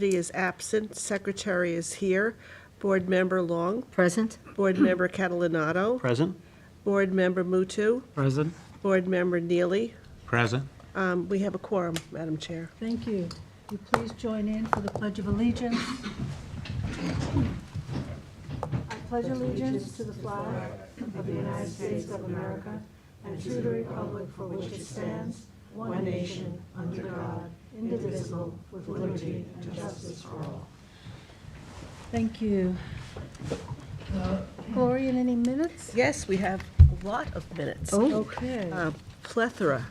Is absent. Secretary is here. Board Member Long. Present. Board Member Catalinato. Present. Board Member Mutu. Present. Board Member Neely. Present. We have a quorum, Madam Chair. Thank you. Will you please join in for the Pledge of Allegiance? I pledge allegiance to the flag of the United States of America and to the republic for which it stands, one nation, under God, indivisible, with liberty and justice for all. Thank you. Gloria, any minutes? Yes, we have a lot of minutes. Okay. Plethora.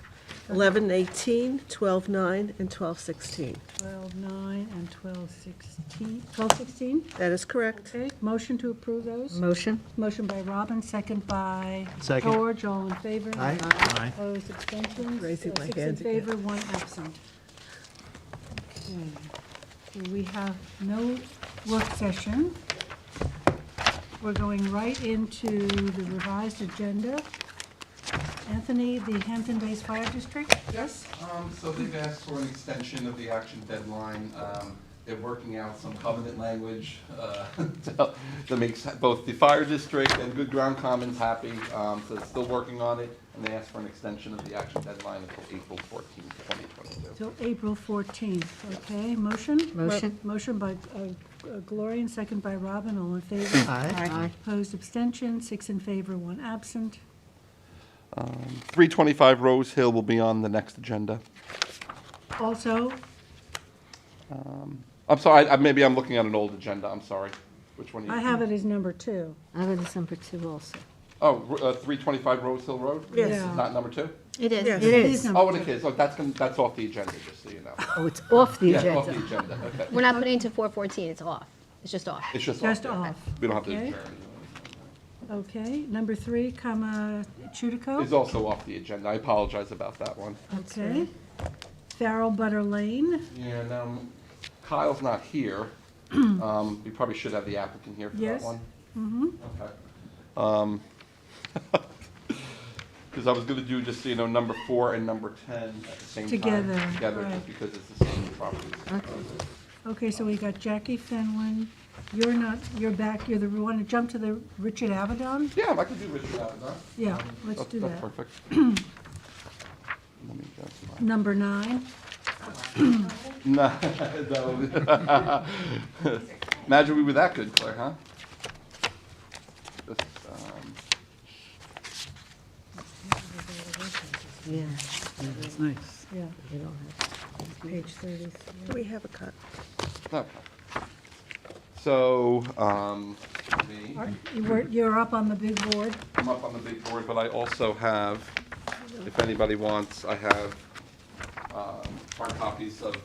11:18, 12:9, and 12:16. 12:9 and 12:16. 12:16? That is correct. Okay, motion to approve those? Motion. Motion by Robin, second by Second. George, all in favor? Aye. Aye. Opposed, abstentions? Raising my Six hand in again. favor, one absent. Okay. We have no work session. We're going right into the revised agenda. Anthony, the Hampton-based fire district? Yes, so they've asked for an extension of the action deadline. They're working out some covenant language that makes both the fire district and Good Ground Commons happy. So they're still working on it, and they asked for an extension of the action deadline until April 14th, 2022. Till April 14th, okay, motion? Motion. Motion by Gloria, and second by Robin, all in favor? Aye. Opposed, abstention, six in favor, one absent. 325 Rose Hill will be on the next agenda. Also, I'm sorry, maybe I'm looking at an old agenda, I'm sorry. Which one? I have it as number 2. I have it as number 2 also. Oh, 325 Rose Hill Road? Yes. Yeah. Not number 2? It is. Yes. It It is is. number Oh, 2. it is. Oh, that's off the agenda, just so you know. Oh, it's off the Yeah, off the agenda. agenda, okay. We're not putting it to 414, it's off. It's just off. It's just Just off. off. We don't have to Okay. adjourn. Okay, number 3, Chudico. Is also off the agenda. I apologize about that one. Okay. Farrell Butter Lane. Yeah, now, Kyle's not here. We probably should have the applicant here for that Yes. one. Okay. Because I was going to do just, number 4 and number 10 at the same time. Together, Together, right. just because it's the same property. Okay, so we got Jackie Finland. You're back, you're the one to jump to the Richard Avedon? Yeah, I could do Richard Avedon. Yeah, let's do That's that. perfect. Let me just- Number 9. No, no. Imagine we were that good, Claire, huh? Just, Yeah. That's nice. Yeah, We don't have. page 30. Do we have a cut? Okay. So, You're up on the big board. I'm up on the big board, but I also have, if anybody wants, I have hard copies of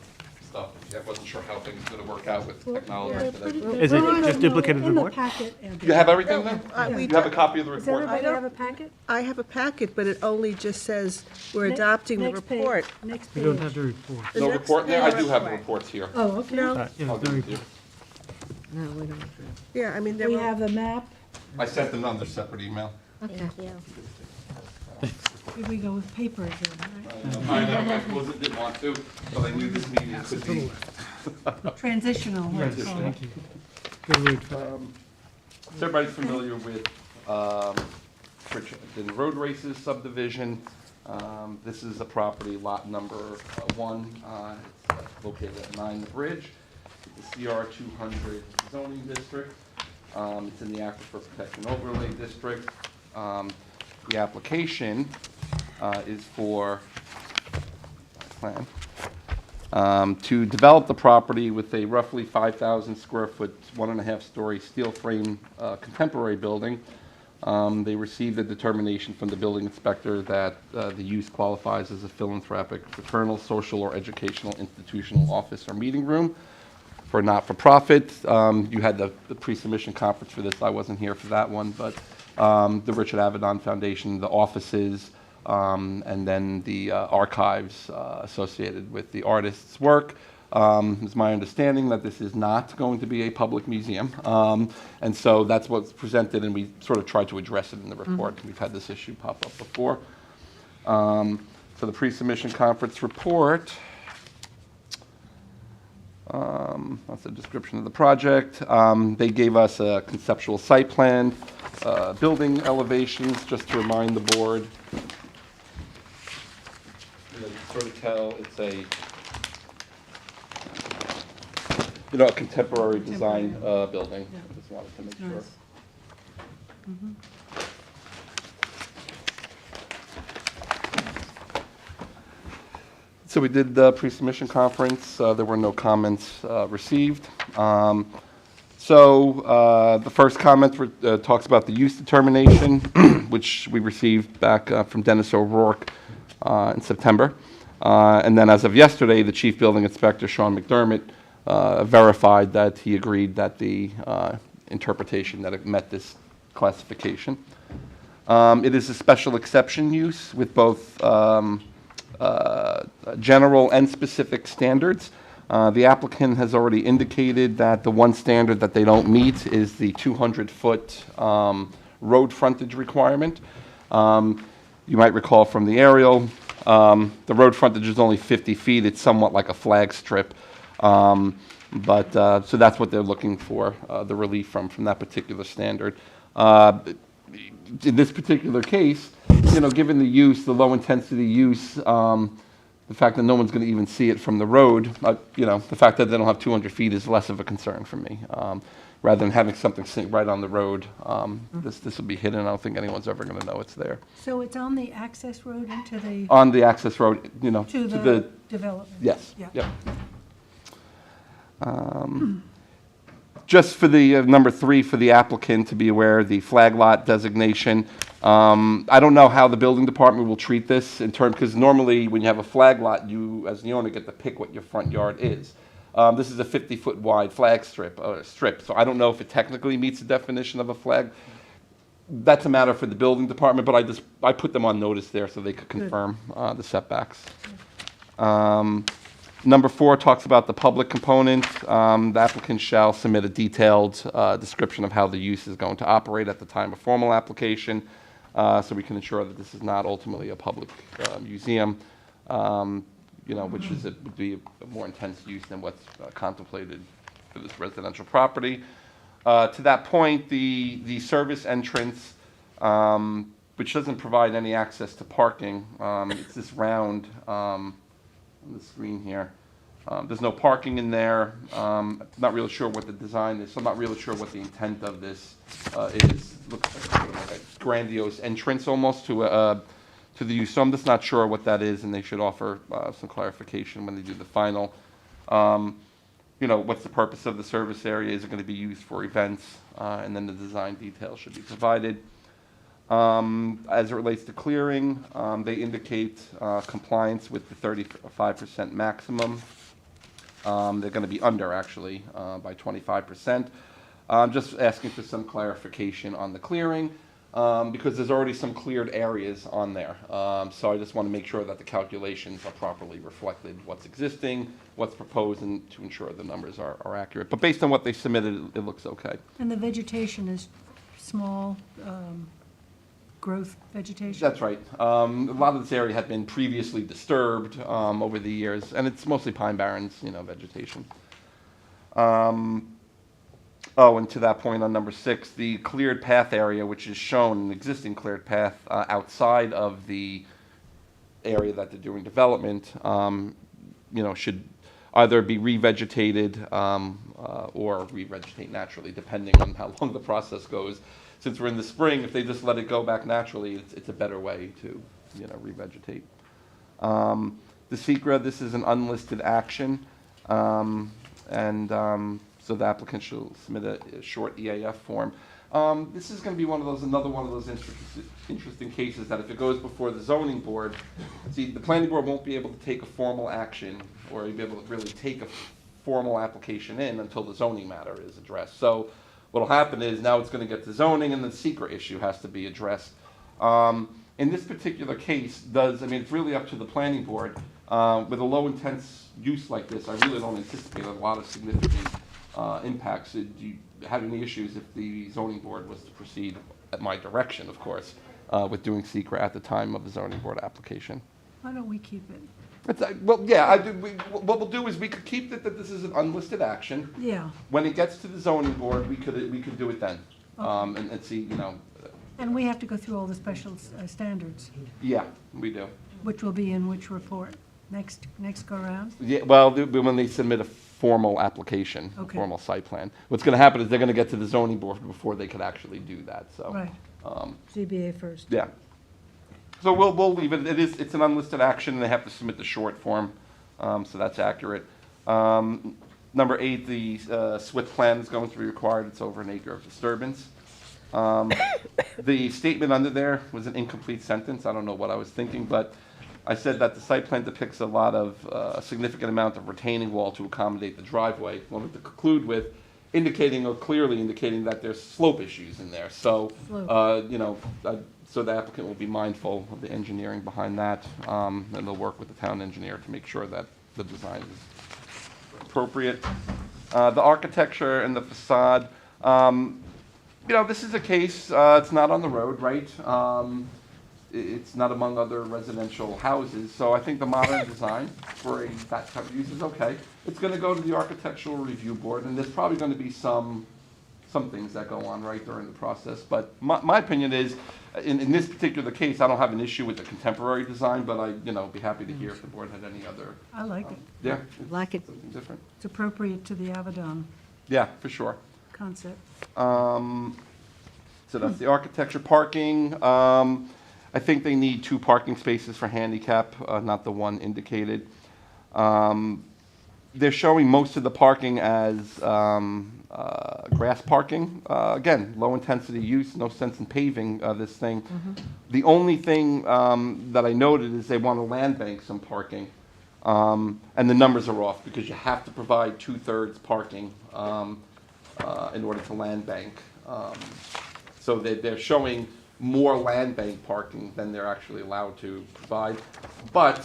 stuff. I wasn't sure how things were going to work out with technology. but I- Is it just duplicated in the the board? packet, Anthony. You have everything then? we You have a copy of the Does report? everybody have a packet? I have a packet, but it only just says we're Ne- adopting the next page, report. Next We don't page. have the report. The No next report there? I page- do have the reports here. Oh, okay. No, Yeah, I'll the give it to you. report. No, we don't have. yeah, I mean, there We were, have a map. I sent them on their separate email. Okay. Thank you. Here we go with paper again, right? I know, I didn't want to, but I knew this meeting could be. Transitional, what it's called. Thank you. Good read. So everybody's familiar with the road races subdivision. This is a property, lot number 1. It's located at 9 The Bridge. It's the CR 200 zoning district. It's in the Aquifer Protection Overlay District. The application is for plan. To develop the property with a roughly 5,000 square foot, 1.5-story steel frame contemporary building. They received a determination from the building inspector that the use qualifies as a philanthropic, fraternal, social, or educational institutional office or meeting room for not-for-profit. You had the pre-submission conference for this. I wasn't here for that one, but the Richard Avedon Foundation, the offices, and then the archives associated with the artist's work. It's my understanding that this is not going to be a public museum, and so that's what's presented, and we sort of tried to address it in the report. We've had this issue pop up before. So the pre-submission conference report. That's a description of the project. They gave us a conceptual site plan, building elevations, just to remind the board. You know, you can sort of tell it's a, a contemporary design building. Just wanted to make sure. Nice. So we did the pre-submission conference. There were no comments received. The first comment talks about the use determination, which we received back from Dennis O'Rourke in September. And then as of yesterday, the Chief Building Inspector, Sean McDermott, verified that he agreed that the interpretation that it met this classification. It is a special exception use with both general and specific standards. The applicant has already indicated that the one standard that they don't meet is the 200-foot road frontage requirement. You might recall from the aerial, the road frontage is only 50 feet. It's somewhat like a flag strip. So that's what they're looking for, the relief from that particular standard. In this particular case, given the use, the low intensity use, the fact that no one's going to even see it from the road, the fact that they don't have 200 feet is less of a concern for me. Rather than having something sitting right on the road, this will be hidden. I don't think anyone's ever going to know it's there. So it's on the access road into the, On the access road, to the development? yes, Yeah. yep. Just for the number 3, for the applicant to be aware, the flag lot designation. I don't know how the building department will treat this in terms, because normally when you have a flag lot, you, as the owner, get to pick what your front yard is. This is a 50-foot wide flag strip, so I don't know if it technically meets the definition of a flag. That's a matter for the building department, but I put them on notice there so they could confirm the setbacks. Number 4 talks about the public component. The applicant shall submit a detailed description of how the use is going to operate at the time of formal application, so we can ensure that this is not ultimately a public museum, which would be a more intense use than what's contemplated for this residential property. To that point, the service entrance, which doesn't provide any access to parking, it's this round on the screen here. There's no parking in there. Not really sure what the design is, so I'm not really sure what the intent of this is. Looks like a grandiose entrance almost to the use, so I'm just not sure what that is, and they should offer some clarification when they do the final. What's the purpose of the service area? Is it going to be used for events? And then the design details should be provided. As it relates to clearing, they indicate compliance with the 35% maximum. They're going to be under, actually, by 25%. Just asking for some clarification on the clearing, because there's already some cleared areas on there. So I just want to make sure that the calculations are properly reflected, what's existing, what's proposed, and to ensure the numbers are accurate. But based on what they submitted, it looks okay. And the vegetation is small growth vegetation? That's right. A lot of this area had been previously disturbed over the years, and it's mostly pine barrens, vegetation. And to that point on number 6, the cleared path area, which is shown, an existing cleared path outside of the area that they're doing development, should either be revegetated or revegetate naturally, depending on how long the process goes. Since we're in the spring, if they just let it go back naturally, it's a better way to, revegetate. The SECRA, this is an unlisted action, so the applicant shall submit a short EAF form. This is going to be another one of those interesting cases that if it goes before the zoning board, the planning board won't be able to take a formal action or be able to really take a formal application in until the zoning matter is addressed. So what will happen is now it's going to get to zoning, and the SECRA issue has to be addressed. In this particular case, it's really up to the planning board. With a low intense use like this, I really don't anticipate a lot of significant impacts. Do you have any issues if the zoning board was to proceed at my direction, of course, with doing SECRA at the time of the zoning board application? Why don't we keep it? Well, yeah, what we'll do is we could keep it that this is an unlisted action. Yeah, When it gets to the zoning board, we could do it then. And see, and we have to go through all the special standards, yeah, we do. which will be in which report? Next go-round? Yeah, well, when they submit a formal application, a Okay. formal site plan. What's gonna happen is they're gonna get to the zoning board before they could actually do that, so. Right. ZBA first. Yeah. So we'll leave it, it's an unlisted action, they have to submit the short form, so that's accurate. Number 8, the SWIP plan is going to be required, it's over an acre of disturbance. The statement under there was an incomplete sentence, I don't know what I was thinking, but I said that the site plan depicts a significant amount of retaining wall to accommodate the driveway. Wanted to conclude with clearly indicating that there's slope issues in there, so, so the applicant will be mindful of the engineering behind that, and they'll work with the town engineer to make sure that the design is appropriate. The architecture and the facade, this is a case, it's not on the road, right? It's not among other residential houses, so I think the modern design for that type of use is okay. It's gonna go to the Architectural Review Board, and there's probably gonna be some things that go on right during the process, but my opinion is, in this particular case, I don't have an issue with the contemporary design, but I'd be happy to hear if the board had any other, I like it. yeah. Like it. Something different. It's appropriate to the Avedon Yeah, for sure. concept. So that's the architecture. Parking, I think they need 2 parking spaces for handicap, not the one indicated. They're showing most of the parking as grass parking. Again, low-intensity use, no sense in paving this thing. The only thing that I noted is they want to land bank some parking. And the numbers are off because you have to provide 2/3 parking in order to land bank. So they're showing more land bank parking than they're actually allowed to provide. But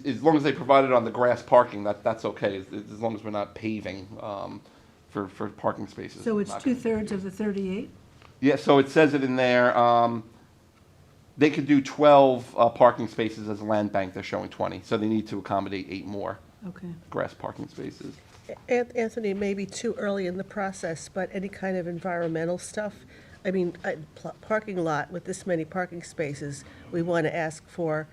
as long as they provide it on the grass parking, that's okay, as long as we're not paving for parking spaces. So it's Not gonna- 2/3 of the 38? Yeah, so it says it in there, they could do 12 parking spaces as a land bank, they're showing 20, so they need to accommodate 8 more Okay. grass parking spaces. Anthony, maybe too early in the process, but any kind of environmental stuff? I mean, a parking lot with this many parking spaces, we want to ask for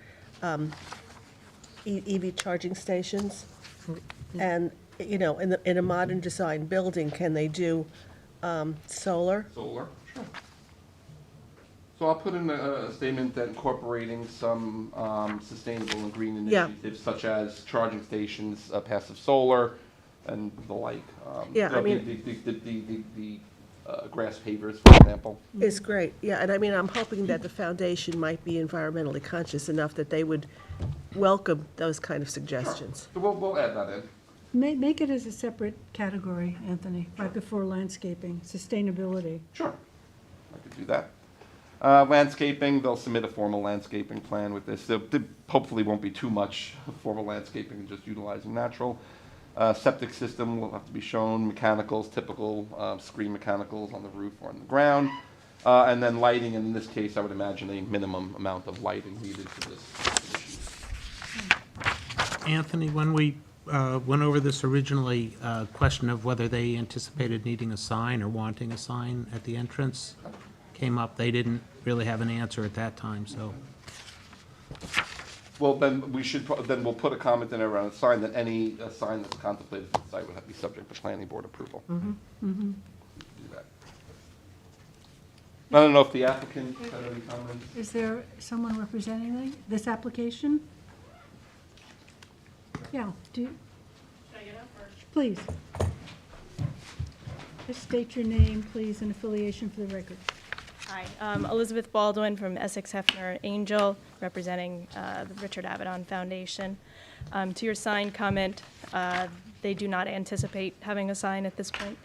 EV charging stations. And, in a modern design building, can they do solar? Solar, sure. So I'll put in a statement that incorporating some sustainable and green Yeah. initiatives such as charging stations, passive solar, and the like. Yeah, I mean- The grass pavers, for example. Is great, yeah, and I mean, I'm hoping that the foundation might be environmentally conscious enough that they would welcome those kind of suggestions. So we'll add that in. Make it as a separate category, Anthony, right before landscaping, sustainability. Sure, I could do that. Landscaping, they'll submit a formal landscaping plan with this. There hopefully won't be too much formal landscaping, just utilizing natural. Septic system will have to be shown, mechanicals, typical screen mechanicals on the roof or on the ground. And then lighting, in this case, I would imagine a minimum amount of lighting needed for this. Anthony, when we went over this originally, question of whether they anticipated needing a sign or wanting a sign at the entrance came up. They didn't really have an answer at that time, so. Well, then we'll put a comment in around a sign that any sign that's contemplated for the site would have to be subject to planning board approval. Do that. I don't know if the applicant had any comments. Is there someone representing this application? Yeah, Should I get up first? Please. Just state your name, please, and affiliation for the record. Hi, Elizabeth Baldwin from Essex Hefner Angel, representing the Richard Avedon Foundation. To your sign comment, they do not anticipate having a sign at this point.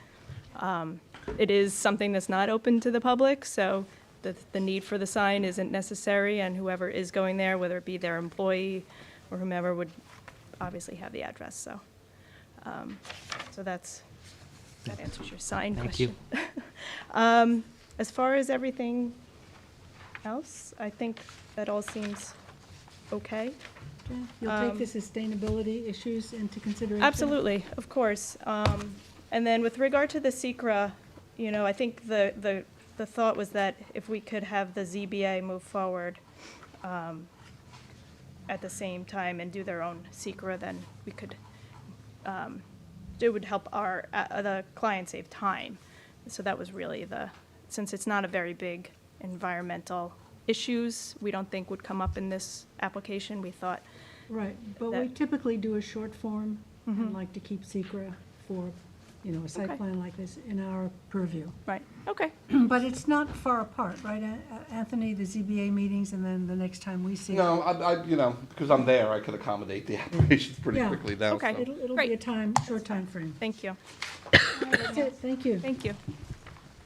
It is something that's not open to the public, so the need for the sign isn't necessary, and whoever is going there, whether it be their employee or whomever, would obviously have the address, so. So that answers your sign Thank you. question. As far as everything else, I think that all seems okay. Okay. You'll take the sustainability issues into consideration? Absolutely, of course. And then with regard to the secra, you know, I think the thought was that if we could have the ZBA move forward at the same time and do their own secra, then we could, it would help the client save time. So that was really since it's not a very big environmental issues, we don't think would come up in this application, we thought, Right, but we that- typically do a short form and like to keep secret for, you know, a site Okay. plan like this in our purview. right, okay. But it's not far apart, right, Anthony, the ZBA meetings and then the next time we see it? No, you know, because I'm there, I could accommodate the applications pretty Yeah. quickly now. Okay. so. It'll Great. be short time frame. Thank you. That's it, thank you. Thank you.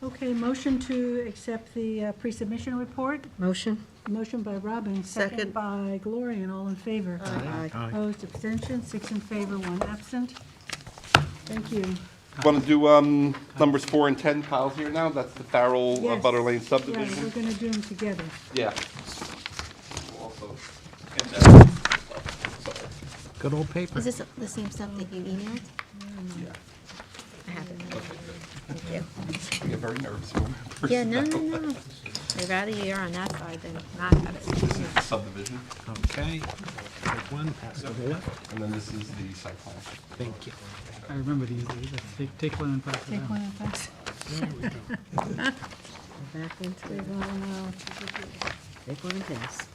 Okay, motion to accept the pre-submission report. Motion? Motion by Robin, second Second. by Gloria, and all in favor. Aye. Opposed, abstention, 6 in favor, 1 absent. Thank you. Want to do numbers 4 and 10, Kyle's here now, that's the Farrell Yes. Butter Lane Yeah, we're subdivision. gonna do them together. Yeah. Also, and then- sorry. Good old paper. Is this the same stuff that you emailed? Yeah. I have it. I get very nervous when we're Yeah, no. I'd rather you're on that side than not have it. This is the subdivision, Okay. Take one, pass it over. and then this is the site plan. Thank you. I remember these. Take one and pass it Take down. one and pass. Back into the, take one and pass.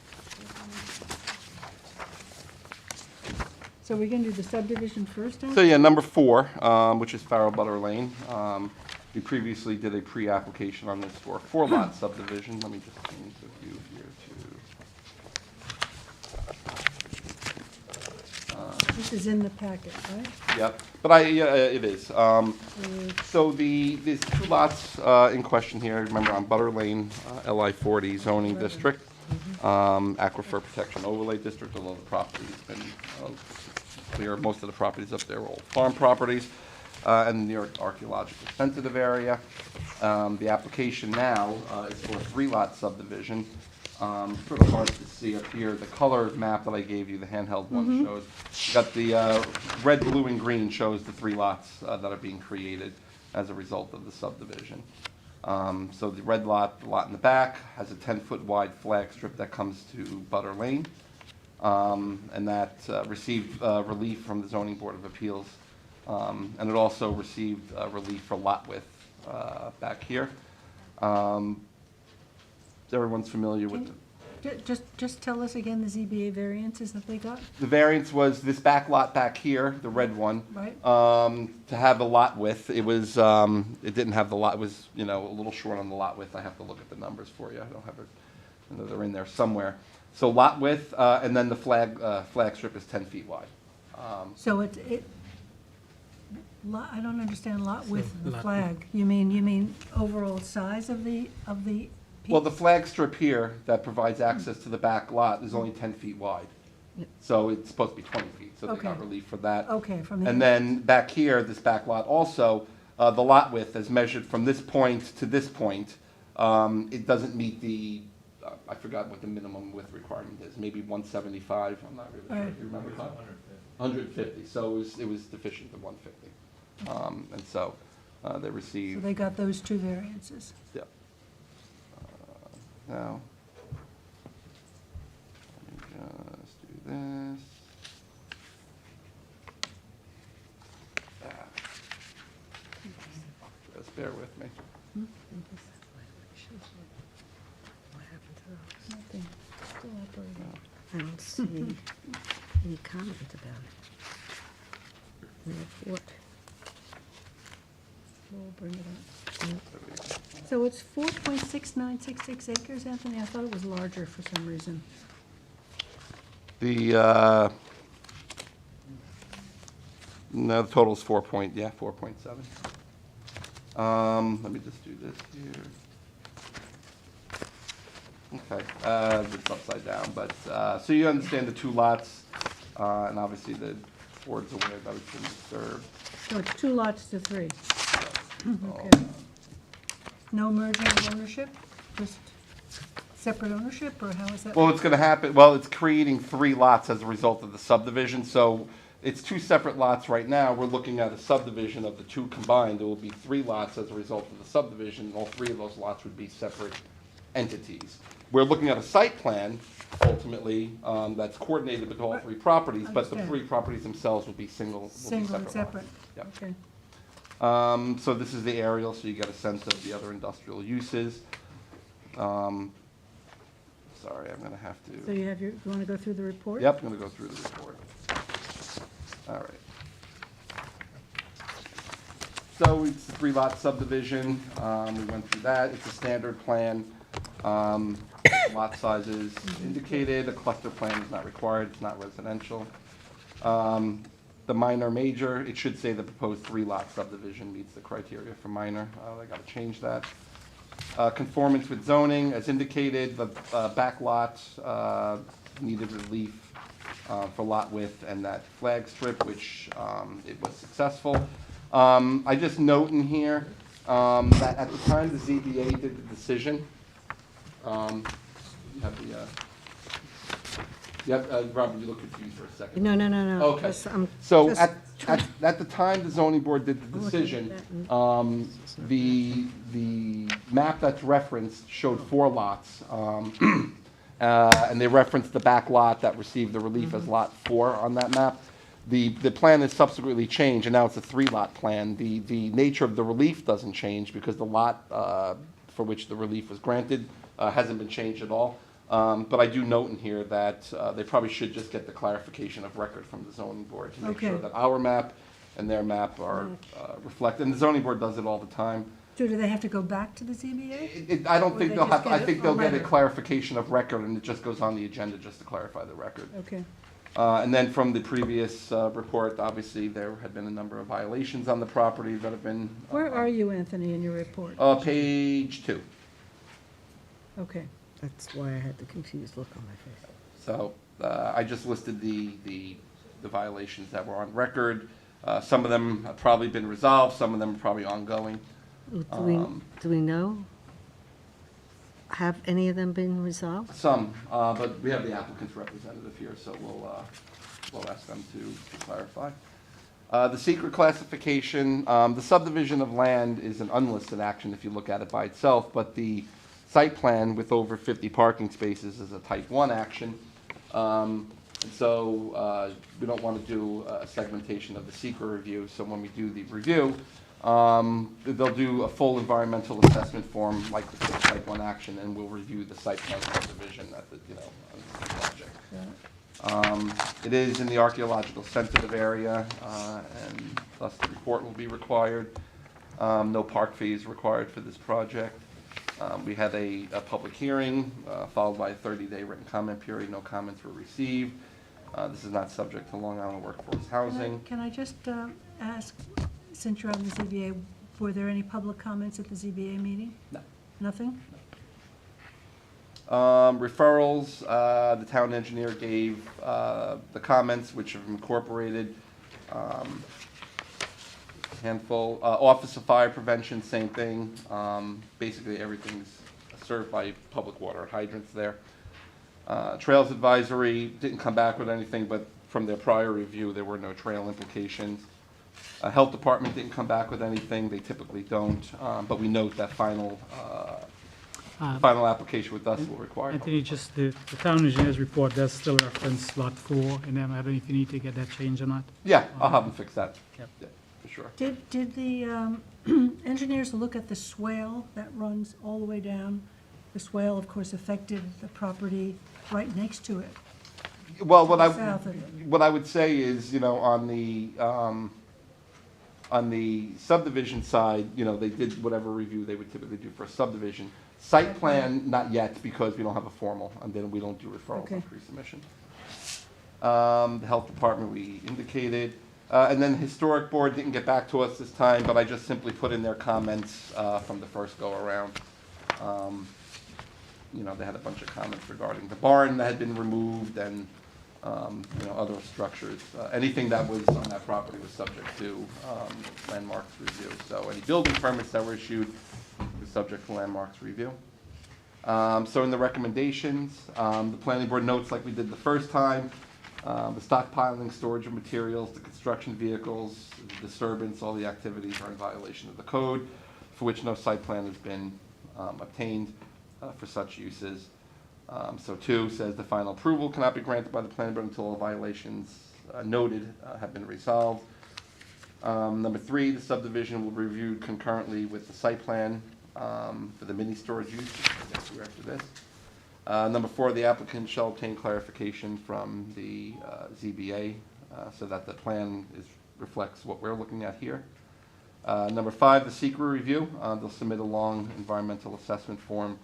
So we're gonna do the subdivision first, then? So yeah, number 4, which is Farrell Butter Lane. We previously did a pre-application on this for a 4-lot subdivision. Let me just change the view here to. This is in the packet, right? Yep, but yeah, it is. So there's 2 lots in question here. Remember, on Butter Lane, LI 40 zoning district, aquifer protection overlay district, although the property's been clear. Most of the properties up there are old farm properties, and the archaeologically sensitive area. The application now is for a 3-lot subdivision. Sort of hard to see up here. The color map that I gave you, the handheld one, shows, got the red, blue, and green shows the 3 lots that are being created as a result of the subdivision. So the red lot, the lot in the back, has a 10-foot wide flag strip that comes to Butter Lane. And that received relief from the Zoning Board of Appeals. And it also received relief for lot width back here. Everyone's familiar with Just tell us again the ZBA variances that they got, the variance was this back lot back here, the red one. right? To have the lot width, it was, it didn't have the lot, it was, you know, a little short on the lot width. I have to look at the numbers for you. I don't have it, I know they're in there somewhere. So lot width, and then the flag strip is 10 feet wide. So I don't understand lot width of the lot- flag. You mean overall size of the Well, the flag strip here that provides access to the back lot is only 10 feet wide. So it's supposed to be 20 feet, so they got Okay. relief for that. Okay, from the. And then back here, this back lot also, the lot width is measured from this point to this point. It doesn't meet the, I forgot what the minimum width requirement is, maybe 175, I'm not really sure. Right. Do you remember? 150, so it was deficient to 150. And so they So received, they got those 2 variances. yeah. Now, let me just do this. Ah. Just bear with me. Nothing. Still operating. I don't see any comment about it. In the report. We'll bring it up. So it's 4.6966 acres, Anthony? I thought it was larger for some reason. The, no, the total's 4.7. Let me just do this here. Okay, it's upside down, but, so you understand the 2 lots, and obviously the board's aware that it's been disturbed. So it's 2 lots to 3. Okay. No merging of ownership? Just separate ownership, or how is that? Well, it's gonna happen, well, it's creating 3 lots as a result of the subdivision, so it's 2 separate lots right now. We're looking at a subdivision of the 2 combined. There will be 3 lots as a result of the subdivision. All 3 of those lots would be separate entities. We're looking at a site plan, ultimately, that's coordinated with all 3 properties, but the Understand. 3 properties themselves will be will be Single and separate separate? lots. Yep. Okay. So this is the aerial, so you get a sense of the other industrial uses. Sorry, I'm gonna have So to, you have you want to go through the report? yep, I'm gonna go through the report. All right. So it's a 3-lot subdivision, we went through that, it's a standard plan. Lot sizes indicated, a cluster plan is not required, it's not residential. The minor major, it should say the proposed 3-lot subdivision meets the criteria for minor, I gotta change that. Conformance with zoning, as indicated, the back lot needed relief for lot width and that flag strip, which it was successful. I just note in here that at the time the ZBA did the decision, you have the, Robert, you look confused for a second. No, no, no, no. Okay. I'm So just at the time the zoning board did the I'm looking at decision, that the map that's referenced showed 4 lots. And they referenced the back lot that received the relief as lot 4 on that map. The plan is subsequently changed, and now it's a 3-lot plan. The nature of the relief doesn't change because the lot for which the relief was granted hasn't been changed at all. But I do note in here that they probably should just get the clarification of record from the zoning board to make sure Okay. that our map and their map are reflected. And the zoning board does it all the time. So do they have to go back to the ZBA? I don't Or think they they'll just have, I get think a they'll get a letter? clarification of record, and it just goes on the agenda just to clarify the record. Okay. And then from the previous report, obviously, there had been a number of violations on the property that have been. Where are you, Anthony, in your report? Page 2. Okay. That's why I had the confused look on my face. So I just listed the violations that were on record. Some of them have probably been resolved, some of them are probably ongoing. Do we know? Have any of them been resolved? Some, but we have the applicant's representative here, so we'll ask them to clarify. The secret classification, the subdivision of land is an unlisted action if you look at it by itself, but the site plan with over 50 parking spaces is a type 1 action. And so we don't want to do a segmentation of the secret review, so when we do the review, they'll do a full environmental assessment form like the type 1 action, and we'll review the site plan subdivision at the, on the project. It is in the archaeological sensitive area, and thus the report will be required. No park fees required for this project. We had a public hearing, followed by a 30-day written comment period. No comments were received. This is not subject to Long Island workforce housing. Can I just ask, since you're on the ZBA, were there any public comments at the ZBA meeting? No. Nothing? Referrals, the town engineer gave the comments, which have incorporated. Handful. Office of Fire Prevention, same thing. Basically, everything's served by public water hydrants there. Trails Advisory didn't come back with anything, but from their prior review, there were no trail implications. Health Department didn't come back with anything. They typically don't, but we note that final application with us will require. Anthony, just the town engineer's report does still reference lot 4, and then I don't know if you need to get that changed or not. Yeah, I'll have them fix that. Yep. Yeah, for sure. Did the engineers look at the swale that runs all the way down? The swale, of course, affected the property right next to it. Well, South of it. what I would say is, on the subdivision side, they did whatever review they would typically do for a subdivision. Site plan, not yet, because we don't have a formal, and then we don't do referrals Okay. on pre-submission. The health department, we indicated. And then historic board didn't get back to us this time, but I just simply put in their comments from the first go-around. They had a bunch of comments regarding the barn that had been removed and, other structures. Anything that was on that property was subject to landmarks review. So any building permits that were issued was subject to landmarks review. So in the recommendations, the planning board notes, like we did the first time, the stockpiling, storage of materials, the construction vehicles, the disturbance, all the activities are in violation of the code, for which no site plan has been obtained for such uses. So 2 says the final approval cannot be granted by the planning board until all violations noted have been resolved. Number 3, the subdivision will be reviewed concurrently with the site plan for the mini storage use. I guess we're after this. Number 4, the applicant shall obtain clarification from the ZBA so that the plan reflects what we're looking at here. Number 5, the secret review. They'll submit a long environmental assessment form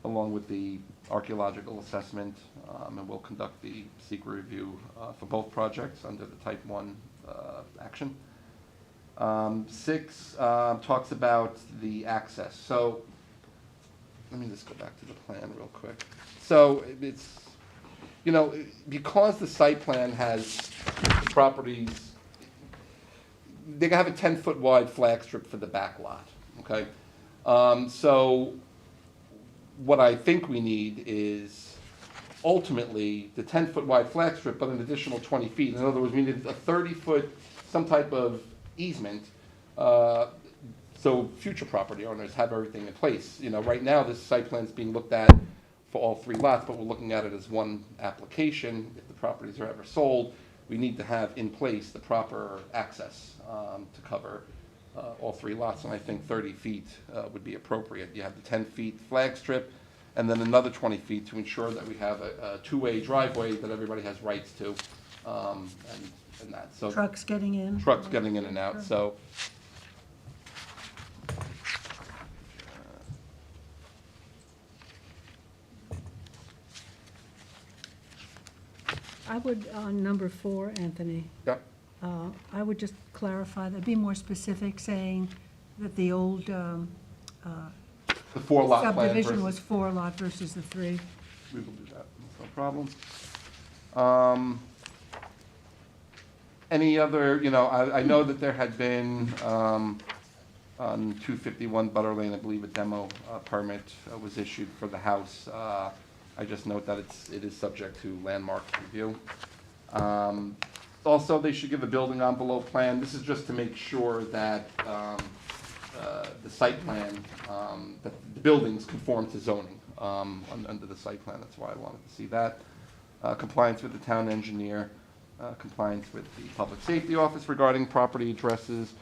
along with the archaeological assessment, and we'll conduct the secret review for both projects under the type 1 action. 6 talks about the access. So let me just go back to the plan real quick. So it's, you know, because the site plan has the properties, they're gonna have a 10-foot wide flag strip for the back lot, okay? So what I think we need is ultimately the 10-foot wide flag strip, but an additional 20 feet. In other words, we need a 30-foot, some type of easement, so future property owners have everything in place. You know, right now, this site plan is being looked at for all 3 lots, but we're looking at it as one application. If the properties are ever sold, we need to have in place the proper access to cover all 3 lots, and I think 30 feet would be appropriate. You have the 10 feet flag strip, and then another 20 feet to ensure that we have a 2-way driveway that everybody has rights to, and that. So Trucks getting in? trucks getting in and out, so. I would, on number 4, Anthony, Yep. I would just clarify, that be more specific, saying that the old The 4-lot plan subdivision versus. was 4 lot versus the 3. We will do that, no problem. Any other, you know, I know that there had been, on 251 Butter Lane, I believe a demo permit was issued for the house. I just note that it is subject to landmark review. Also, they should give a building envelope plan. This is just to make sure that the site plan, that the buildings conform to zoning under the site plan. That's why I wanted to see that. Compliance with the town engineer, compliance with the public safety office regarding property addresses,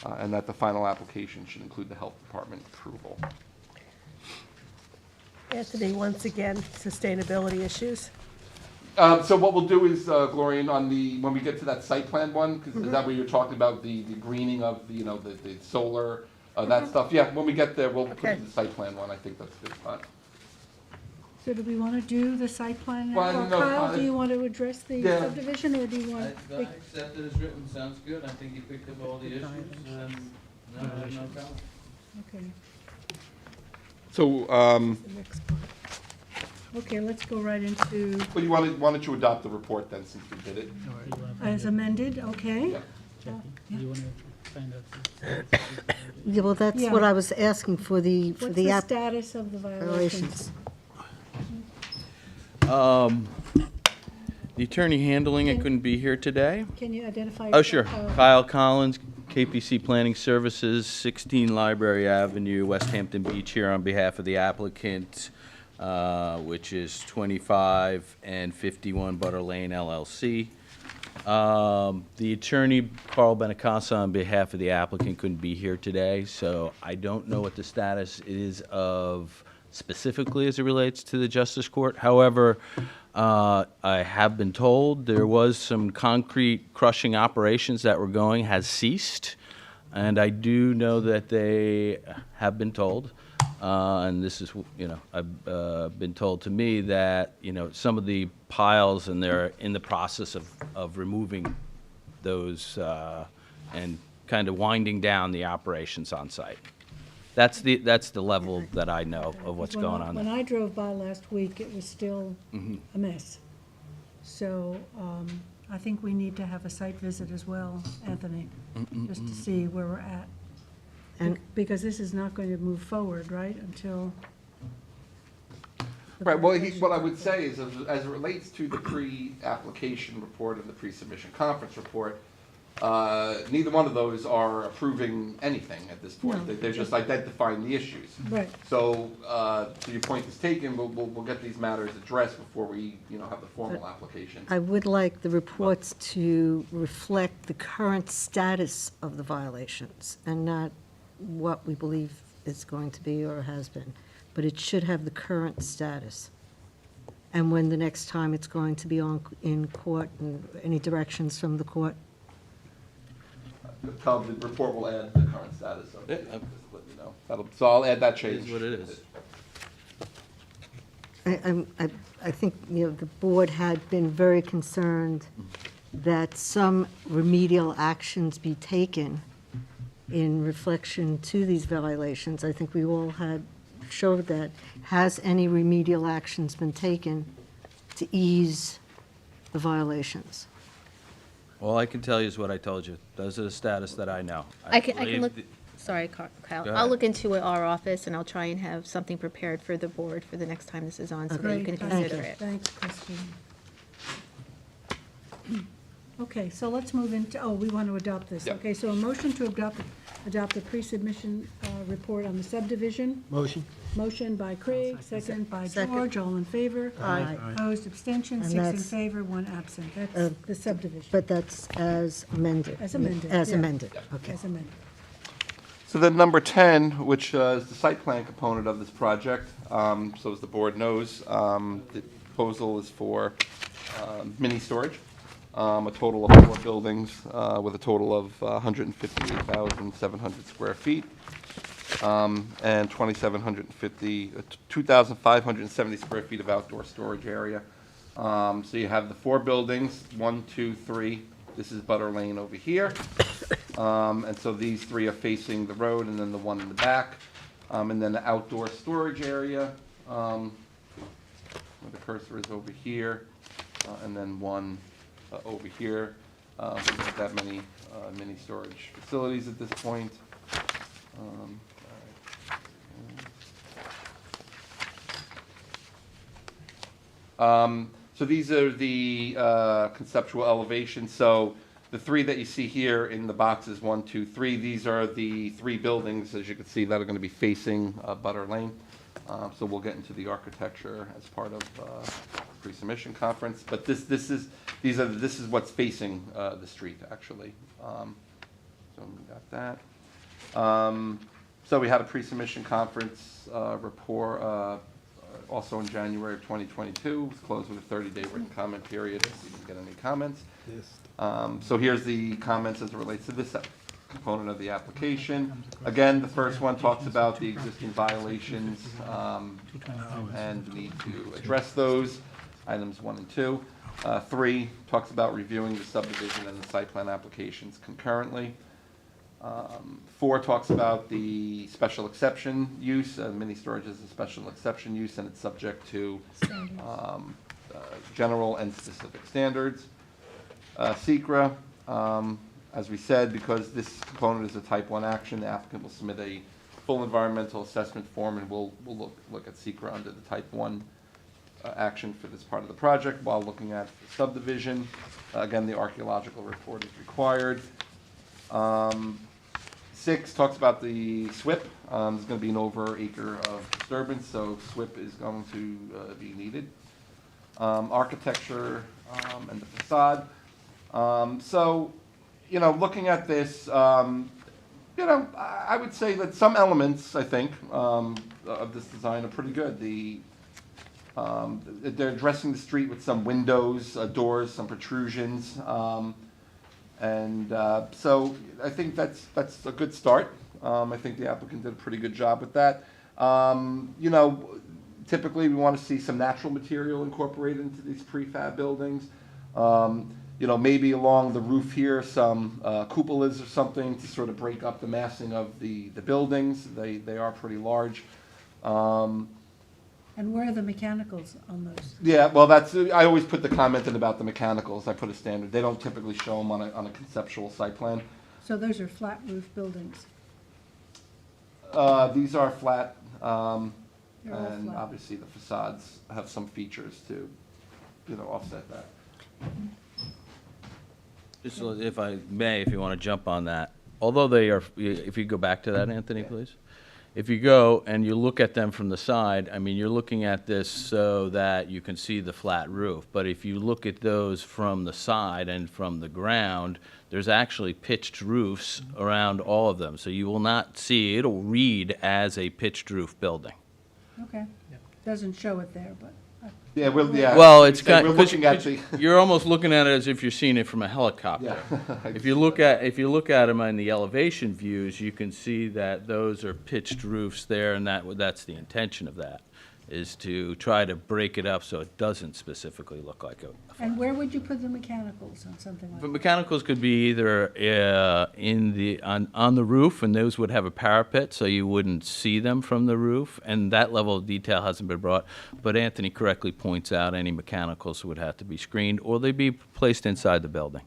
and that the final application should include the health department approval. Anthony, once again, sustainability issues. So what we'll do is, Gloria, when we get to that site plan one, because is that what you're talking about, the greening of the, you know, the solar, that stuff? Yeah, when we get there, we'll put Okay. the site plan one. I think that's good. So do we want to do the site plan now? Well, I Or don't know, Kyle, do you want to address the Yeah. subdivision, or do you I want? accept it as written, sounds good, I think you picked up all the issues, and no problem. Okay, So, the next part. Okay, let's go right into, well, why don't you adopt the report then, since we did it? as amended, okay? Yeah. You want to find out? Yeah, well, that's Yeah. what I was asking for the What's the app status of the violations? violations. The attorney handling it couldn't be here today. Can you identify Oh, yourself? sure. Kyle Collins, KPC Planning Services, 16 Library Avenue, West Hampton Beach, here on behalf of the applicant, which is 25 and 51 Butter Lane LLC. The attorney, Carl Benacasa, on behalf of the applicant, couldn't be here today, so I don't know what the status is of specifically as it relates to the Justice Court. However, I have been told there was some concrete crushing operations that were going, has ceased, and I do know that they have been told, and this is, you know, I've been told to me that, you know, some of the piles, and they're in the process of removing those and kind of winding down the operations on site. That's the level that I know of what's When I- going on When there. I drove by last week, it was still a mess. So I think we need to have a site visit as well, Anthony, just to see where we're at. And- Because this is not going to move forward, right, until, Right, well, what I would say is, as it relates to the pre-application report and the pre-submission conference report, neither one of those are approving anything at this point. No. They're just identifying the issues. Right. So, to your point is taken, we'll get these matters addressed before we, have the formal application. I would like the reports to reflect the current status of the violations and not what we believe is going to be or has been. But it should have the current status. And when the next time it's going to be in court, and any directions from the court. The report will add the current status of it, just let you know. So I'll add that It change. is what it is. I think, the board had been very concerned that some remedial actions be taken in reflection to these violations. I think we all had showed that. Has any remedial actions been taken to ease the violations? All I can tell you is what I told you. Those are the status that I know. I can believe look, the- sorry, Kyle, Go I'll ahead. look into our office and I'll try and have something prepared for the board for the next time this is on, so that you can Great, consider it. Thanks, Christine. Okay, so let's move into, we want to adopt this. Yep. Okay, so a motion to adopt the pre-submission report on the subdivision. Motion? Motion by Craig, second by Second. George, all in favor. Aye. Opposed, abstention, And 6 in that's- favor, 1 absent. That's the subdivision, But that's as amended. As amended, As yeah. amended, okay. as amended. So then number 10, which is the site plan component of this project, so as the board knows, the proposal is for mini storage, a total of 4 buildings with a total of 158,700 square feet, and 2,570 square feet of outdoor storage area. So you have the 4 buildings, 1, 2, 3. This is Butter Lane over here. And so these 3 are facing the road, and then the one in the back. And then the outdoor storage area, where the cursor is over here, and then one over here. We don't have that many mini storage facilities at this point. So these are the conceptual elevations. So the 3 that you see here in the boxes, 1, 2, 3, these are the 3 buildings, as you can see, that are going to be facing Butter Lane. So we'll get into the architecture as part of pre-submission conference. But this is what's facing the street, actually. So we got that. So we had a pre-submission conference report also in January of 2022. It was closed with a 30-day written comment period, so you can get any comments. So here's the comments as it relates to this component of the application. Again, the first one talks about the existing violations and the need to address those, items 1 and 2. 3 talks about reviewing the subdivision and the site plan applications concurrently. 4 talks about the special exception use. Mini storage is a special exception use, and it's subject to general and specific standards. SECRA, as we said, because this component is a type 1 action, the applicant will submit a full environmental assessment form, and we'll look at SECRA under the type 1 action for this part of the project while looking at the subdivision. Again, the archaeological report is required. 6 talks about the SWIP. There's going to be an over acre of disturbance, so SWIP is going to be needed. Architecture and the facade. So, looking at this, I would say that some elements, I think, of this design are pretty good. They're addressing the street with some windows, doors, some protrusions. So I think that's a good start. I think the applicant did a pretty good job with that. Typically we want to see some natural material incorporated into these prefab buildings. Maybe along the roof here, some cupolas or something to sort of break up the massing of the buildings. They are pretty large. And where are the mechanicals on those? Yeah, well, I always put the comment in about the mechanicals. I put a standard. They don't typically show them on a conceptual site plan. So those are flat roof buildings. These are flat. They're all And flat. obviously, the facades have some features to, offset that. Just if I may, if you want to jump on that, although they are, if you go back to that, Anthony, please. If you go and you look at them from the side, I mean, you're looking at this so that you can see the flat roof. But if you look at those from the side and from the ground, there's actually pitched roofs around all of them. So you will not see, it'll read as a pitched roof building. Okay. Doesn't show it there, but. Yeah, yeah. Well, it's So kind, we're looking at the, you're almost looking at it as if you're seeing it from a helicopter. yeah. If you look at them in the elevation views, you can see that those are pitched roofs there, and that's the intention of that, is to try to break it up so it doesn't specifically look like a And where would you put the mechanicals on something like But that? mechanicals could be either on the roof, and those would have a parapet, so you wouldn't see them from the roof, and that level of detail hasn't been brought. But Anthony correctly points out any mechanicals would have to be screened, or they'd be placed inside the building.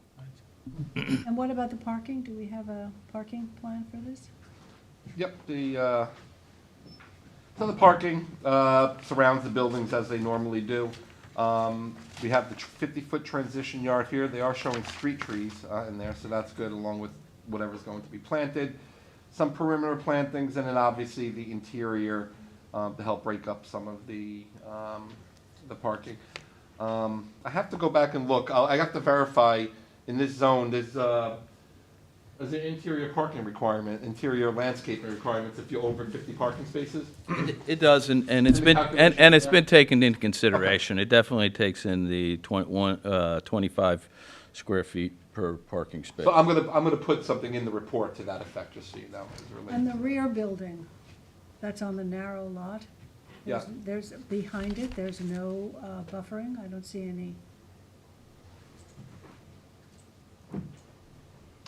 And what about the parking? Do we have a parking plan for this? Yep, so the parking surrounds the buildings as they normally do. We have the 50-foot transition yard here. They are showing street trees in there, so that's good, along with whatever's going to be planted. Some perimeter plantings, and then obviously the interior to help break up some of the parking. I have to go back and look. I have to verify in this zone, there's an interior parking requirement, interior landscaping requirements if you're over 50 parking spaces. It does, and it's the been, calculation, and it's yeah. been taken into consideration. It definitely takes in the 25 square feet per parking space. So I'm gonna put something in the report to that effect, just so you know. as it relates And the to- rear building, that's on the narrow lot? Yeah. There's, behind it, there's no buffering? I don't see any.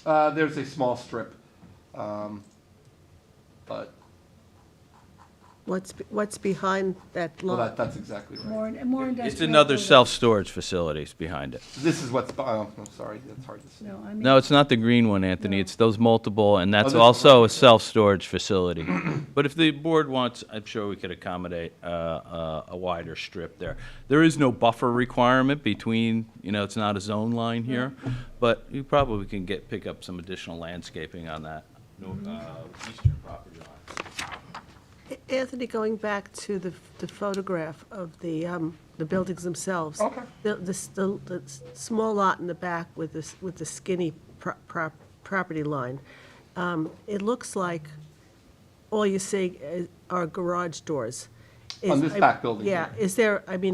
There's a small strip, but, What's behind that well, lot? that's exactly right. More industrial. It's another building. self-storage facilities behind it. This is what's, I'm sorry, that's hard to see. No, I mean. No, it's not the green one, Anthony. No. It's those multiple, and that's this one, also a okay. self-storage facility. But if the board wants, I'm sure we could accommodate a wider strip there. There is no buffer requirement between, it's not a zone line here, but you probably can pick up some additional landscaping on that eastern property line. Anthony, going back to the photograph of the buildings themselves. Okay. The small lot in the back with the skinny property line, it looks like all you see are garage doors. On this back building Yeah, here.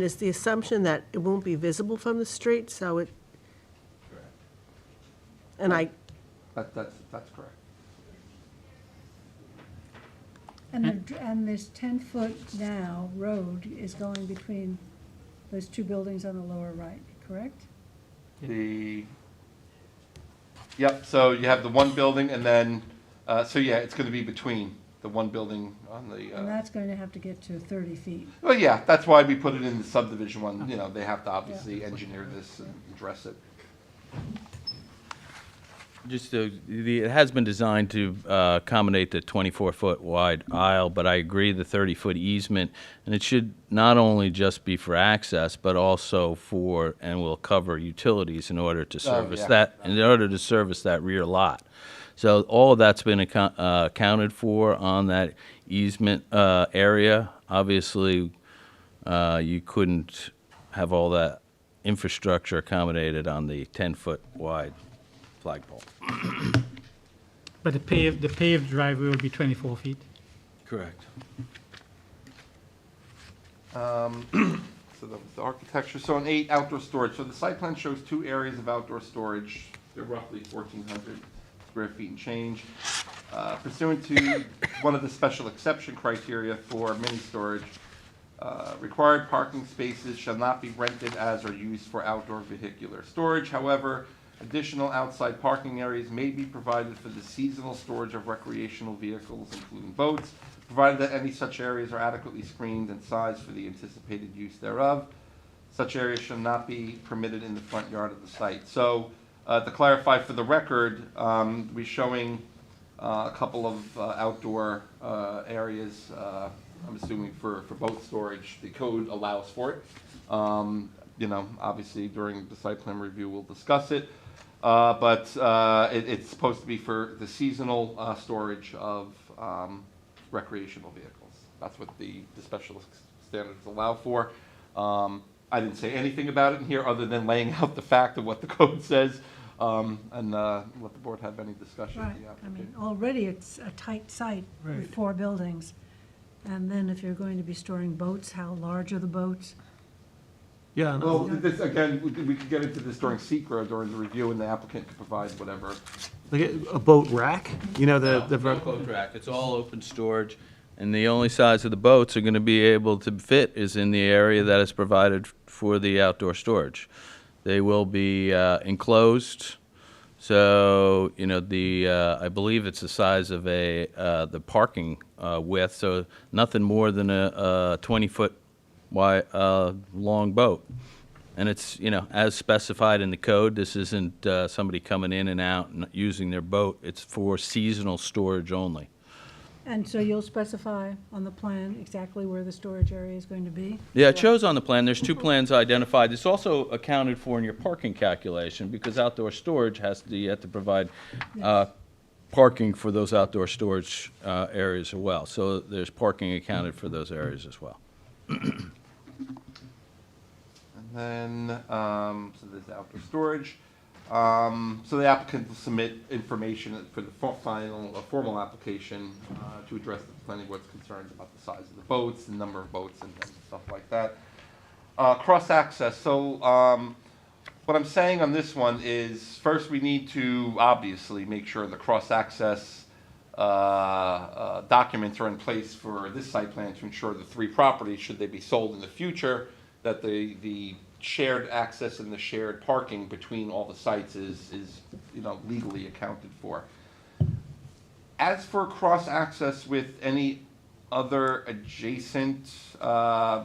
is the assumption that it won't be visible from the street, so it, and That's correct. And this 10-foot now road is going between those two buildings on the lower right, correct? Yep, so you have the one building, and then, so yeah, it's gonna be between the one building on the, And that's going to have to get to 30 feet. well, yeah, that's why we put it in the subdivision one, they have to obviously engineer this and address it. It has been designed to accommodate the 24-foot wide aisle, but I agree the 30-foot easement, and it should not only just be for access, but also and will cover utilities in order to service yeah. that rear lot. So all of that's been accounted for on that easement area. Obviously, you couldn't have all that infrastructure accommodated on the 10-foot wide flagpole. But the paved driveway will be 24 feet. Correct. So the architecture, so an 8 outdoor storage, so the site plan shows 2 areas of outdoor storage. They're roughly 1,400 square feet and change. Pursuant to one of the special exception criteria for mini storage, required parking spaces shall not be rented as or used for outdoor vehicular storage. However, additional outside parking areas may be provided for the seasonal storage of recreational vehicles, including boats, provided that any such areas are adequately screened and sized for the anticipated use thereof. Such areas shall not be permitted in the front yard of the site. So, to clarify for the record, we're showing a couple of outdoor areas I'm assuming for boat storage, the code allows for it. You know, obviously during the site plan review, we'll discuss it. But it's supposed to be for the seasonal storage of recreational vehicles. That's what the special standards allow for. I didn't say anything about it in here other than laying out the fact of what the code says, and let the board have any discussion with Right, the I applicant. mean, already it's a tight site with Right. 4 buildings. And then if you're going to be storing boats, how large are the boats? Yeah, Well, this, again, we could get into this during SECR, during the review, and the applicant could provide whatever. like a boat rack, you know, No boat rack, it's all open storage, and the only size of the boats are gonna be able to fit is in the area that is provided for the outdoor storage. They will be enclosed, so, you know, I believe it's the size of the parking width, so nothing more than a 20-foot wide, long boat. And it's, you know, as specified in the code, this isn't somebody coming in and out and using their boat. It's for seasonal storage only. And so you'll specify on the plan exactly where the storage area is going to be? Yeah, it shows on the plan. There's 2 plans identified. It's also accounted for in your parking calculation because outdoor storage you have to provide parking for those outdoor storage areas as well. So there's parking accounted for those areas as well. And then, so there's outdoor storage. So the applicant will submit information for the formal application to address the planning board's concerns about the size of the boats, the number of boats, and stuff like that. Cross-access, so what I'm saying on this one is, first we need to obviously make sure the cross-access documents are in place for this site plan to ensure the 3 properties, should they be sold in the future, that the shared access and the shared parking between all the sites is you know, legally accounted for. As for cross-access with any other adjacent, I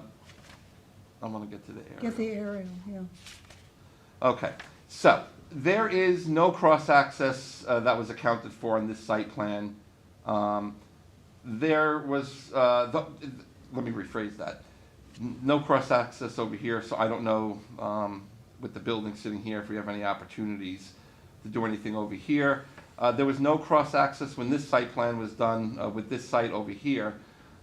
want to get to the area. Get the aerial, yeah. Okay, so there is no cross-access that was accounted for in this site plan. There was, let me rephrase that. No cross-access over here, so I don't know, with the building sitting here, if we have any opportunities to do anything over here. There was no cross-access when this site plan was done with this site over here.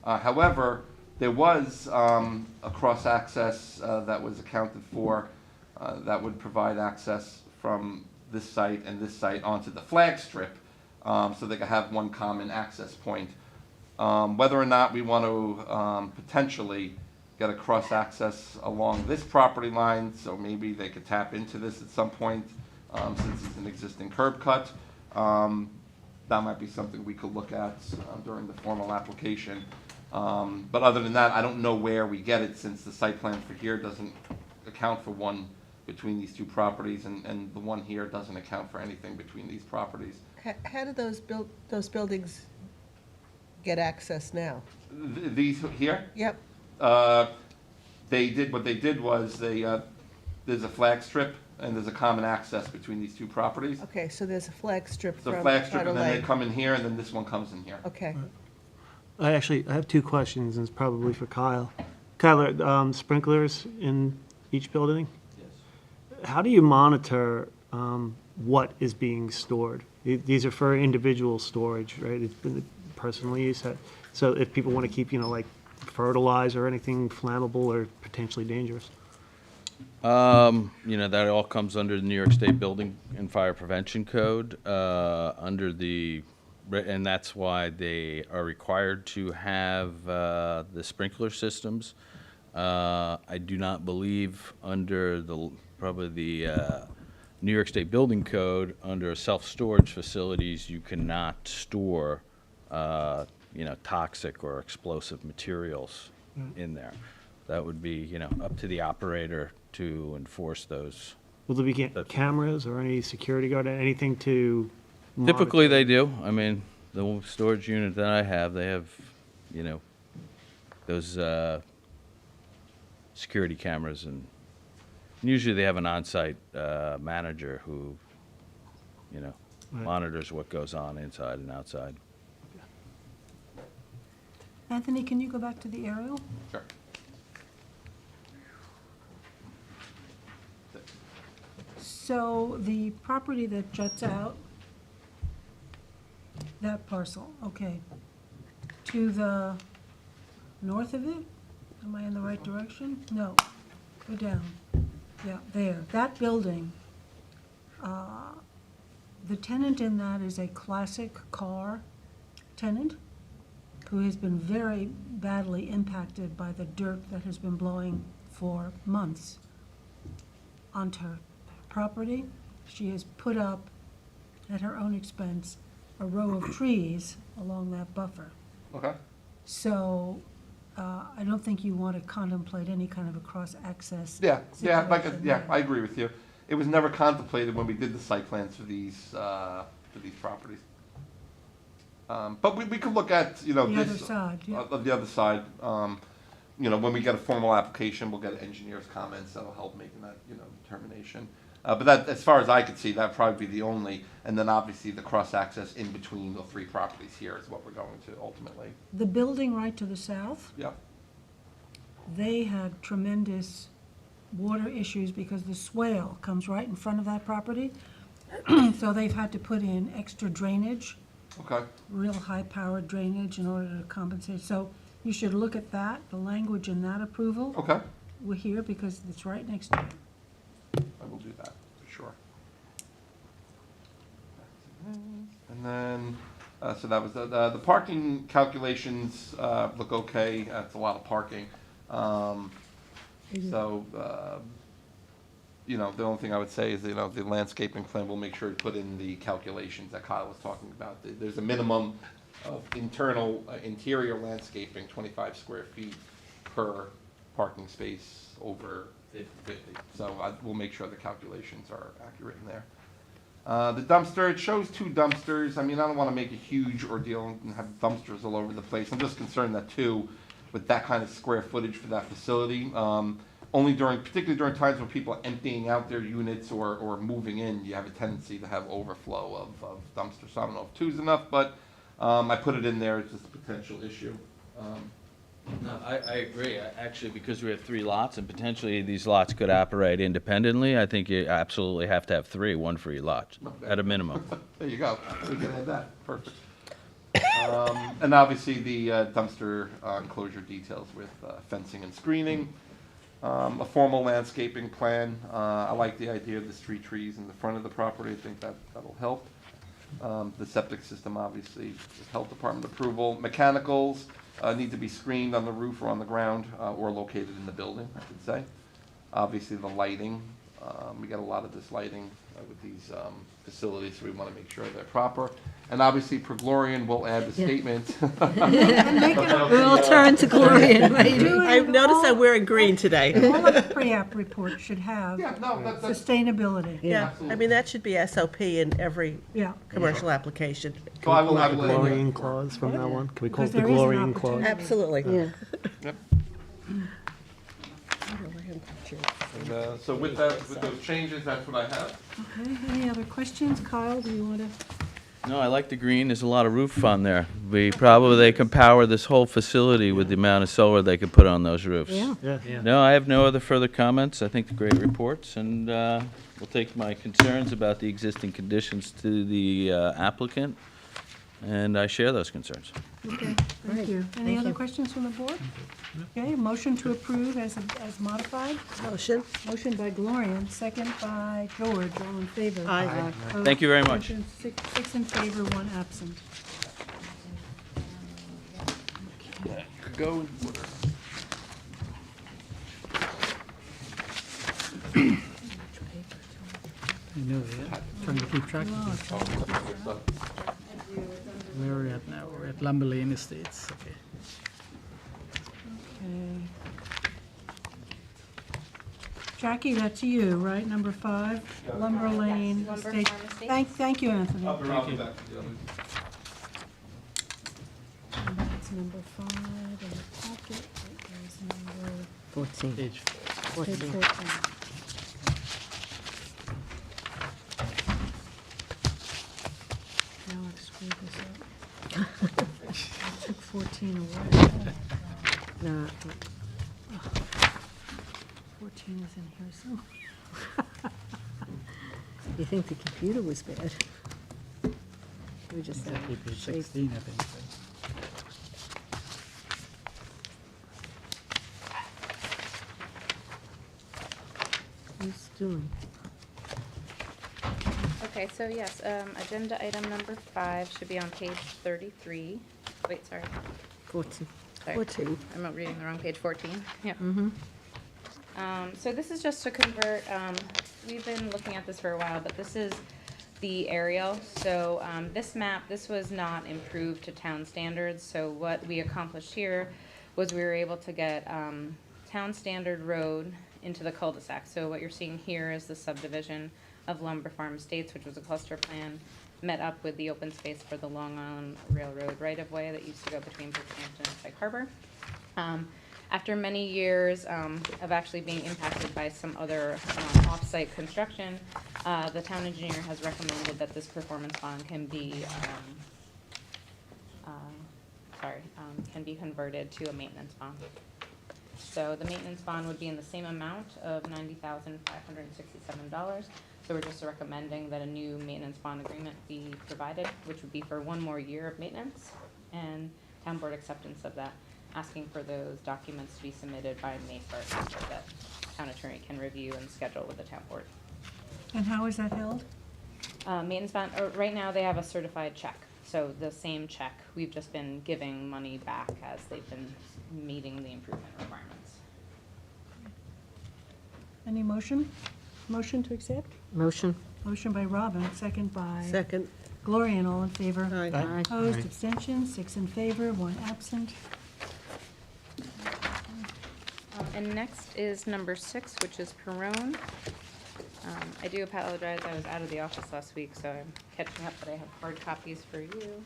However, there was a cross-access that was accounted for that would provide access from this site and this site onto the flag strip, so they could have one common access point. Whether or not we want to potentially get a cross-access along this property line, so maybe they could tap into this at some point, since it's an existing curb cut. That might be something we could look at during the formal application. But other than that, I don't know where we get it, since the site plan for here doesn't account for one between these 2 properties, and the one here doesn't account for anything between these properties. How do those buildings get access now? These here? Yep. They did, what they did was there's a flag strip and there's a common access between these 2 properties. Okay, so there's a flag strip So from flag strip, Idle and then they Lake. come in here, and then this one comes in here. Okay. I have 2 questions, and it's probably for Kyle. Kyle, sprinklers in each building? Yes. How do you monitor what is being stored? These are for individual storage, right? It's been personal use. So if people want to keep, you know, like fertilizer or anything flammable or potentially dangerous? You know, that all comes under the New York State Building and Fire Prevention Code, and that's why they are required to have the sprinkler systems. I do not believe under probably the New York State Building Code, under self-storage facilities, you cannot store, you know, toxic or explosive materials in there. That would be, you know, up to the operator to enforce those. Will there be cameras or any security guard, anything to monitor? Typically, they do. I mean, the storage unit that I have, they have, you know, those security cameras, and usually they have an on-site manager who, you know, Right. monitors what goes on inside and outside. Anthony, can you go back to the aerial? Sure. So the property that juts out, that parcel, okay. To the north of it? Am I in the right direction? No, go down. Yeah, there, that building. The tenant in that is a classic car tenant who has been very badly impacted by the dirt that has been blowing for months onto her property. She has put up, at her own expense, a row of trees along that buffer. Okay. So I don't think you want to contemplate any kind of a cross-access Yeah, situation yeah, there. I agree with you. It was never contemplated when we did the site plans for these properties. But we could look at, you know, The this. other side, yeah. Of the other side. You know, when we get a formal application, we'll get an engineer's comments that'll help making that, you know, determination. But that, as far as I could see, that'd probably be the only, and then obviously the cross-access in between the three properties here is what we're going to ultimately. The building right to the south, Yeah. they had tremendous water issues because the swale comes right in front of that property. So they've had to put in extra drainage, Okay. real high-powered drainage in order to compensate. So you should look at that, the language in that approval. Okay. We're here because it's right next to it. I will do that, for sure. And then, so that was the parking calculations, look okay, that's a lot of parking. So, you know, the only thing I would say is, you know, the landscaping plan, we'll make sure to put in the calculations that Kyle was talking about. There's a minimum of interior landscaping, 25 square feet per parking space over 50. So we'll make sure the calculations are accurate in there. The dumpster, it shows 2 dumpsters. I mean, I don't want to make a huge ordeal and have dumpsters all over the place. I'm just concerned that with that kind of square footage for that facility, particularly during times when people are emptying out their units or moving in, you have a tendency to have overflow of dumpsters. So I don't know if 2's enough, but I put it in there, it's just a potential issue. No, I agree. Actually, because we have 3 lots and potentially these lots could operate independently, I think you absolutely have to have 3, one for each lot, at a minimum. There you go. We can add that. Perfect. And obviously the dumpster enclosure details with fencing and screening. A formal landscaping plan. I like the idea of the street trees in the front of the property. I think that'll help. The septic system, obviously, with health department approval. Mechanicals need to be screened on the roof or on the ground, or located in the building, I should say. Obviously, the lighting. We get a lot of this lighting with these facilities, so we want to make sure they're proper. And obviously, per Glorian, we'll add the statement. We'll turn to Gloria, right? I've noticed I'm wearing green today. All of the pre-app reports should have Yeah, no, that's sustainability. Yeah, I Absolutely. mean, that should be SOP in every Yeah, commercial application. So I will The let you know. Glorian clause from that one? Can we call it Because the there is an Glorian clause? opportunity. Absolutely. Yeah. And, so with those changes, that's what I have. okay, any other questions? Kyle, do you want to? No, I like the green. There's a lot of roof on there. They can power this whole facility with the amount of solar they could put on those roofs. Yeah. Yeah. No, I have no other further comments. I think they're great reports, and we'll take my concerns about the existing conditions to the applicant, and I share those concerns. Okay, thank you. Any other questions from the board? Okay, motion to approve as modified. Motion? Motion by Gloria, second by George, all in favor. Aye. Thank you very much. Motion six in favor, 1 absent. Go in order. You know, yeah, trying to keep track. Where are we at now? We're at Lumber Lane Estates, okay. Okay. Jackie, that's you, right, number 5, Lumber Lane Lumber Estate. Farm Estates. Thank you, Anthony. I'll be back to the others. And that's number 5 in the packet. It is number 14. Page page 14. 14. Now I've screwed this up. I took 14 away. No, 14 is in here somewhere. you think the computer was bad? We just have Exactly, page shape. 16, I think. Who's doing? Okay, so yes, agenda item number 5 should be on page 33. Wait, sorry. 14. Sorry. 14. I'm reading the wrong page, 14. Yep. Mm-hmm. So this is just to convert, we've been looking at this for a while, but this is the aerial. So this map, this was not improved to town standards. So what we accomplished here was we were able to get town standard road into the cul-de-sac. So what you're seeing here is the subdivision of Lumber Farm Estates, which was a cluster plan, met up with the open space for the Long Island Railroad right-of-way that used to go between Bridgehampton and Sag Harbor. After many years of actually being impacted by some other off-site construction, the town engineer has recommended that this performance bond can be, can be converted to a maintenance bond. So the maintenance bond would be in the same amount of $90,567. So we're just recommending that a new maintenance bond agreement be provided, which would be for 1 more year of maintenance and town board acceptance of that, asking for those documents to be submitted by May 1st so that town attorney can review and schedule with the town board. And how is that held? Maintenance bond, right now they have a certified check. So the same check, we've just been giving money back as they've been meeting the improvement requirements. Any motion? Motion to accept? Motion? Motion by Robin, second by Second. Gloria, and all in favor. Aye. Aye. Opposed, Aye. abstentions, 6 in favor, 1 absent. And next is number 6, which is Perone. I do apologize, I was out of the office last week, so I'm catching up, but I have hard copies for you.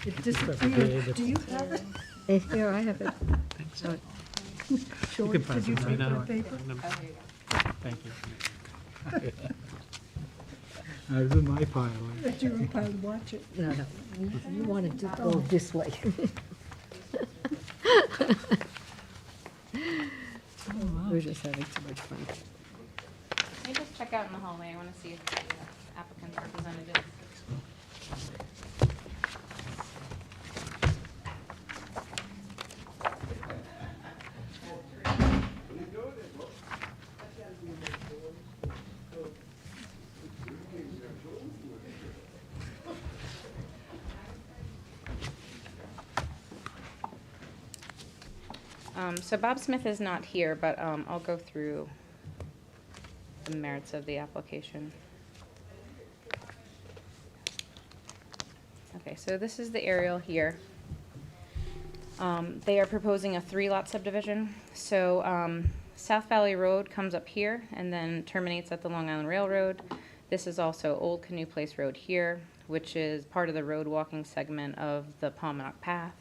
It disappeared. Do you have it? Here, I have it. Short, You can pass did you it take right that now. paper? Thank you. It was in my pile. That you were piled to watch it. No, no, you wanted to go this way. We're just having too much fun. Let me just check out in the hallway, I want to see if the applicant's representative. So Bob Smith is not here, but I'll go through the merits of the application. Okay, so this is the aerial here. They are proposing a 3-lot subdivision. So South Valley Road comes up here and then terminates at the Long Island Railroad. This is also Old Canoe Place Road here, which is part of the road walking segment of the Palmanock Path.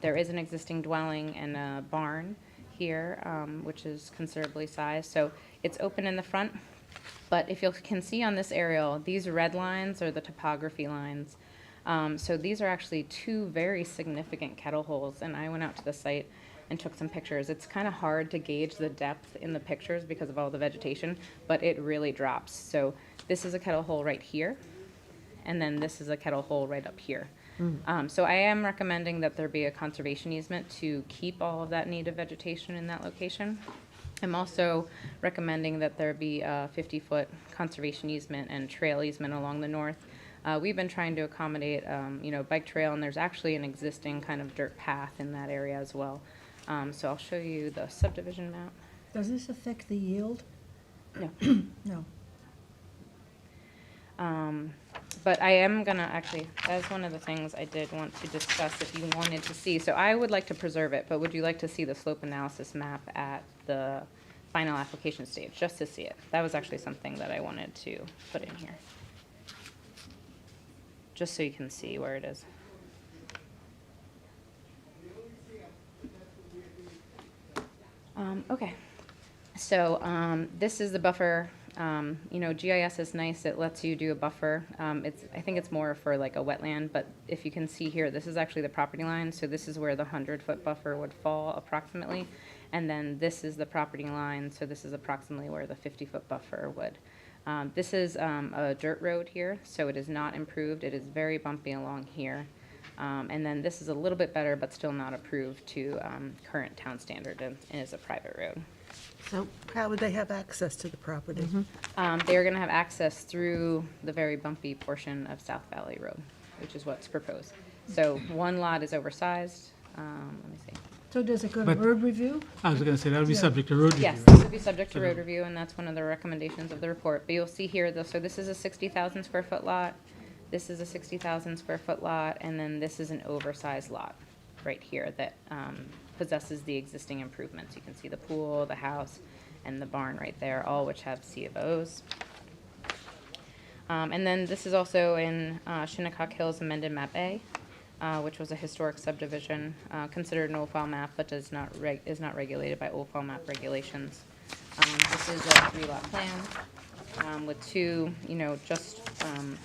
There is an existing dwelling and a barn here, which is considerably sized. So it's open in the front, but if you can see on this aerial, these red lines are the topography lines. So these are actually 2 very significant kettle holes, and I went out to the site and took some pictures. It's kind of hard to gauge the depth in the pictures because of all the vegetation, but it really drops. So this is a kettle hole right here, and then this is a kettle hole right up here. So I am recommending that there be a conservation easement to keep all of that native vegetation in that location. I'm also recommending that there be a 50-foot conservation easement and trail easement along the north. We've been trying to accommodate, bike trail, and there's actually an existing kind of dirt path in that area as well. So I'll show you the subdivision map. Does this affect the yield? No. No. But I am gonna actually, that's one of the things I did want to discuss if you wanted to see. So I would like to preserve it, but would you like to see the slope analysis map at the final application stage, just to see it? That was actually something that I wanted to put in here. Just so you can see where it is. Okay. So this is the buffer. GIS is nice. It lets you do a buffer. I think it's more for like a wetland, but if you can see here, this is actually the property line. So this is where the 100-foot buffer would fall approximately. And then this is the property line. So this is approximately where the 50-foot buffer would. This is a dirt road here, so it is not improved. It is very bumpy along here. And then this is a little bit better, but still not approved to current town standard and is a private road. So how would they have access to the property? They are going to have access through the very bumpy portion of South Valley Road, which is what's proposed. So one lot is oversized. Let me see. So does it go to But- road review? I was gonna say, that would be subject to road review. Yes, right? this would be subject to road review, and that's one of the recommendations of the report. But you'll see here, though, so this is a 60,000 square foot lot. This is a 60,000 square foot lot, and then this is an oversized lot right here that possesses the existing improvements. You can see the pool, the house, and the barn right there, all which have C of Os. And then this is also in Shinnecock Hills amended map A, which was a historic subdivision, considered an old file map, but is not regulated by old file map regulations. This is a 3-lot plan with two, just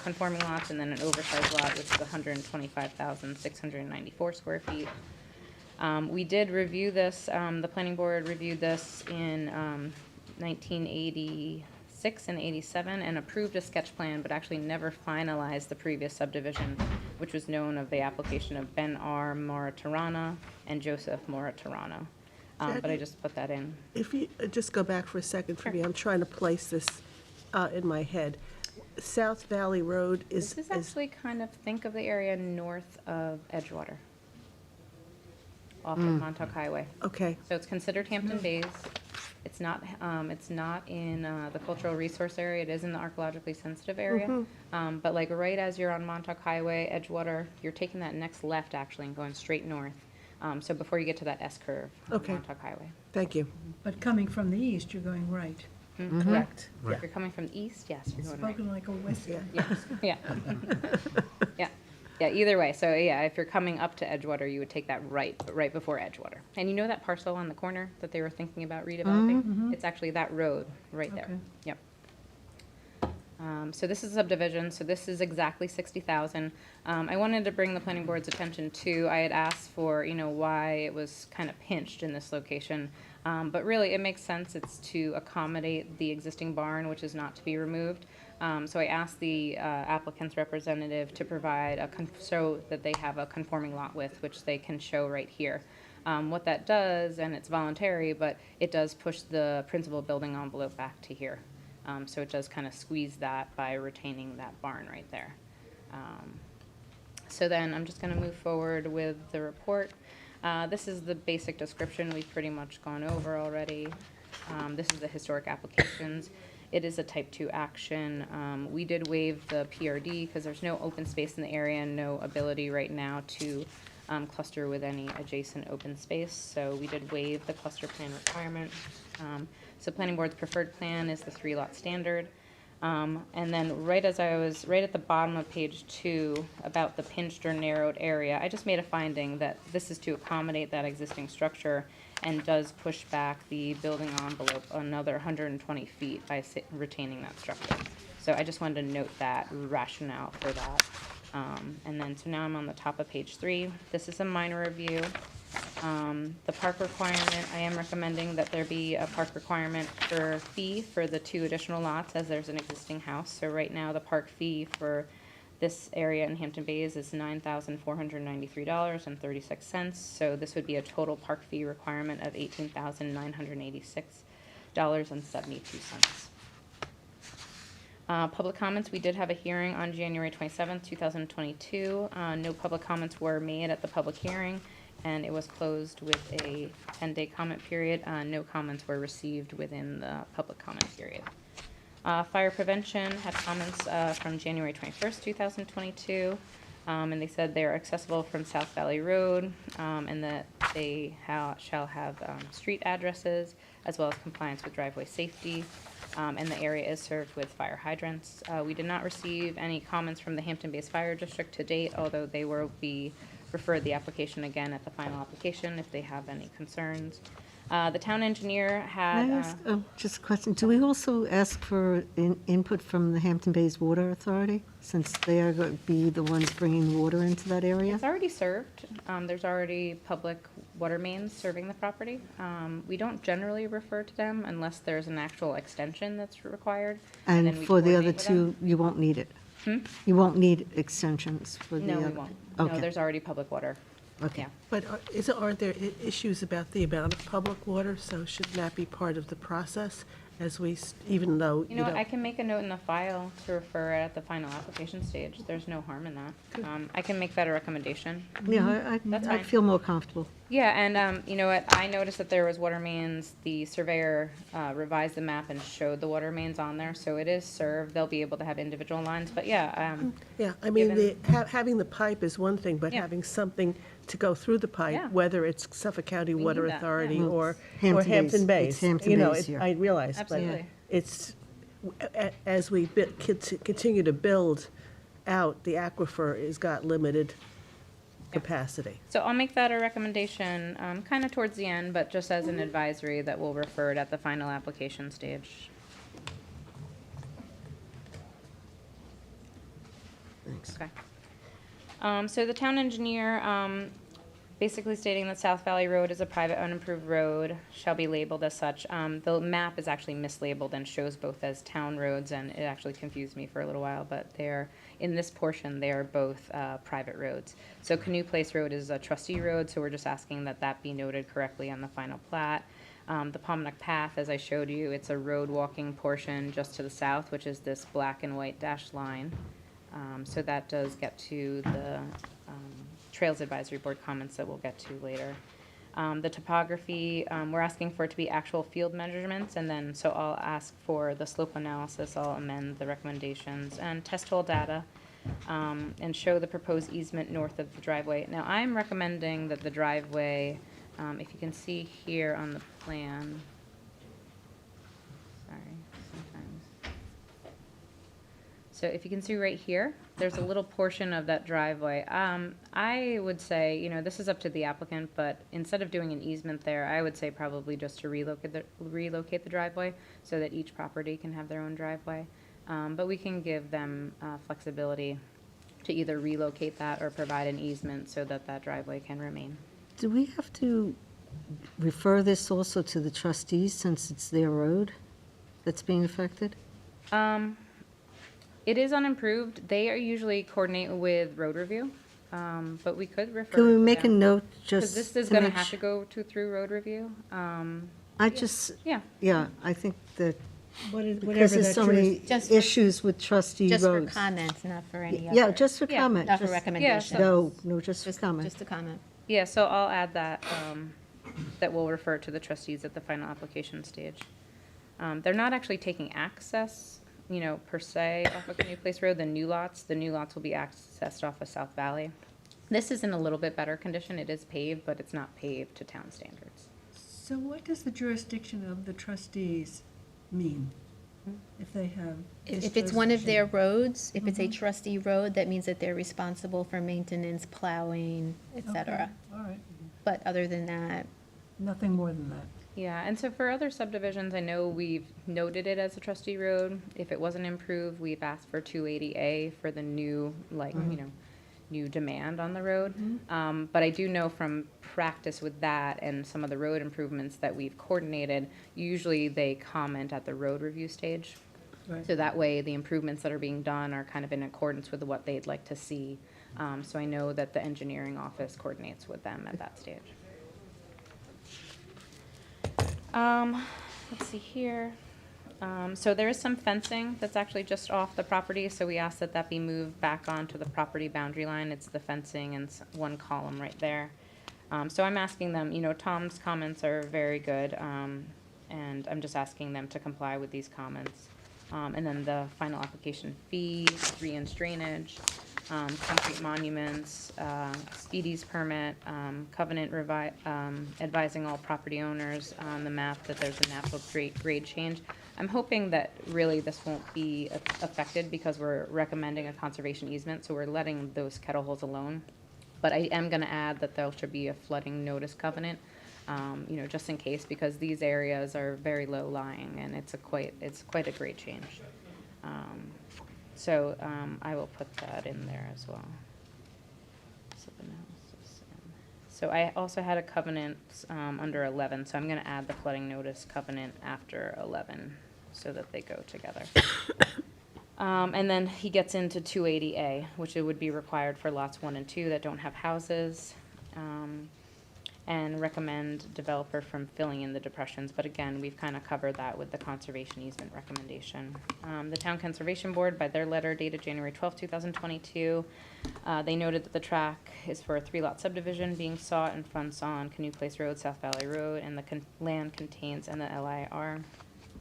conforming lots, and then an oversized lot, which is 125,694 square feet. We did review this, the planning board reviewed this in 1986 and 87 and approved a sketch plan, but actually never finalized the previous subdivision, which was known of the application of Ben R. Moratarana and Joseph Moratarana. But I just put that in. If you just go back for a second for me, I'm trying to place this in my head. South Valley Road is. This is actually kind of, think of the area north of Edgewater, off of Montauk Highway. Okay, So it's considered Hampton Bays. It's not in the cultural resource area. It is in the archaeologically sensitive area. But like right as you're on Montauk Highway, Edgewater, you're taking that next left actually and going straight north. So before you get to that S curve on Okay. Montauk Highway. thank you. But coming from the east, you're going right. Correct. Right. If you're coming from the east, yes, you're going right. Spoken like a westerner. Yes, yeah. Yeah, either way. So yeah, if you're coming up to Edgewater, you would take that right before Edgewater. And you know that parcel on the corner that they were thinking about redeveloping? It's actually that road right there. Okay. Yep. So this is a subdivision, so this is exactly 60,000. I wanted to bring the planning board's attention to, I had asked for, why it was kind of pinched in this location. But really, it makes sense. It's to accommodate the existing barn, which is not to be removed. So I asked the applicant's representative to provide so that they have a conforming lot width, which they can show right here. What that does, and it's voluntary, but it does push the principal building envelope back to here. So it does kind of squeeze that by retaining that barn right there. So then I'm just going to move forward with the report. This is the basic description we've pretty much gone over already. This is the historic applications. It is a type 2 action. We did waive the PRD because there's no open space in the area and no ability right now to cluster with any adjacent open space. So we did waive the cluster plan requirement. So planning board's preferred plan is the 3-lot standard. And then right at the bottom of page 2 about the pinched or narrowed area, I just made a finding that this is to accommodate that existing structure and does push back the building envelope another 120 feet by retaining that structure. So I just wanted to note that rationale for that. And then, so now I'm on the top of page 3. This is a minor review. The park requirement, I am recommending that there be a park requirement fee for the 2 additional lots as there's an existing house. So right now, the park fee for this area in Hampton Bays is $9,493.36. So this would be a total park fee requirement of $18,986.72. Public comments, we did have a hearing on January 27th, 2022. No public comments were made at the public hearing, and it was closed with a 10-day comment period. No comments were received within the public comment period. Fire prevention had comments from January 21st, 2022, and they said they are accessible from South Valley Road, and that they shall have street addresses as well as compliance with driveway safety. And the area is served with fire hydrants. We did not receive any comments from the Hampton Bays Fire District to date, although they will be referred the application again at the final application if they have any concerns. The town engineer had. Can I ask, just a question, do we also ask for input from the Hampton Bays Water Authority, since they are going to be the ones bringing water into that area? It's already served. There's already public water mains serving the property. We don't generally refer to them unless there's an actual extension that's required. then And we for the other coordinate with them. two, you won't need it? You won't need extensions for the No, other? we won't. No, Okay. there's already public water. Okay. Yeah. But aren't there issues about the amount of public water? So shouldn't that be part of the process as even though, You know what, I can make a note in the file to refer at the final application stage. There's no harm in that. I can make that a recommendation. Yeah, That's I fine. feel more comfortable. Yeah, and you know what, I noticed that there was water mains. The surveyor revised the map and showed the water mains on there, so it is served. They'll be able to have individual lines, but yeah, Yeah, I mean, Given- having the pipe is one thing, but Yeah. having something to go through the pipe, Yeah. whether it's Suffolk County We Water need that, yeah. Authority Well, or it's Hampton Hampton Bays. Bays. It's Hampton You know, Bays here. I realize, but Absolutely. it's, as we continue to build out, the aquifer has got limited capacity. so I'll make that a recommendation, kind of towards the end, but just as an advisory that we'll refer it at the final application stage. Thanks. Okay. So the town engineer, basically stating that South Valley Road is a private unimproved road, shall be labeled as such. The map is actually mislabeled and shows both as town roads, and it actually confused me for a little while, but they're, in this portion, they are both, private roads. So Canoe Place Road is a trustee road, so we're just asking that that be noted correctly on the final plat. The Pomnock Path, as I showed you, it's a road walking portion just to the south, which is this black and white dashed line. So that does get to the Trails Advisory Board comments that we'll get to later. The topography, we're asking for it to be actual field measurements, and then, so I'll ask for the slope analysis, I'll amend the recommendations, and test hole data, and show the proposed easement north of the driveway. Now, I'm recommending that the driveway, if you can see here on the plan, sorry, sometimes. So if you can see right here, there's a little portion of that driveway. I would say, you know, this is up to the applicant, but instead of doing an easement there, I would say probably just to relocate the driveway so that each property can have their own driveway. But we can give them flexibility to either relocate that or provide an easement so that that driveway can remain. Do we have to refer this also to the trustees, since it's their road that's being affected? It is unimproved. They are usually coordinate with road review, but we could refer. Can we to make a them. note Because just this is to gonna make have to go through road review. I just, Yeah, yeah, I think that because Whatever there's that so many Just for- issues with trustee roads. Just for comments, not for any other. Yeah, just for Yeah, comment. Not for just- recommendation. No, no, just for Just comment. a comment. yeah, so I'll add that, that will refer to the trustees at the final application stage. They're not actually taking access, you know, per se, off of Canoe Place Road, the new lots will be accessed off of South Valley. This is in a little bit better condition. It is paved, but it's not paved to town standards. So what does the jurisdiction of the trustees mean? If they have this If it's one of their jurisdiction? roads, if it's a trustee road, that means that they're responsible for maintenance, plowing, et cetera. Okay, all right, But other than that, nothing more than that. Yeah, and so for other subdivisions, I know we've noted it as a trustee road. If it wasn't improved, we've asked for 280A for the new, like, you know, new demand on the road. But I do know from practice with that and some of the road improvements that we've coordinated, usually they comment at the road review stage. Right. So that way, the improvements that are being done are kind of in accordance with what they'd like to see. So I know that the engineering office coordinates with them at that stage. Let's see here. So there is some fencing that's actually just off the property, so we ask that that be moved back onto the property boundary line. It's the fencing and one column right there. So I'm asking them, you know, Tom's comments are very good, and I'm just asking them to comply with these comments. And then the final application fee, 3-inch drainage, concrete monuments, Speedy's permit, covenant advising all property owners on the map that there's a natural grade change. I'm hoping that really this won't be affected because we're recommending a conservation easement, so we're letting those kettle holes alone. But I am gonna add that there should be a flooding notice covenant. just in case, because these areas are very low lying, and it's quite a grade change. So I will put that in there as well. So I also had a covenant under 11, so I'm going to add the flooding notice covenant after 11 so that they go together. And then he gets into 280A, which it would be required for lots 1 and 2 that don't have houses, and recommend developer from filling in the depressions. But again, we've kind of covered that with the conservation easement recommendation. The Town Conservation Board, by their letter dated January 12, 2022, they noted that the track is for a 3-lot subdivision being sought and fronts on Canoe Place Road, South Valley Road, and the land contains, and the LIR.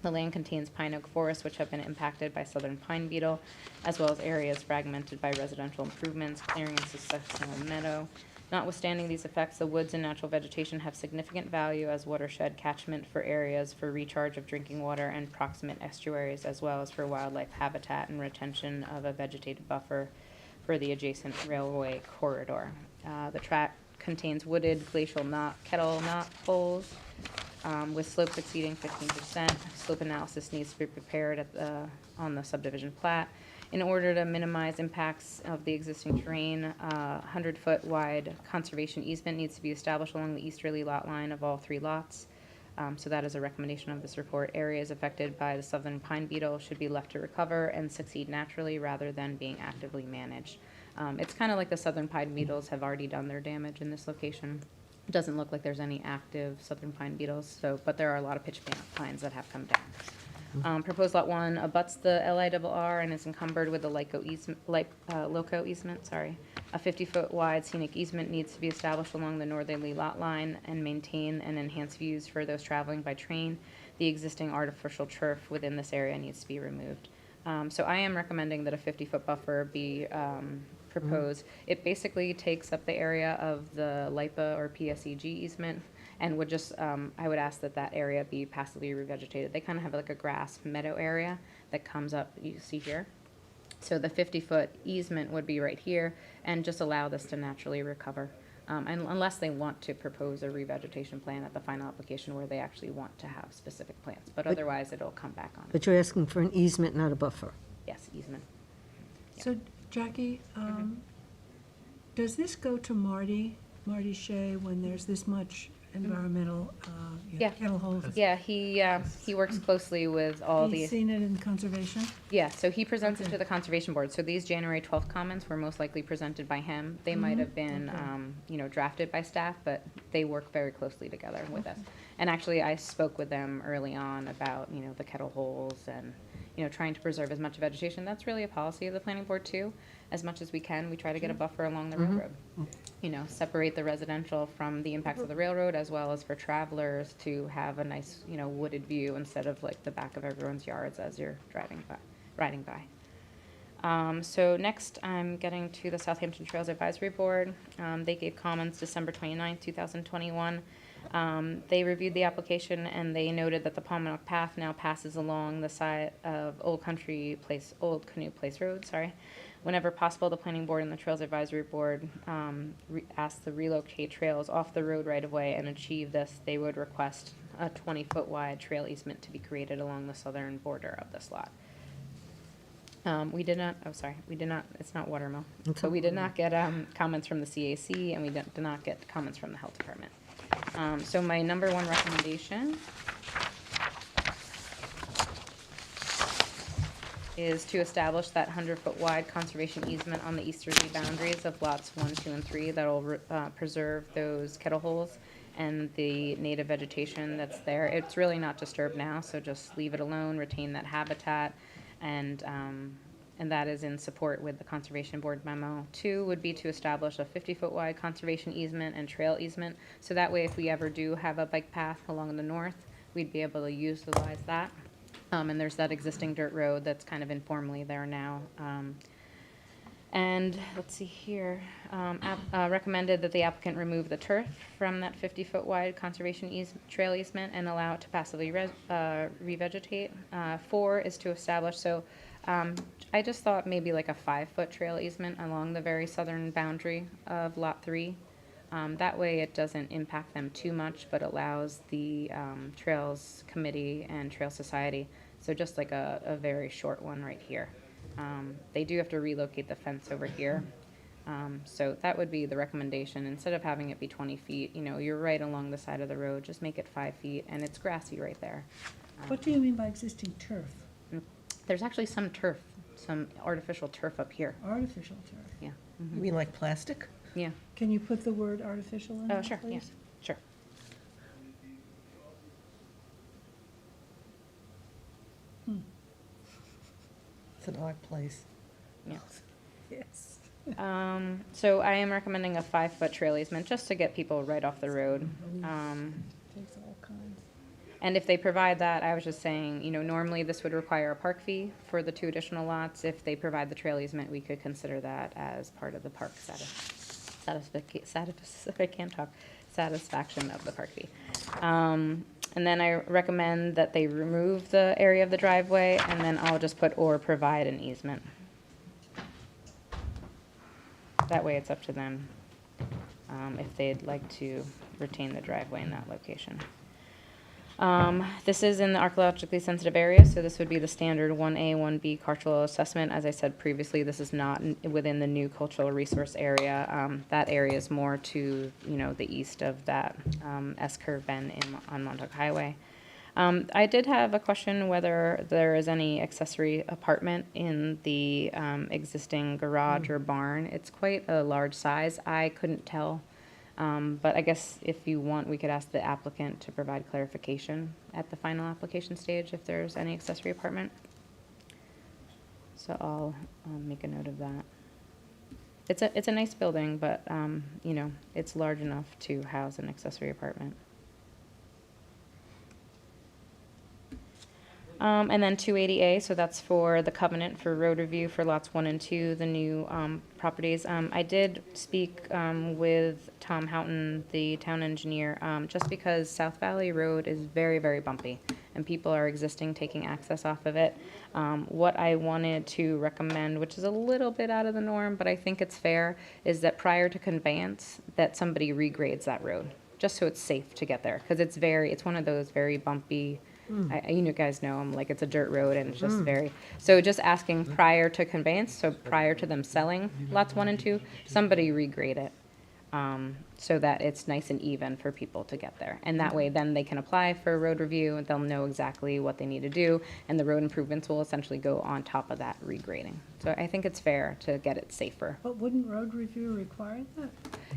The land contains pine oak forests which have been impacted by southern pine beetle, as well as areas fragmented by residential improvements, clearing and successional meadow. Notwithstanding these effects, the woods and natural vegetation have significant value as watershed catchment for areas for recharge of drinking water and proximate estuaries, as well as for wildlife habitat and retention of a vegetated buffer for the adjacent railway corridor. The track contains wooded glacial kettle knot poles with slopes exceeding 15%. Slope analysis needs to be prepared on the subdivision plat. In order to minimize impacts of the existing terrain, 100-foot wide conservation easement needs to be established along the easterly lot line of all 3 lots. So that is a recommendation of this report. Areas affected by the southern pine beetle should be left to recover and succeed naturally rather than being actively managed. It's kind of like the southern pine beetles have already done their damage in this location. It doesn't look like there's any active southern pine beetles, but there are a lot of pitch pines that have come down. Proposed lot 1 abuts the LIRR and is encumbered with the loco easement. A 50-foot wide scenic easement needs to be established along the northerly lot line and maintain and enhance views for those traveling by train. The existing artificial turf within this area needs to be removed. So I am recommending that a 50-foot buffer be proposed. It basically takes up the area of the LIPA or PSEG easement, and would just, I would ask that area be passively revegetated. They kind of have like a grass meadow area that comes up, you see here. So the 50-foot easement would be right here, and just allow this to naturally recover. And unless they want to propose a revegetation plan at the final application where they actually want to have specific plants, but otherwise it'll come back on. But you're asking for an easement, not a buffer. Yes, easement. So Jackie, does this go to Marty Shea when there's this much environmental, Yeah. kettle holes? Yeah, he works closely with all He's the, seen it in conservation? yeah, so he presents it Okay. to the Conservation Board. So these January 12th comments were most likely presented by him. They might have been, drafted by staff, but they work very closely together with us. And actually, I spoke with them early on about, the kettle holes and, trying to preserve as much vegetation. That's really a policy of the planning board too. As much as we can, we try to get a buffer along the railroad. Separate the residential from the impacts of the railroad, as well as for travelers to have a nice, wooded view instead of like the back of everyone's yards as you're riding by. So next, I'm getting to the Southampton Trails Advisory Board. They gave comments December 29th, 2021. They reviewed the application and they noted that the Palmanock Path now passes along the side of Old Canoe Place Road, Whenever possible, the Planning Board and the Trails Advisory Board asked to relocate trails off the road right of way and achieve this. They would request a 20-foot wide trail easement to be created along the southern border of this lot. We did not, it's not Watermill. So we did not get comments from the CAC, and we did not get comments from the Health Department. So my number 1 recommendation is to establish that 100-foot wide conservation easement on the easterly boundaries of lots 1, 2, and 3 that will preserve those kettle holes and the native vegetation that's there. It's really not disturbed now, so just leave it alone, retain that habitat, and that is in support with the Conservation Board memo. 2 would be to establish a 50-foot wide conservation easement and trail easement, so that way if we ever do have a bike path along the north, we'd be able to utilize that. And there's that existing dirt road that's kind of informally there now. And let's see here, recommended that the applicant remove the turf from that 50-foot wide conservation trail easement and allow it to passively revegetate. 4 is to establish, I just thought maybe like a 5-foot trail easement along the very southern boundary of Lot 3. That way it doesn't impact them too much, but allows the Trails Committee and Trail Society, so just like a very short one right here. They do have to relocate the fence over here. So that would be the recommendation. Instead of having it be 20 feet, you're right along the side of the road, just make it 5 feet, and it's grassy right there. What do you mean by existing turf? There's actually some turf, some artificial turf up here. Artificial turf? Yeah. You mean like plastic? Yeah. Can you put the word artificial in Oh, there, sure, yeah, please? sure. It's an odd place. Yeah. Yes. So I am recommending a 5-foot trail easement, just to get people right off the road. Takes all kinds. And if they provide that, I was just saying, normally this would require a park fee for the 2 additional lots. If they provide the trail easement, we could consider that as part of the park satisfaction of the park fee. And then I recommend that they remove the area of the driveway, and then I'll just put or provide an easement. That way it's up to them if they'd like to retain the driveway in that location. This is in the archaeologically sensitive area, so this would be the standard 1A, 1B cultural assessment. As I said previously, this is not within the new cultural resource area. That area is more to, the east of that S-curve bend on Montauk Highway. I did have a question whether there is any accessory apartment in the existing garage or barn. It's quite a large size. I couldn't tell. But I guess if you want, we could ask the applicant to provide clarification at the final application stage if there's any accessory apartment. So I'll make a note of that. It's a nice building, but it's large enough to house an accessory apartment. And then 280A, so that's for the covenant for road review for lots 1 and 2, the new properties. I did speak with Tom Houghton, the town engineer, just because South Valley Road is very, very bumpy, and people are taking access off of it. What I wanted to recommend, which is a little bit out of the norm, but I think it's fair, is that prior to conveyance, that somebody regrades that road, just so it's safe to get there, because it's one of those very bumpy. You guys know them, like it's a dirt road and it's just so just asking prior to conveyance, so prior to them selling lots 1 and 2, somebody regrade it, so that it's nice and even for people to get there. And that way then they can apply for a road review, and they'll know exactly what they need to do, and the road improvements will essentially go on top of that regrading. So I think it's fair to get it safer. But wouldn't road review require that?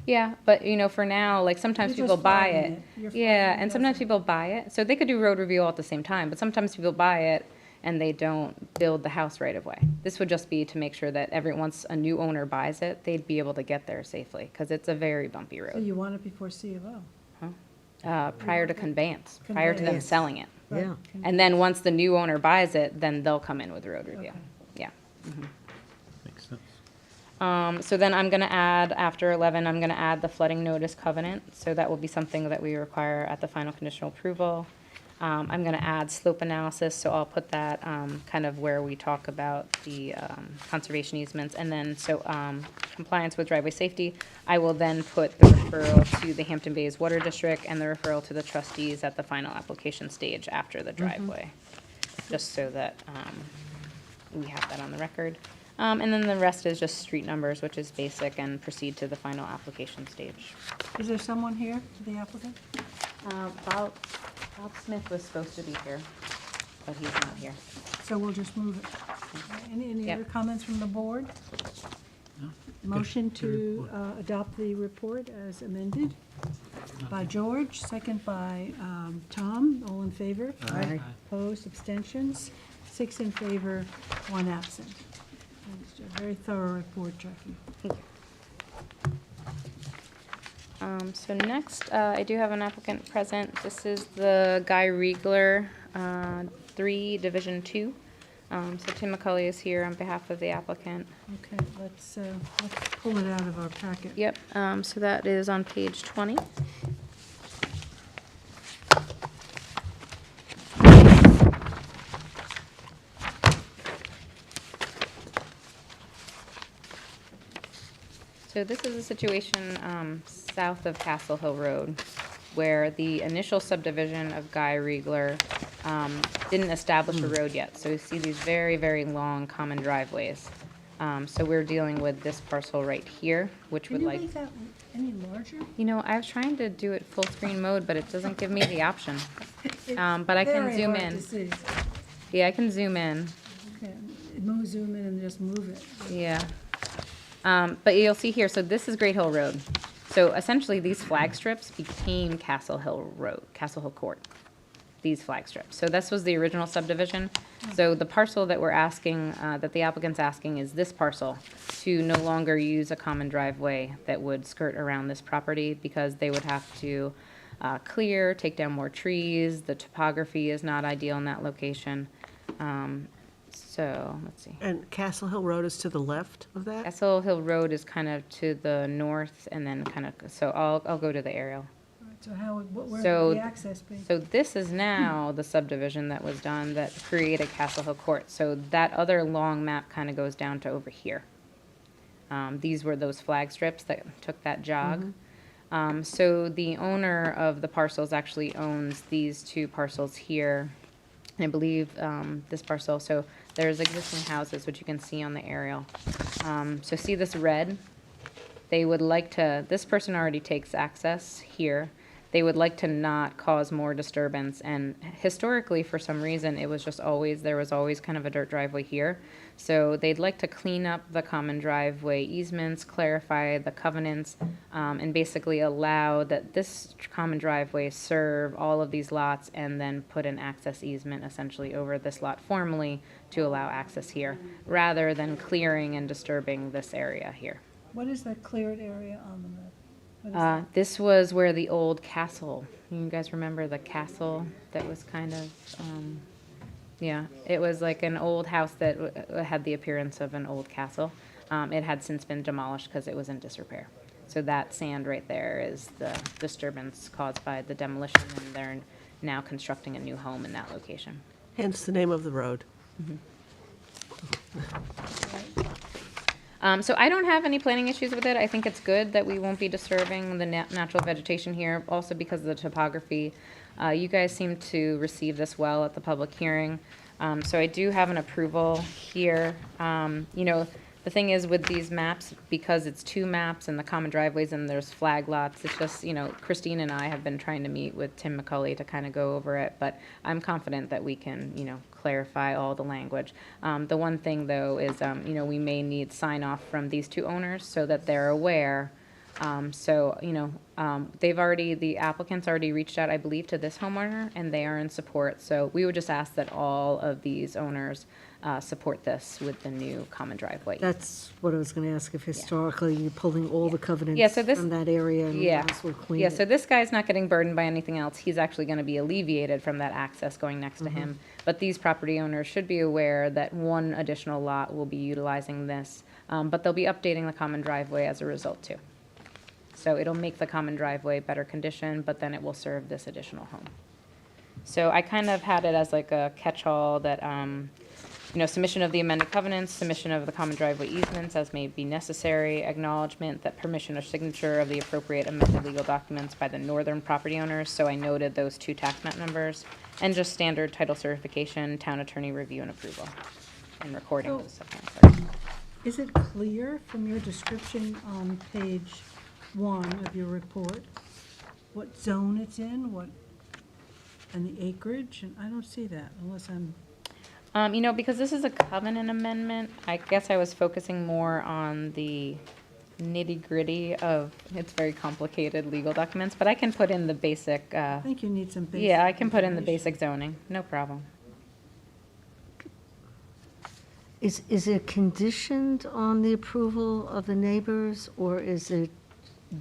Yeah, but for now, like sometimes You're people just buy flagging it. it. You're Yeah, flagging and it sometimes as a- people buy it. So they could do road review all at the same time, but sometimes people buy it and they don't build the house right away. This would just be to make sure that once a new owner buys it, they'd be able to get there safely, because it's a very bumpy So road. you want it before C of O? Prior to conveyance, prior to them Conveyance. selling it. Right. Yeah. And then once the new owner buys it, then they'll come in with road review. Okay. Yeah. Makes sense. So then I'm going to add, after 11, I'm going to add the flooding notice covenant. So that will be something that we require at the final conditional approval. I'm going to add slope analysis, so I'll put that kind of where we talk about the conservation easements. And then, compliance with driveway safety, I will then put the referral to the Hampton Bays Water District and the referral to the trustees at the final application stage after the driveway, just so that we have that on the record. And then the rest is just street numbers, which is basic, and proceed to the final application stage. Is there someone here, the applicant? Bob Smith was supposed to be here, but he's not here. So we'll just move it. Any Yep. other comments from the board? No? Motion Good to report. adopt the report as amended by George, second by Tom. All in favor? Aye. Opposed, abstentions? 6 in favor, 1 absent. It's a very thorough report, Jackie. So next, I do have an applicant present. This is the Guy Riegler, 3, Division 2. So Tim McCulley is here on behalf of the applicant. Okay, let's pull it out of our packet. Yep, so that is on page 20. So So this is a situation south of Castle Hill Road, where the initial subdivision of Guy Riegler didn't establish a road yet. So you see these very, very long common driveways. So we're dealing with this parcel right here, which would like, that any larger? you know, I was trying to do it full screen mode, but it doesn't give me the option. But I can zoom in. Yeah, I can zoom in. Okay, zoom in and just move it. Yeah. But you'll see here, so this is Great Hill Road. So essentially, these flag strips became Castle Hill Road, Castle Hill Court, these flag strips. So this was the original subdivision. So the parcel that we're asking, that the applicant's asking is this parcel to no longer use a common driveway that would skirt around this property because they would have to clear, take down more trees. The topography is not ideal in that location. So, let's see. And Castle Hill Road is to the left of that? Castle Hill Road is kind of to the north and then kind of, so I'll go to the aerial. So where So- would the access be? So this is now the subdivision that was done that created Castle Hill Court. So that other long map kind of goes down to over here. These were those flag strips that took that jog. So the owner of the parcels actually owns these two parcels here. I believe this parcel, so there's existing houses, which you can see on the aerial. So see this red? They would like to, this person already takes access here. They would like to not cause more disturbance. And historically, for some reason, it was just always, there was always kind of a dirt driveway here. So they'd like to clean up the common driveway easements, clarify the covenants, and basically allow that this common driveway serve all of these lots and then put an access easement essentially over this lot formally to allow access here, rather than clearing and disturbing this area here. What is that cleared area on the map? What is that? This was where the old castle, you guys remember the castle that was kind of, yeah, it was like an old house that had the appearance of an old castle. It had since been demolished because it was in disrepair. So that sand right there is the disturbance caused by the demolition, and they're now constructing a new home in that location. Hence the name of the road. So I don't have any planning issues with it. I think it's good that we won't be disturbing the natural vegetation here, also because of the topography. You guys seem to receive this well at the public hearing. So I do have an approval here. You know, the thing is with these maps, because it's two maps and the common driveways and there's flag lots, it's just, you know, Christine and I have been trying to meet with Tim McCulley to kind of go over it, but I'm confident that we can, you know, clarify all the language. The one thing though is, you know, we may need sign off from these two owners so that they're aware. So, you know, the applicant's already reached out, I believe, to this homeowner, and they are in support. So we would just ask that all of these owners support this with the new common driveway. That's what I was going to ask, if historically you're pulling all the covenants Yeah, so this- from that area and Yeah, might as well clean yeah, it. so this guy's not getting burdened by anything else. He's actually gonna be alleviated from that access going next to him. But these property owners should be aware that one additional lot will be utilizing this, but they'll be updating the common driveway as a result too. So it'll make the common driveway better condition, but then it will serve this additional home. So I kind of had it as like a catch-all that, you know, submission of the amended covenants, submission of the common driveway easements as may be necessary, acknowledgement that permission or signature of the appropriate amended legal documents by the northern property owners. So I noted those two tax map numbers, and just standard title certification, town attorney review and approval, and recording of the subdivision. Is it clear from your description on page 1 of your report what zone it's in, and the acreage? And I don't see that unless I'm, You know, because this is a covenant amendment, I guess I was focusing more on the nitty-gritty of, it's very complicated legal documents, but I can put in the basic, I think you need some basic. yeah, I can put in the information. basic zoning, no problem. Is it conditioned on the approval of the neighbors, or is it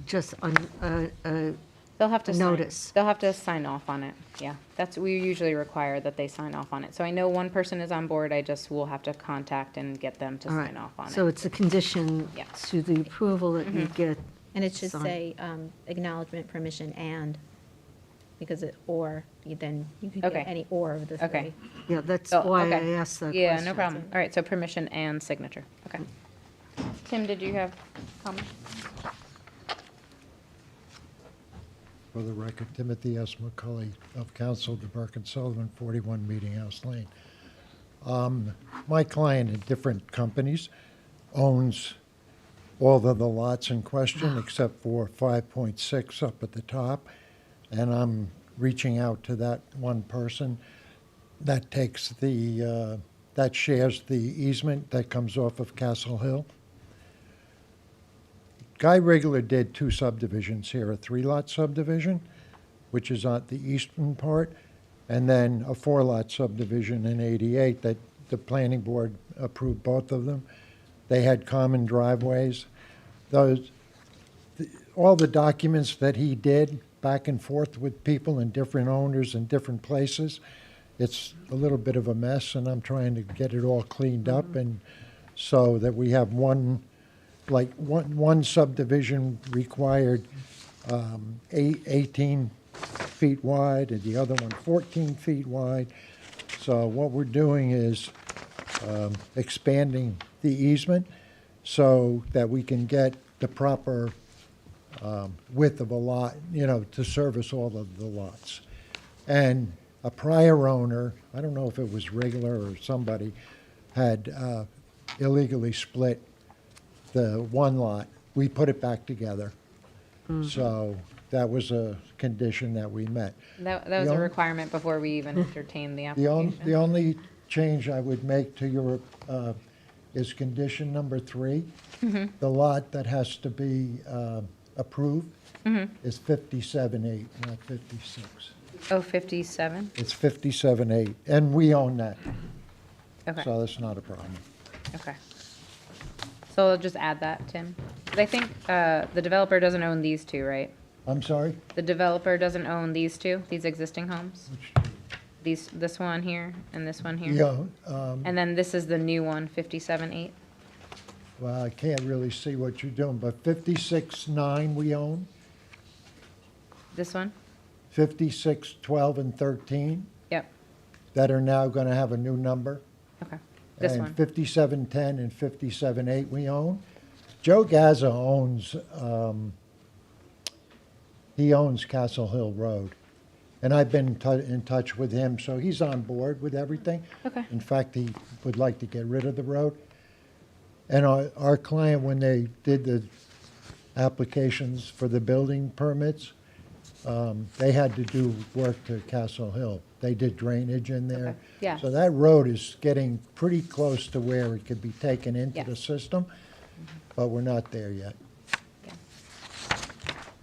just They'll have to sign. notice? They'll have to sign off on it, yeah. That's, we usually require that they sign off on it. So I know one person is on board, I just will have to contact and get them to All right, sign off on it. so it's a condition Yeah. to the approval that you get, And it should Sign. say acknowledgement, permission, and, because then you could Okay. get any or of the three. Okay. yeah, that's Oh, why I okay. asked that question. Yeah, no problem. All right, so permission and signature, okay. Tim, did you have comments? For the record, Timothy S. McCully of Council, DeBurke and Sullivan, 41 Meeting House Lane. My client in different companies owns all of the lots in question except for 5.6 up at the top. And I'm reaching out to that one person that takes the, that shares the easement that comes off of Castle Hill. Guy Rigler did 2 subdivisions here, a 3-lot subdivision, which is on the eastern part, and then a 4-lot subdivision in 88 that the planning board approved both of them. They had common driveways. All the documents that he did back and forth with people and different owners in different places, it's a little bit of a mess, and I'm trying to get it all cleaned up, and so that we have one subdivision required 18 feet wide, and the other one 14 feet wide. So what we're doing is expanding the easement so that we can get the proper width of a lot, to service all of the lots. And a prior owner, I don't know if it was Rigler or somebody, had illegally split the one lot. We put it back together. So that was a condition that we met. That was a requirement before we even entertained the The application. only change I would make to your, is condition number 3. The lot that has to be approved is 57.8, not 56. Oh, 57? It's 57.8, and we own that, Okay, so that's not a problem. okay. So I'll just add that, Tim. 'Cause I think the developer doesn't own these 2, right? I'm sorry? The developer doesn't own these 2, these existing homes? This one here and this one here? Yeah, And then this is the new one, 57.8? well, I can't really see what you're doing, but 56.9 we own, This one? 56, 12, and 13 Yep, that are now going to have a new number. okay. This And one? 5710 and 57.8 we own. Joe Gaza owns, he owns Castle Hill Road. And I've been in touch with him, so he's on board with everything. Okay. In fact, he would like to get rid of the road. And our client, when they did the applications for the building permits, they had to do work to Castle Hill. They did drainage in there. Okay, yeah. So that road is getting pretty close to where it could be taken into Yeah. the system, but we're not there yet.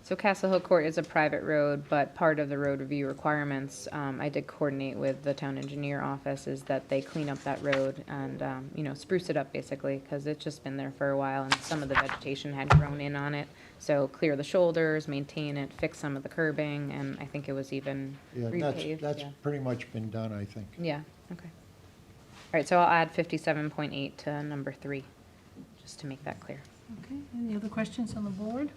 So Castle Hill Court is a private road, but part of the road review requirements, I did coordinate with the town engineer office, is that they clean up that road and, spruce it up basically, because it's just been there for a while and some of the vegetation had grown in on it. So clear the shoulders, maintain it, fix some of the curbing, and I think it was even Yeah, repaved. that's Yeah. pretty much been done, I think. Yeah, okay. All right, so I'll add 57.8 to number 3, just to make that clear. Okay, any other questions on the board?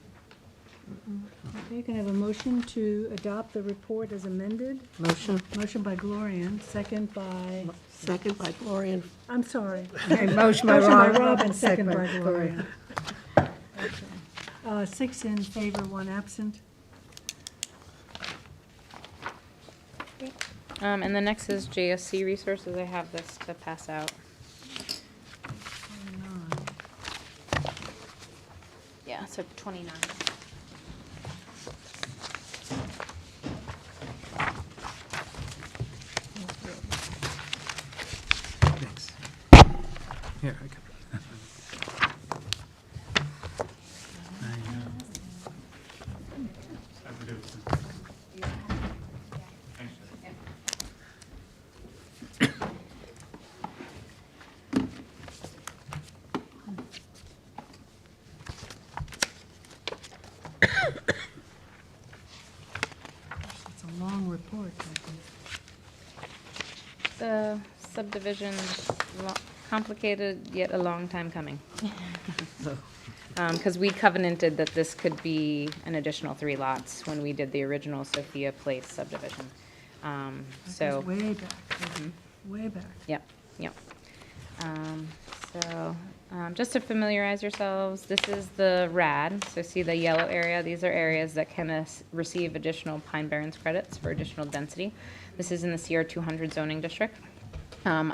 Okay, can I have a motion to adopt the report as amended? Motion. Motion by Gloria, second by, Second by Gloria. I'm sorry. Motion by Robin, second by Gloria. Okay. 6 in favor, 1 absent. And the next is JSC resources. I have this to pass out. Yeah, so 29. Thanks. Here, I got it. It's a long report, I think. The subdivision, complicated yet a long time coming. Because we covenanted that this could be an additional 3 lots when we did the original Sophia Place subdivision. So, That goes way back, way back. yep, yep. So, Just to familiarize yourselves, this is the RAD, so see the yellow area, these are areas that can receive additional Pine Barrens credits for additional density. This is in the CR 200 zoning district.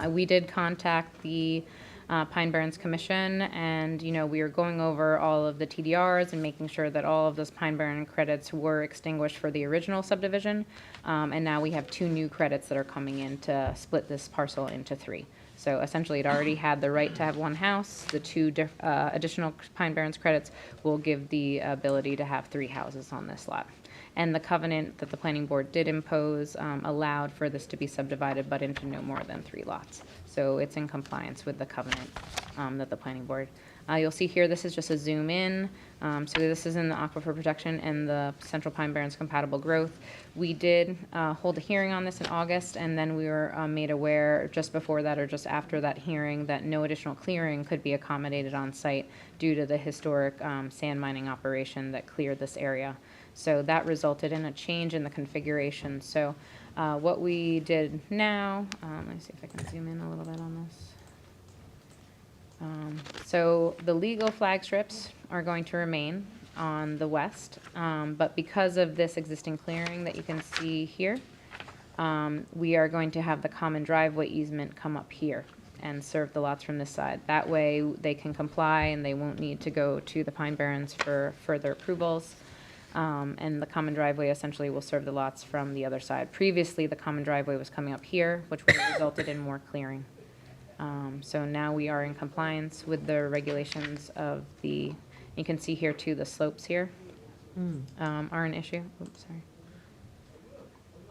We did contact the Pine Barrens Commission, and, you know, we are going over all of the TDRs and making sure that all of those Pine Barren credits were extinguished for the original subdivision. And now we have 2 new credits that are coming in to split this parcel into 3. So essentially, it already had the right to have 1 house. The 2 additional Pine Barrens credits will give the ability to have 3 houses on this lot. And the covenant that the planning board did impose allowed for this to be subdivided, but into no more than 3 lots. So it's in compliance with the covenant that the planning board. You'll see here, this is just a zoom in. So this is in the aquifer protection and the Central Pine Barrens compatible growth. We did hold a hearing on this in August, and then we were made aware just before that or just after that hearing that no additional clearing could be accommodated on site due to the historic sand mining operation that cleared this area. So that resulted in a change in the configuration. So what we did now, let me see if I can zoom in a little bit on this. So the legal flag strips are going to remain on the west, but because of this existing clearing that you can see here, we are going to have the common driveway easement come up here and serve the lots from this side. That way they can comply and they won't need to go to the Pine Barrens for further approvals. And the common driveway essentially will serve the lots from the other side. Previously, the common driveway was coming up here, which would have resulted in more clearing. So now we are in compliance with the regulations of the, you can see here too, the slopes here are an issue. Oops,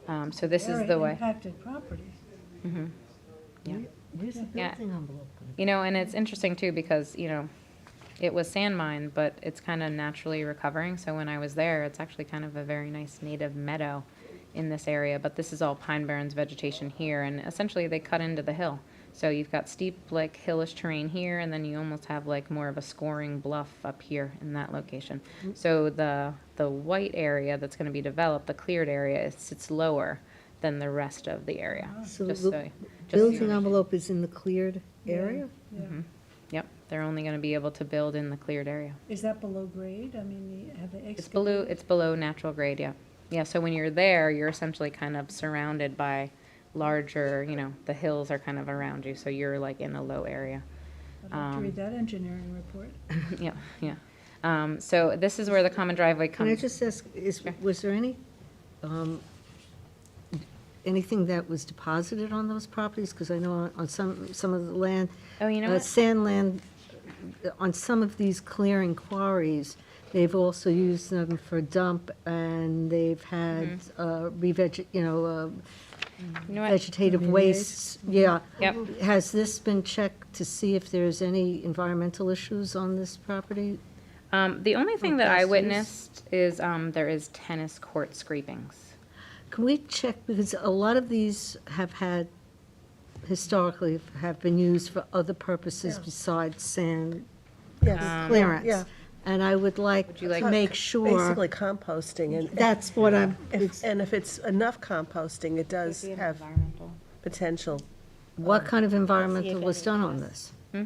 sorry. So this is the way. Impacted property. Mm-hmm. Yeah. Here's the Yeah. building envelope. You know, and it's interesting too because, you know, it was sand mine, but it's kind of naturally recovering. So when I was there, it's actually kind of a very nice native meadow in this area. But this is all Pine Barrens vegetation here, and essentially they cut into the hill. So you've got steep, like, hillish terrain here, and then you almost have, like, more of a scoring bluff up here in that location. So the white area that's going to be developed, the cleared area, it sits lower than the rest of the area. So Just the so- just building so- envelope is in the cleared area? Yeah. Mhm. Yep, they're only going to be able to build in the cleared area. Is that below grade? I mean, have they excavated? It's below natural grade, yeah. Yeah, so when you're there, you're essentially kind of surrounded by larger, you know, the hills are kind of around you, so you're like in a low area. I'd have to read that engineering report. Yeah, yeah. So this is where the common driveway Can I comes. just ask, Sure. was there anything that was deposited on those properties? Because I know on some of the land, Oh, you know what? sand land, on some of these clearing quarries, they've also used them for dump, and they've had You know what? vegetative wastes. Yeah. Yep. Has this been checked to see if there's any environmental issues on this property? The only thing that I past use? witnessed is there is tennis court scrapings. Can we check, because a lot of these historically have been used for other purposes besides sand clearance. Yeah. And I would like you like- to make sure, Basically composting, and that's what I'm, if it's enough composting, it does have Environmental. potential. what kind of environmental was done on this? Hmm?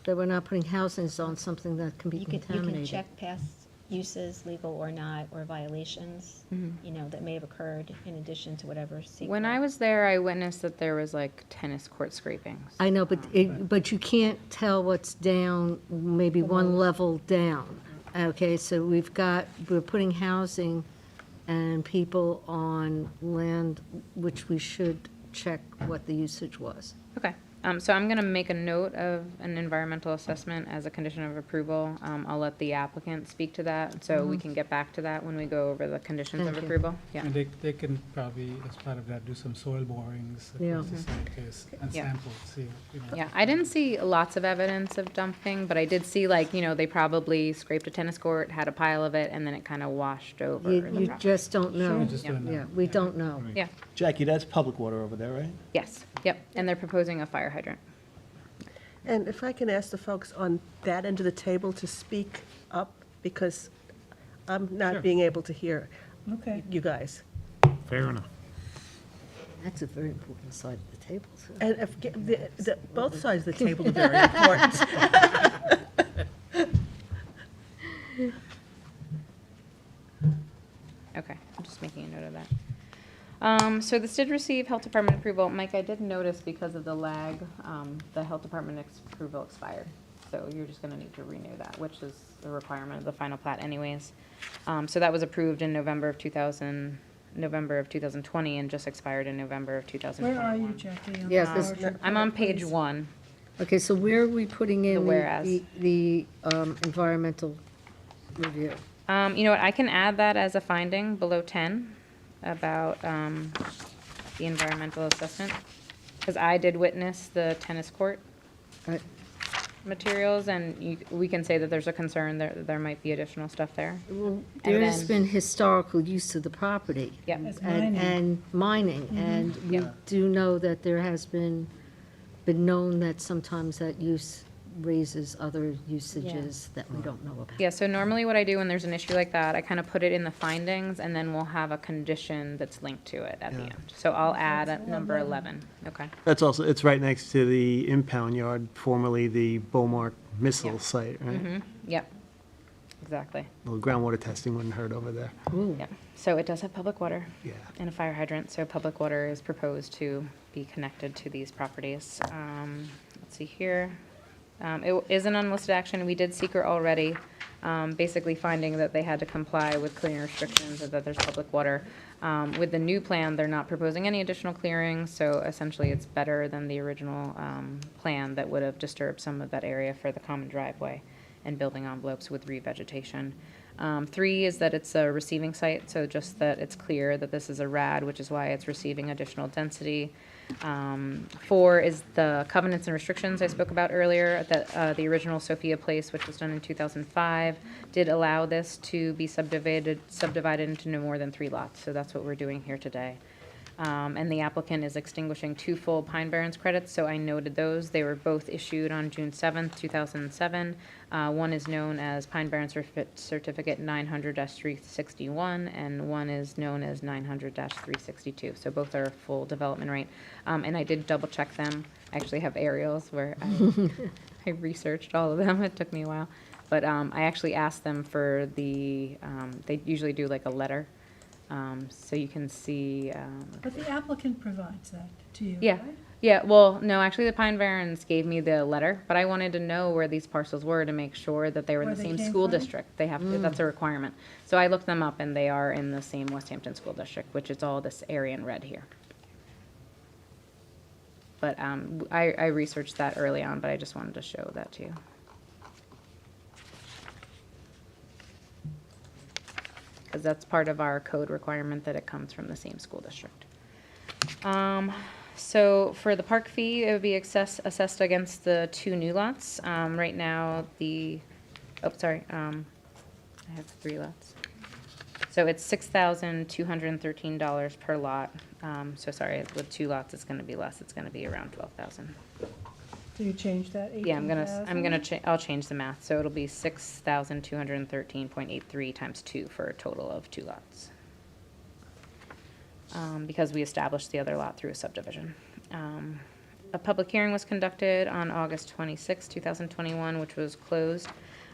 That we're not putting housings on something that can be You can contaminated. check past uses, legal or not, or violations, you know, that may have occurred in addition to whatever. When I was there, I witnessed that there was like tennis court scrapings. I know, but you can't tell what's down, maybe one level down. Okay, so we're putting housing and people on land which we should check what the usage was. Okay, so I'm gonna make a note of an environmental assessment as a condition of approval. I'll let the applicant speak to that, so we can get back to that when we go over the conditions of Thank you. approval. Yeah. And they can probably, as part of that, do some soil borings Yeah. across the site case and Yeah. samples, see, you know. Yeah, I didn't see lots of evidence of dumping, but I did see like, you know, they probably scraped a tennis court, had a pile of it, and then it kind of washed over. You the you property. just don't know. You just don't know. Yeah, we don't know. Yeah, Jackie, that's public water over there, right? yes, yep, and they're proposing a fire hydrant. And if I can ask the folks on that end of the table to speak up, because I'm not being able to hear Okay. you guys. Fair enough. That's a very important side of the table, too. And if, both sides of the table are very important. So this did receive health department approval. Mike, I did notice because of the lag, the health department approval expired. So you're just gonna need to renew that, which is the requirement of the final plat anyways. So that was approved in November of 2020 and just expired in November of 2021. Where are you, Jackie? on Yeah, the 'cause- larger I'm on part, page please? 1. Okay, so where are we putting in The whereas. the environmental review? You know what, I can add that as a finding below 10 about the environmental assessment. Because I did witness the tennis court Right. materials, and we can say that there's a concern there might be additional stuff there. Well, And there has then- been historical use of the property. Yep. As And, mining. and mining, and we Yeah. do know that there has been known that sometimes that use raises other usages that we don't know about. Yeah, so normally what I do when there's an issue like that, I kind of put it in the findings, and then we'll have a condition that's linked to it at the Yeah. end. So I'll add at number 11, okay? That's also, it's right next to the impound yard, formerly the Beaumont missile Yeah. site, right? Mm-hmm, yep, exactly, Well, groundwater testing wouldn't hurt over there. yep. So it does have public water. Yeah. And a fire hydrant, so public water is proposed to be connected to these properties. Let's see here. It is an unlisted action. We did seeker already, basically finding that they had to comply with clearing restrictions and that there's public water. With the new plan, they're not proposing any additional clearing, so essentially it's better than the original plan that would have disturbed some of that area for the common driveway and building envelopes with revegetation. 3 is that it's a receiving site, so just that it's clear that this is a RAD, which is why it's receiving additional density. 4 is the covenants and restrictions I spoke about earlier, that the original Sophia Place, which was done in 2005, did allow this to be subdivided into no more than 3 lots, so that's what we're doing here today. And the applicant is extinguishing 2 full Pine Barrens credits, so I noted those. They were both issued on June 7th, 2007. One is known as Pine Barrens Certificate 900-361, and one is known as 900-362. So both are full development rate. And I did double check them. I actually have aerials where I researched all of them. It took me a while. But I actually asked them for they usually do like a letter. So you can see. But the applicant provides that to you, Yeah, right? yeah, well, no, actually the Pine Barrens gave me the letter, but I wanted to know where these parcels were to make sure that they were in Where the they same came school from? district. They have to, that's a requirement. So I looked them up and they are in the same West Hampton School District, which is all this area in red here. But I researched that early on, but I just wanted to show that to you. Because that's part of our code requirement that it comes from the same school district. So for the park fee, it would be assessed against the 2 new lots. Right now, I have 3 lots. So it's $6,213 per lot. So sorry, with 2 lots, it's gonna be less. It's gonna be around 12,000. So you change that 18,000? Yeah, I'll change the math. So it'll be 6,213.83 times 2 for a total of 2 lots. Because we established the other lot through a subdivision. A public hearing was conducted on August 26, 2021, which was closed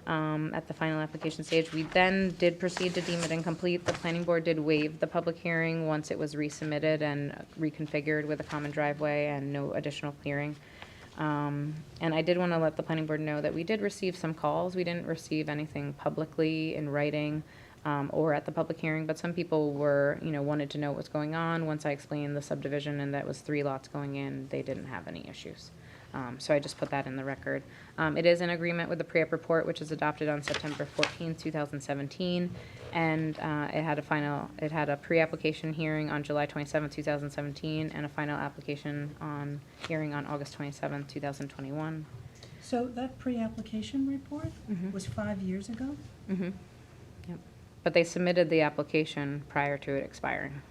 at the final application stage. We then did proceed to deem it incomplete. The planning board did waive the public hearing once it was resubmitted and reconfigured with a common driveway and no additional clearing. And I did want to let the planning board know that we did receive some calls. We didn't receive anything publicly in writing or at the public hearing, but some people wanted to know what was going on. Once I explained the subdivision and that was 3 lots going in, they didn't have any issues. So I just put that in the record. It is in agreement with the pre-app report, which was adopted on September 14, 2017, and it had a pre-application hearing on July 27, 2017, and a final application hearing on August 27, 2021. So that pre-application report was 5 years ago? Mm-hmm. Yep. But they submitted the application prior to it expiring.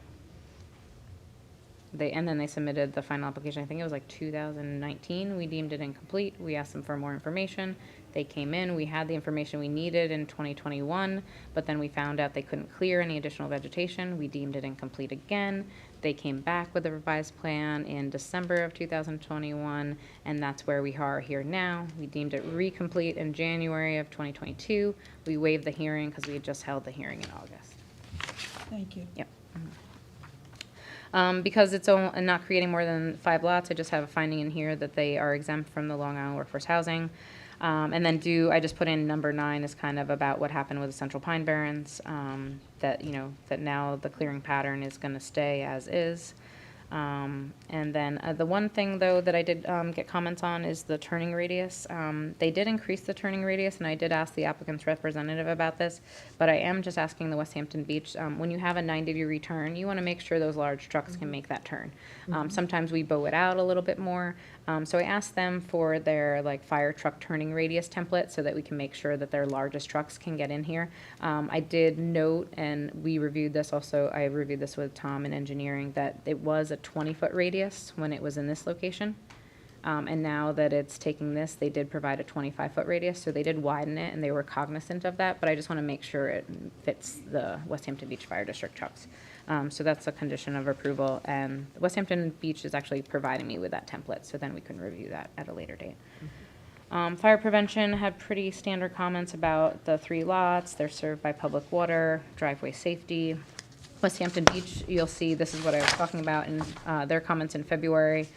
And then they submitted the final application, I think it was like 2019. We deemed it incomplete. We asked them for more information. They came in, we had the information we needed in 2021, but then we found out they couldn't clear any additional vegetation. We deemed it incomplete again. They came back with a revised plan in December of 2021, and that's where we are here now. We deemed it recomplete in January of 2022. We waived the hearing because we had just held the hearing in August. Thank you. Yep. Because it's not creating more than 5 lots, I just have a finding in here that they are exempt from the Long Island Workforce Housing. And then I just put in number 9 is kind of about what happened with the Central Pine Barrens, that, that now the clearing pattern is going to stay as is. And then the one thing, though, that I did get comments on is the turning radius. They did increase the turning radius, and I did ask the applicant's representative about this, but I am just asking the West Hampton Beach, when you have a 90-degree turn, you want to make sure those large trucks can make that turn. Sometimes we bow it out a little bit more. So I asked them for their fire truck turning radius template so that we can make sure that their largest trucks can get in here. I did note, and we reviewed this also, I reviewed this with Tom in engineering, that it was a 20-foot radius when it was in this location. And now that it's taking this, they did provide a 25-foot radius, so they did widen it, and they were cognizant of that, but I just want to make sure it fits the West Hampton Beach Fire District trucks. So that's a condition of approval, and West Hampton Beach is actually providing me with that template, so then we can review that at a later date. Fire prevention had pretty standard comments about the 3 lots. They're served by public water, driveway safety. West Hampton Beach, you'll see, this is what I was talking about in their comments in February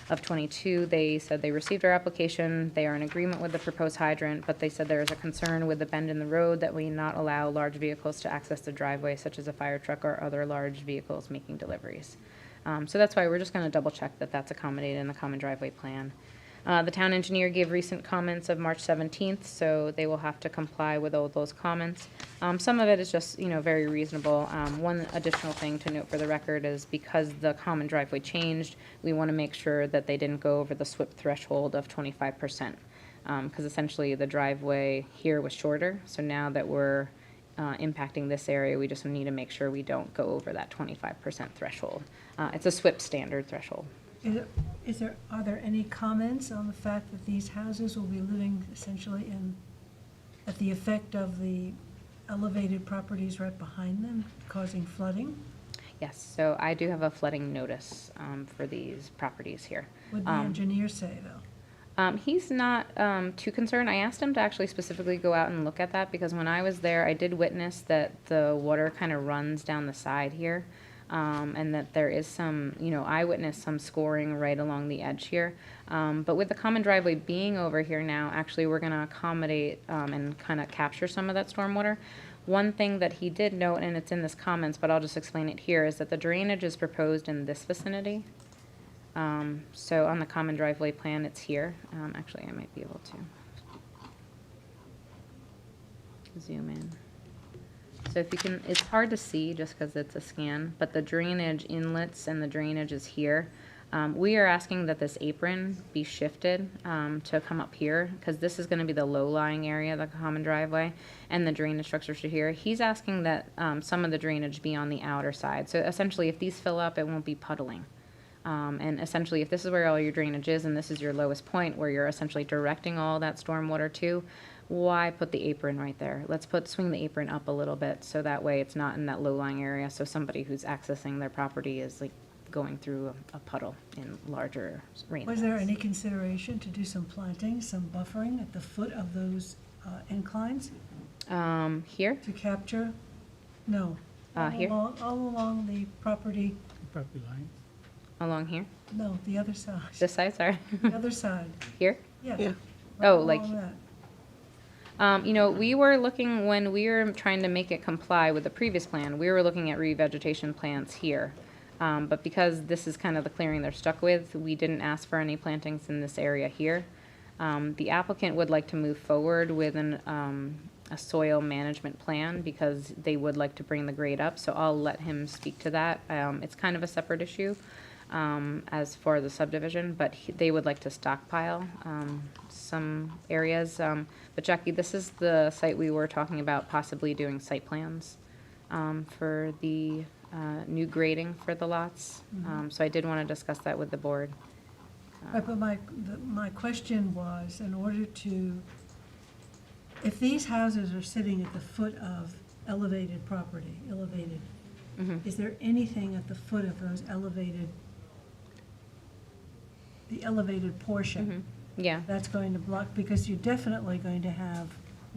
of 22. They said they received our application. They are in agreement with the proposed hydrant, but they said there is a concern with the bend in the road that we not allow large vehicles to access the driveway, such as a fire truck or other large vehicles making deliveries. So that's why we're just going to double check that that's accommodated in the common driveway plan. The town engineer gave recent comments of March 17th, so they will have to comply with all those comments. Some of it is just, very reasonable. One additional thing to note for the record is because the common driveway changed, we want to make sure that they didn't go over the SWIP threshold of 25%. Because essentially the driveway here was shorter, so now that we're impacting this area, we just need to make sure we don't go over that 25% threshold. It's a SWIP standard threshold. Are there any comments on the fact that these houses will be living essentially at the effect of the elevated properties right behind them, causing flooding? Yes, so I do have a flooding notice for these properties here. What did the engineer say, though? He's not too concerned. I asked him to actually specifically go out and look at that because when I was there, I did witness that the water kind of runs down the side here. And that there is some, I witnessed some scoring right along the edge here. But with the common driveway being over here now, actually we're going to accommodate and kind of capture some of that stormwater. One thing that he did note, and it's in this comments, but I'll just explain it here, is that the drainage is proposed in this vicinity. So on the common driveway plan, it's here. Actually, I might be able to zoom in. So if you can, it's hard to see just because it's a scan, but the drainage inlets and the drainage is here. We are asking that this apron be shifted to come up here because this is going to be the low-lying area of the common driveway and the drainage structures are here. He's asking that some of the drainage be on the outer side. So essentially, if these fill up, it won't be puddling. And essentially, if this is where all your drainage is and this is your lowest point where you're essentially directing all that stormwater to, why put the apron right there? Let's swing the apron up a little bit so that way it's not in that low-lying area so somebody who's accessing their property is going through a puddle in larger rain. Was there any consideration to do some planting, some buffering at the foot of those inclines? Here? To capture? No. Here? All along the property, Property line. Along here? no, the other side. This side, sorry. The other side, Here? yeah. Yeah. Right Oh, along like- that. We were looking, when we were trying to make it comply with the previous plan, we were looking at revegetation plants here. But because this is kind of the clearing they're stuck with, we didn't ask for any plantings in this area here. The applicant would like to move forward with a soil management plan because they would like to bring the grade up, so I'll let him speak to that. It's kind of a separate issue as for the subdivision, but they would like to stockpile some areas. But Jackie, this is the site we were talking about possibly doing site plans for the new grading for the lots. So I did want to discuss that with the board. Right, but my question was, in order to, if these houses are sitting at the foot of elevated property, is there anything at the foot of those the elevated portion Yeah. that's going to block, because you're definitely going to have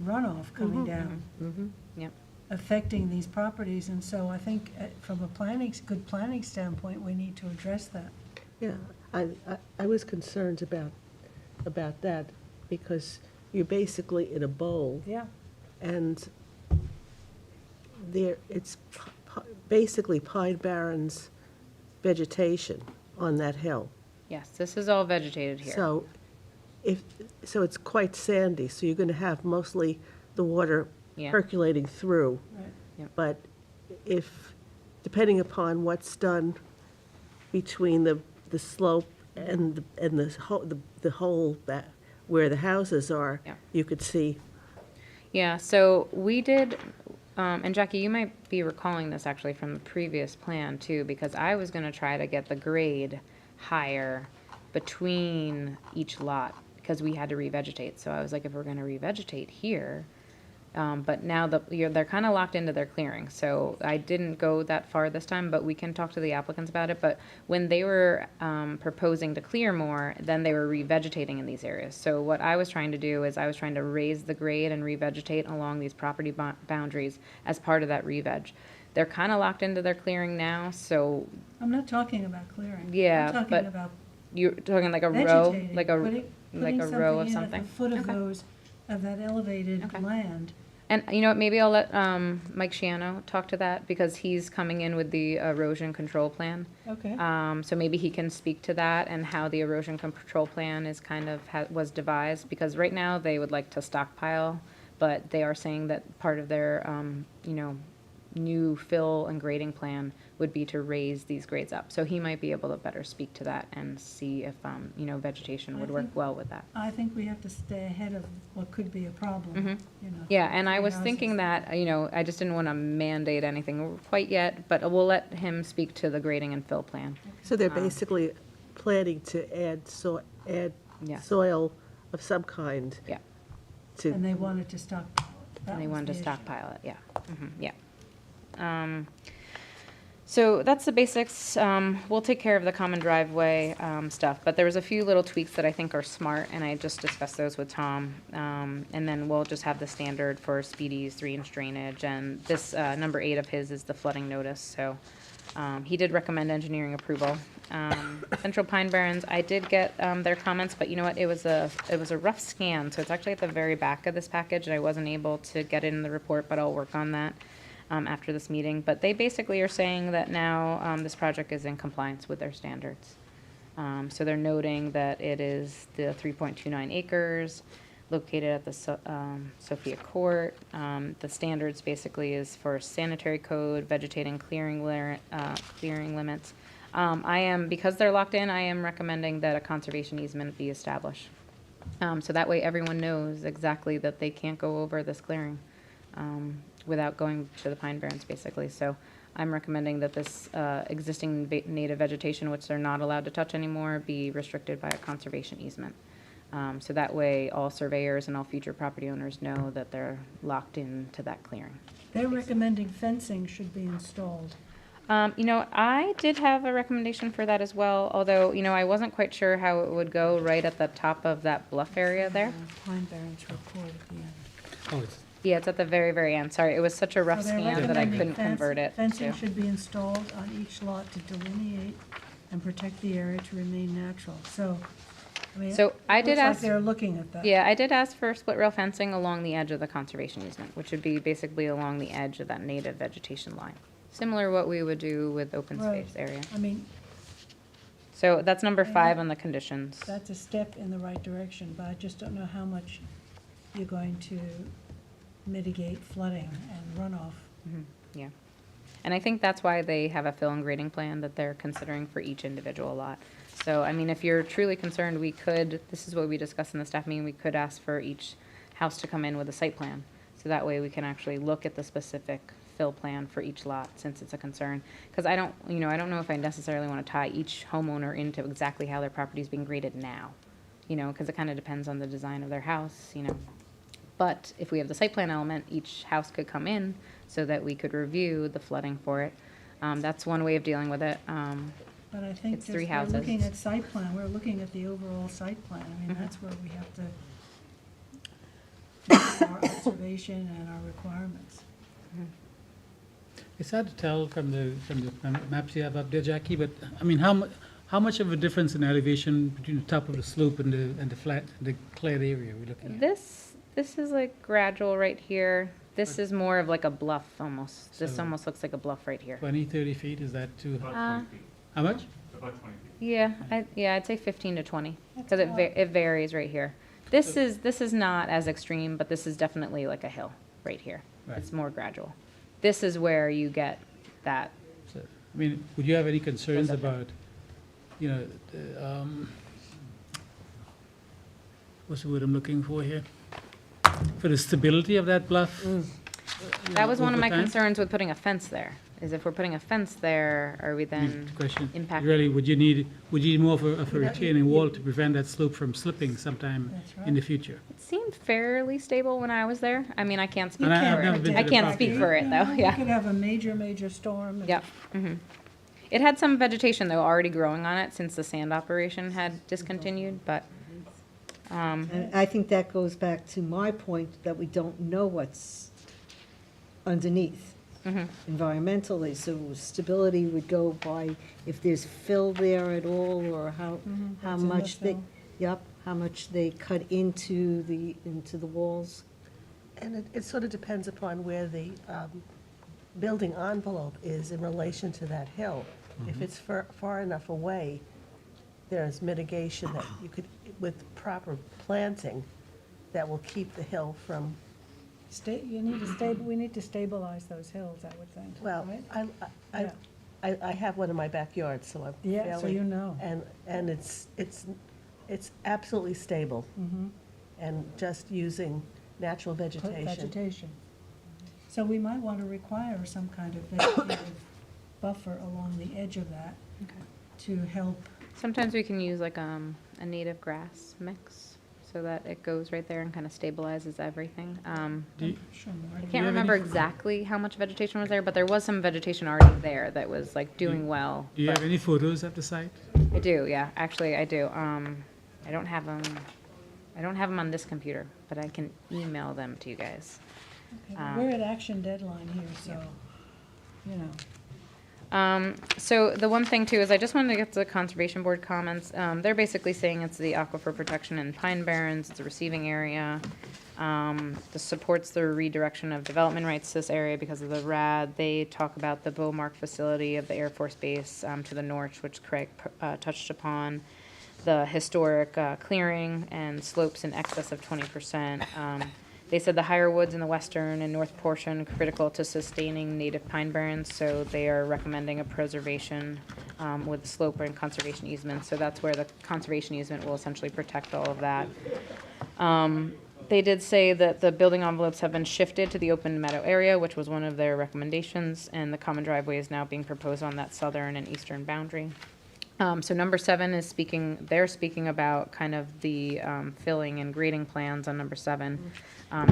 runoff coming down. Yep. affecting these properties, and so I think from a good planning standpoint, we need to address that. Yeah, I was concerned about that, because you're basically in a bowl, Yeah. and it's basically Pine Barrens vegetation on that hill. Yes, this is all vegetated here. So it's quite sandy, so you're gonna have mostly the water Yeah. percolating through. Right. Yep. But depending upon what's done between the slope and the hole that, where the houses are, Yeah. you could see. Yeah, so we did, and Jackie, you might be recalling this actually from the previous plan too, because I was gonna try to get the grade higher between each lot, because we had to revegetate. So I was like, if we're gonna revegetate here, but now they're kind of locked into their clearing. So I didn't go that far this time, but we can talk to the applicants about it. But when they were proposing to clear more, then they were revegetating in these areas. So what I was trying to do is I was trying to raise the grade and revegetate along these property boundaries as part of that reveg. They're kind of locked into their clearing now, so I'm not talking about clearing. Yeah, I'm talking but about you're talking like a row, vegetating, like a putting row of in something. at the foot of Okay. of that elevated Okay. land. And you know what, maybe I'll let Mike Shiano talk to that, because he's coming in with the erosion control plan. Okay. So maybe he can speak to that and how the erosion control plan is kind of, was devised, because right now they would like to stockpile, but they are saying that part of their, new fill and grading plan would be to raise these grades up. So he might be able to better speak to that and see if, vegetation would work well with that. I think we have to stay ahead of what could be a problem, you know. Yeah, and I for was houses. thinking that, I just didn't want to mandate anything quite yet, but we'll let him speak to the grading and fill plan. So they're basically planning to add Yeah. soil of some kind. Yeah. And they wanted to stockpile it. That And they was wanted to the issue. stockpile it, yeah. Yeah. So that's the basics. We'll take care of the common driveway stuff, but there was a few little tweaks that I think are smart, and I just discussed those with Tom. And then we'll just have the standard for Speedy's 3-inch drainage, and this number 8 of his is the flooding notice, so he did recommend engineering approval. Central Pine Barrens, I did get their comments, but you know what, it was a rough scan, so it's actually at the very back of this package, and I wasn't able to get it in the report, but I'll work on that after this meeting. But they basically are saying that now this project is in compliance with their standards. So they're noting that it is the 3.29 acres located at the Sophia Court. The standards basically is for sanitary code, vegetating, clearing limits. Because they're locked in, I am recommending that a conservation easement be established. So that way everyone knows exactly that they can't go over this clearing without going to the Pine Barrens, basically. So I'm recommending that this existing native vegetation, which they're not allowed to touch anymore, be restricted by a conservation easement. So that way all surveyors and all future property owners know that they're locked into that clearing. They're recommending fencing should be installed. I did have a recommendation for that as well, although, I wasn't quite sure how it would go right at the top of that bluff area there. Pine Barrens report at the end. Yeah, it's at the very, very end. Sorry, it was such a rough So they're scan that I recommending couldn't convert it Fencing to. should be installed on each lot to delineate and protect the area to remain natural. So, I mean, So I did looks like ask- they're looking at that. Yeah, I did ask for split rail fencing along the edge of the conservation easement, which would be basically along the edge of that native vegetation line. Similar to what we would do with open Right. space area. I mean, So that's number Yeah. 5 on the conditions. that's a step in the right direction, but I just don't know how much you're going to mitigate flooding and runoff. Yeah. And I think that's why they have a fill and grading plan that they're considering for each individual lot. So, I mean, if you're truly concerned, this is what we discussed in the staff meeting, we could ask for each house to come in with a site plan. So that way we can actually look at the specific fill plan for each lot, since it's a concern. Because I don't know if I necessarily want to tie each homeowner into exactly how their property is being graded now. Because it kind of depends on the design of their house, But if we have the site plan element, each house could come in so that we could review the flooding for it. That's one way of dealing with it. But I think It's just 3 we're houses. looking at site plan, we're looking at the overall site plan. I mean, that's where we have to do our observation and our requirements. It's hard to tell from the maps you have up there, Jackie, but, I mean, how much of a difference in elevation between the top of the slope and the flat, the cleared area we're looking at? This is like gradual right here. This is more of like a bluff almost. This So- almost looks like a bluff right here. 20, 30 feet, is that too? Uh, How much? Yeah, I'd say 15 to 20, because it varies right here. This is not as extreme, but this is definitely like a hill right here. Right. It's more gradual. This is where you get that. So, I mean, would you have any concerns Goes up there. about, you know, what's the word I'm looking for here? For the stability of that bluff? That was one of over my time? concerns with putting a fence there, is if we're putting a fence there, are we then Question, impacting? really, would you need more of a retaining wall to prevent that slope from slipping sometime in the future? It seemed fairly stable when I was there. I mean, I can't speak And I've for never it. been to I the can't property. speak for it, though, You yeah. could have a major storm. and- Yep. It had some vegetation, though, already growing on it since the sand operation had discontinued, but, And I think that goes back to my point that we don't know what's underneath environmentally. So stability would go by if there's fill there at all, or how What's in the much they, fill. yep, how much they cut into the walls. And it sort of depends upon where the building envelope is in relation to that hill. If it's far enough away, there's mitigation that you could, with proper planting, that will keep the hill from, We need to stabilize those hills, I would think. well, right? I have one in my backyard, so I'm Yeah, so fairly- you know. And it's absolutely stable. And just using natural vegetation. Vegetation. So we might want to require some kind of vegetative buffer along the edge of that to help. sometimes we can use like a native grass mix, so that it goes right there and kind of stabilizes everything. Do you- Sure, I Marty. can't have remember any- exactly how much vegetation was there, but there was some vegetation already there that was like doing well. Do you but- have any photos of the site? I do, yeah, actually, I do. I don't have them, on this computer, but I can email them to you guys. Okay, well, we're at action deadline here, so, you know. So the one thing too is I just wanted to get to the Conservation Board comments. They're basically saying it's the aquifer protection in Pine Barrens, it's a receiving area. This supports the redirection of development rights to this area because of the RAD. They talk about the Beaumark facility of the Air Force Base to the north, which Craig touched upon. The historic clearing and slopes in excess of 20%. They said the higher woods in the western and north portion critical to sustaining native pine barrens, so they are recommending a preservation with the slope and conservation easement. So that's where the conservation easement will essentially protect all of that. They did say that the building envelopes have been shifted to the open meadow area, which was one of their recommendations, and the common driveway is now being proposed on that southern and eastern boundary. So number 7 is they're speaking about kind of the filling and grading plans on number 7.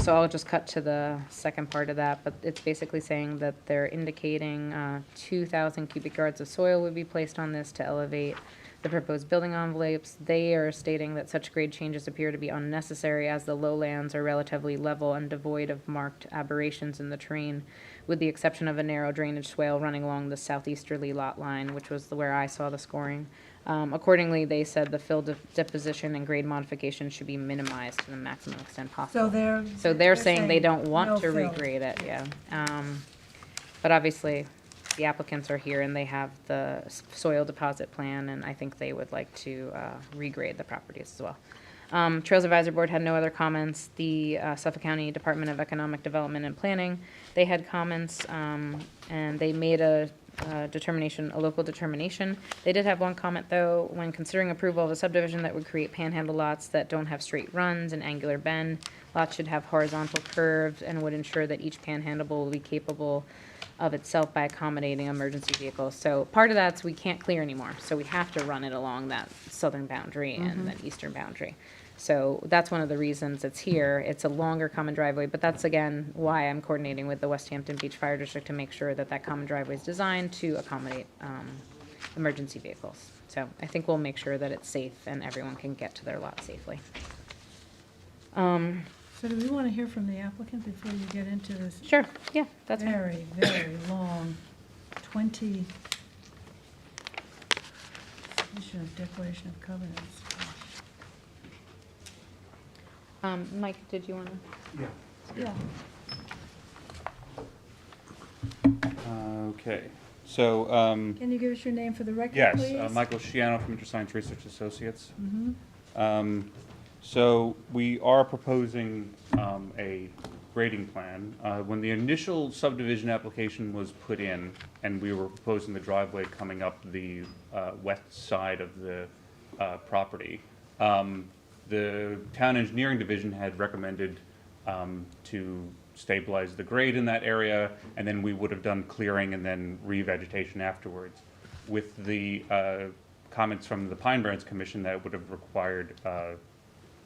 So I'll just cut to the second part of that, but it's basically saying that they're indicating 2,000 cubic yards of soil would be placed on this to elevate the proposed building envelopes. They are stating that such grade changes appear to be unnecessary as the lowlands are relatively level and devoid of marked aberrations in the terrain, with the exception of a narrow drainage swale running along the southeasterly lot line, which was where I saw the scoring. Accordingly, they said the fill deposition and grade modification should be minimized to the maximum extent possible. So they're saying they don't want no to fill. regrade it, yeah. But obviously, the applicants are here and they have the soil deposit plan, and I think they would like to regrade the properties as well. Trails Advisory Board had no other comments. The Suffolk County Department of Economic Development and Planning, they had comments, and they made a local determination. They did have one comment, though, when considering approval of a subdivision that would create panhandle lots that don't have straight runs and angular bend. Lots should have horizontal curves and would ensure that each panhandle will be capable of itself by accommodating emergency vehicles. So part of that's we can't clear anymore, so we have to run it along that southern boundary and then eastern boundary. So that's one of the reasons it's here. It's a longer common driveway, but that's again why I'm coordinating with the West Hampton Beach Fire District to make sure that that common driveway is designed to accommodate emergency vehicles. So I think we'll make sure that it's safe and everyone can get to their lot safely. So do we want to hear from the applicant before you get into this Sure, yeah, that's fine. very, very long 20 submission of declaration of covenants? Mike, did you want to? Yeah. Okay, so, Can you give us your name for the record, please? yes, Michael Sciano from InterScience Research Associates. Mhm. So we are proposing a grading plan. When the initial subdivision application was put in, and we were proposing the driveway coming up the west side of the property, the town engineering division had recommended to stabilize the grade in that area, and then we would have done clearing and then revegetation afterwards. With the comments from the Pine Barrens Commission, that would have required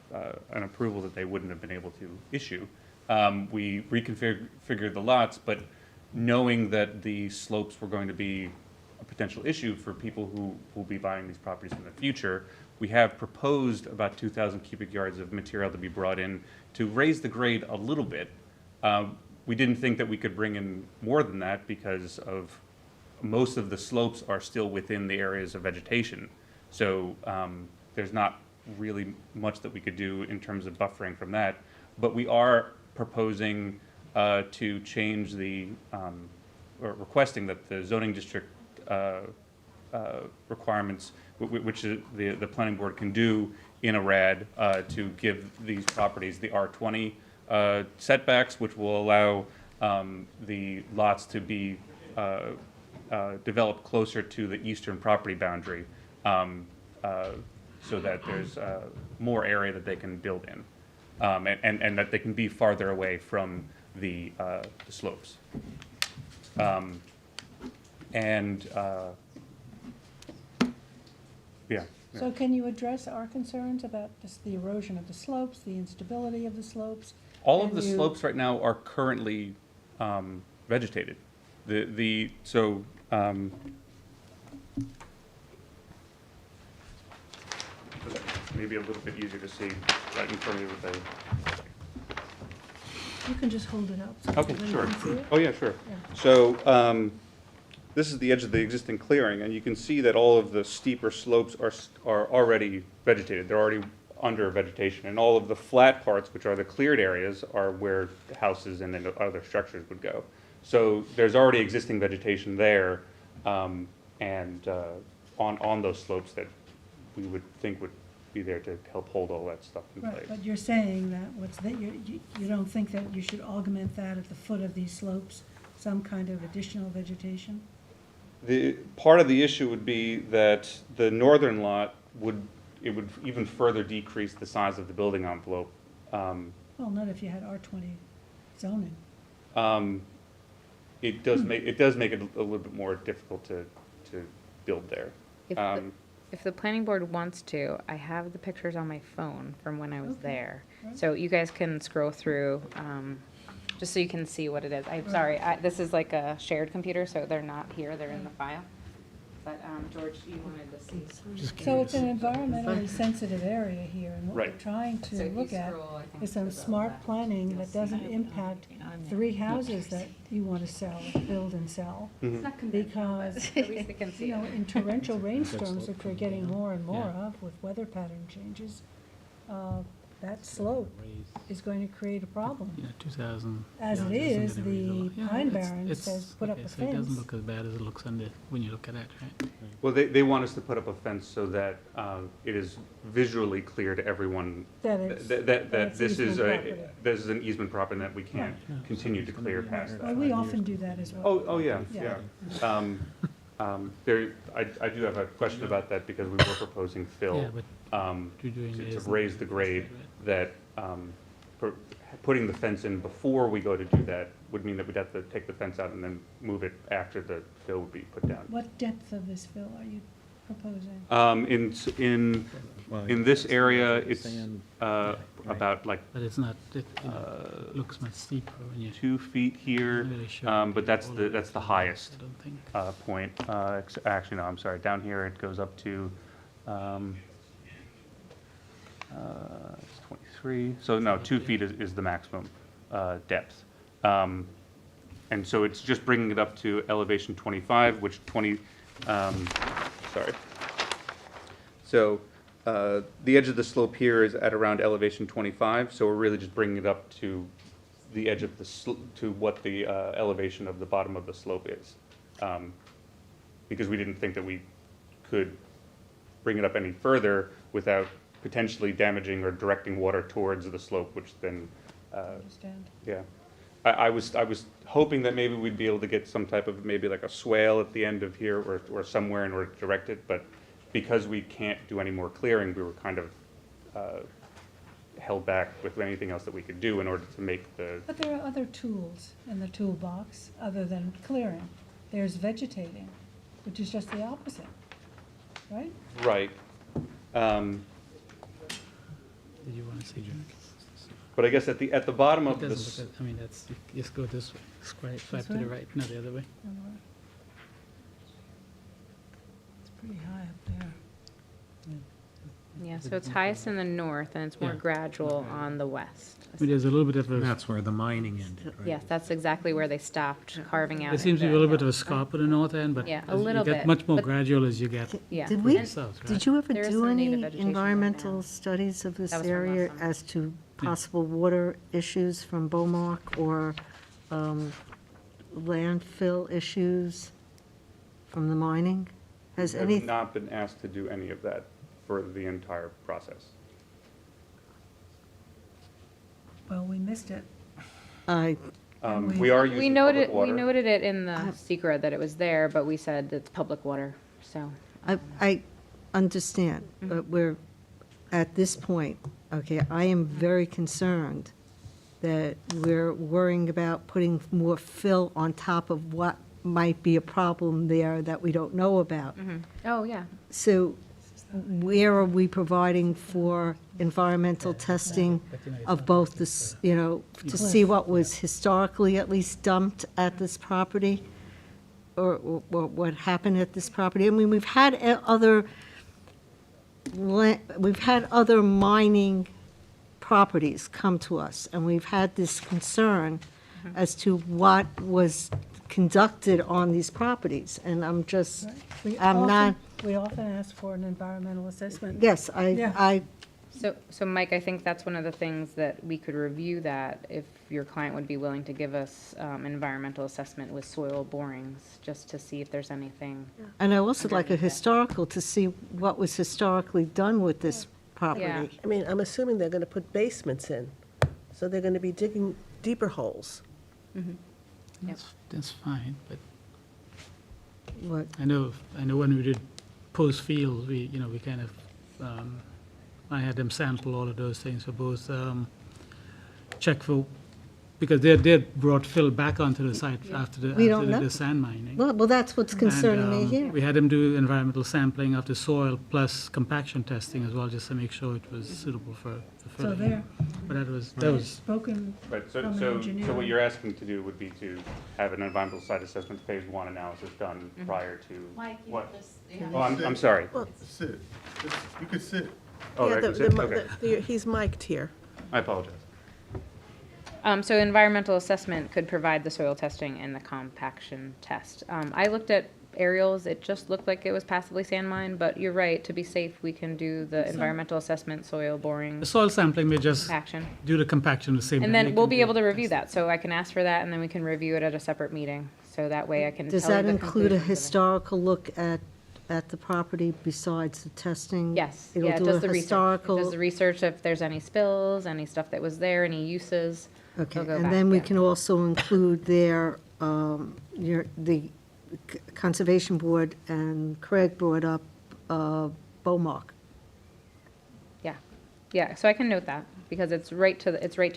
an approval that they wouldn't have been able to issue. We reconfigured the lots, but knowing that the slopes were going to be a potential issue for people who will be buying these properties in the future, we have proposed about 2,000 cubic yards of material to be brought in to raise the grade a little bit. We didn't think that we could bring in more than that because of most of the slopes are still within the areas of vegetation. So there's not really much that we could do in terms of buffering from that. But we are proposing to change the, or requesting that the zoning district requirements, which the planning board can do in a RAD, to give these properties the R20 setbacks, which will allow the lots to be developed closer to the eastern property boundary, so that there's more area that they can build in, and that they can be farther away from the slopes. Yeah. So can you address our concerns about just the erosion of the slopes, the instability of the slopes? All of Can the you- slopes right now are currently vegetated. Maybe a little bit easier to see right in front of you with You can just hold it up. so Okay, everybody sure. can see it. Oh, yeah, sure. Yeah. So, this is the edge of the existing clearing, and you can see that all of the steeper slopes are already vegetated. They're already under vegetation, and all of the flat parts, which are the cleared areas, are where the houses and then other structures would go. So there's already existing vegetation there, and on those slopes that we would think would be there to help hold all that stuff in Right, place. but you're saying that you don't think that you should augment that at the foot of these slopes, some kind of additional vegetation? Part of the issue would be that the northern lot would even further decrease the size of the building envelope. Well, not if you had R20 zoning. It does make it a little bit more difficult to build there. If the planning board wants to, I have the pictures on my phone from when I was Okay. there. Right. So you guys can scroll through, just so you can see what it is. I'm sorry, this is like a shared computer, so they're not here, they're in the file. But, George, you wanted to see. So it's an environmentally sensitive area here, and what we're Right. trying So to if you look at scroll, I think is some it's smart about that. planning that doesn't impact 3 houses that you want to sell, build and sell. Because, At least they can see you know, it. in torrential rainstorms, which we're getting more and more of with weather pattern changes, that slope is going to create a problem. Yeah, 2,000. As it is, the Pine Barrens says put up a So it doesn't fence. look as bad as it looks when you look at it, right? Well, they want us to put up a fence so that it is visually clear to everyone That it's- that it's this is easement property. this is an easement property that we can't continue to clear past Well, that. we often do that as well. Oh, yeah, Yeah. yeah. I do have a question about that because we were proposing fill. Yeah, but you're doing To this- raise the grade, that putting the fence in before we go to do that would mean that we'd have to take the fence out and then move it after the fill would be put down. What depth of this fill are you proposing? In this area, it's about like But it's not, it looks much steeper when you. 2 feet here, Not really sure. but that's the highest I don't think. point. Actually, no, I'm sorry, down here it goes up to, it's 23, so no, 2 feet is the maximum depth. And so it's just bringing it up to elevation 25, which sorry. So the edge of the slope here is at around elevation 25, so we're really just bringing it up to the edge of the to what the elevation of the bottom of the slope is. Because we didn't think that we could bring it up any further without potentially damaging or directing water towards the slope, which then, Understand. yeah. I was hoping that maybe we'd be able to get some type of, maybe like a swale at the end of here or somewhere in order to direct it, but because we can't do any more clearing, we were kind of held back with anything else that we could do in order to make the, But there are other tools in the toolbox other than clearing. There's vegetating, which is just the opposite, right? right. Did you want to see, Jack? But I guess at the bottom It of this, doesn't look at, I mean, that's, you just go this way, swipe to way? the right, no, the other way. It's pretty high up there. Yeah, so it's highest in the north, and it's more Yeah. gradual on the west. I mean, there's a little bit of And a, that's where the mining ended, right? Yes, that's exactly where they stopped carving out. there seems to be a the little bit of a hill. scarp at the north end, but Yeah, a as little you get bit, much more but- gradual as you get Yeah. Did to we, the south, right? did you ever There is do some native any vegetation right environmental now. studies of this That was from last area summer. as to possible water issues from Beaumark or landfill issues from the mining? Has we have any, not been asked to do any of that for the entire process. Well, we missed it. I, We are We using noted, public we water. noted it in the secret that it was there, but we said it's public water, so. I understand, but we're, at this point, okay, I am very concerned that we're worrying about putting more fill on top of what might be a problem there that we don't know about. Oh, yeah. So where are we providing for environmental testing of both this, you know, to see what was historically at least dumped at this property? Or what happened at this property? I mean, we've had other mining properties come to us, and we've had this concern as to what was conducted on these properties, and I'm just, We often ask for an environmental assessment. yes, Yeah. I, So Mike, I think that's one of the things that we could review that if your client would be willing to give us an environmental assessment with soil borings, just to see if there's anything. and I also like a historical to see what was historically done with this property. Yeah. I mean, I'm assuming they're gonna put basements in, so they're gonna be digging deeper holes. That's fine, but What, I know when we did post field, we kind of, I had them sample all of those things for both, check for, because they brought fill back onto the site after We don't know. the sand mining. well, that's what's concerning me And, here. we had them do environmental sampling of the soil plus compaction testing as well, just to make sure it was suitable for So filling. there, But that was, spoken Right, from an so engineer. what you're asking to do would be to have an environmental site assessment phase 1 analysis done prior to what? Oh, I'm sorry. Sit. You could sit. Oh, Yeah, I can the- sit? the- Okay. He's mic'd here. I apologize. So environmental assessment could provide the soil testing and the compaction test. I looked at aerials, it just looked like it was passively sand mined, but you're right, to be safe, we can do the environmental assessment, soil boring, the soil sampling may just compaction. do the compaction the same. And way. then we'll be able to review that, so I can ask for that, and then we can review it at a separate meeting, so that way I can tell Does you that the include a conclusions of it. historical look at the property besides the testing? Yes, It'll yeah, it do does a the research. It historical. does the research if there's any spills, any stuff that was there, any uses. Okay, They'll go and back, then we yeah. can also include there, the Conservation Board and Craig brought up Beaumark. Yeah, yeah, so I can note that, because it's right to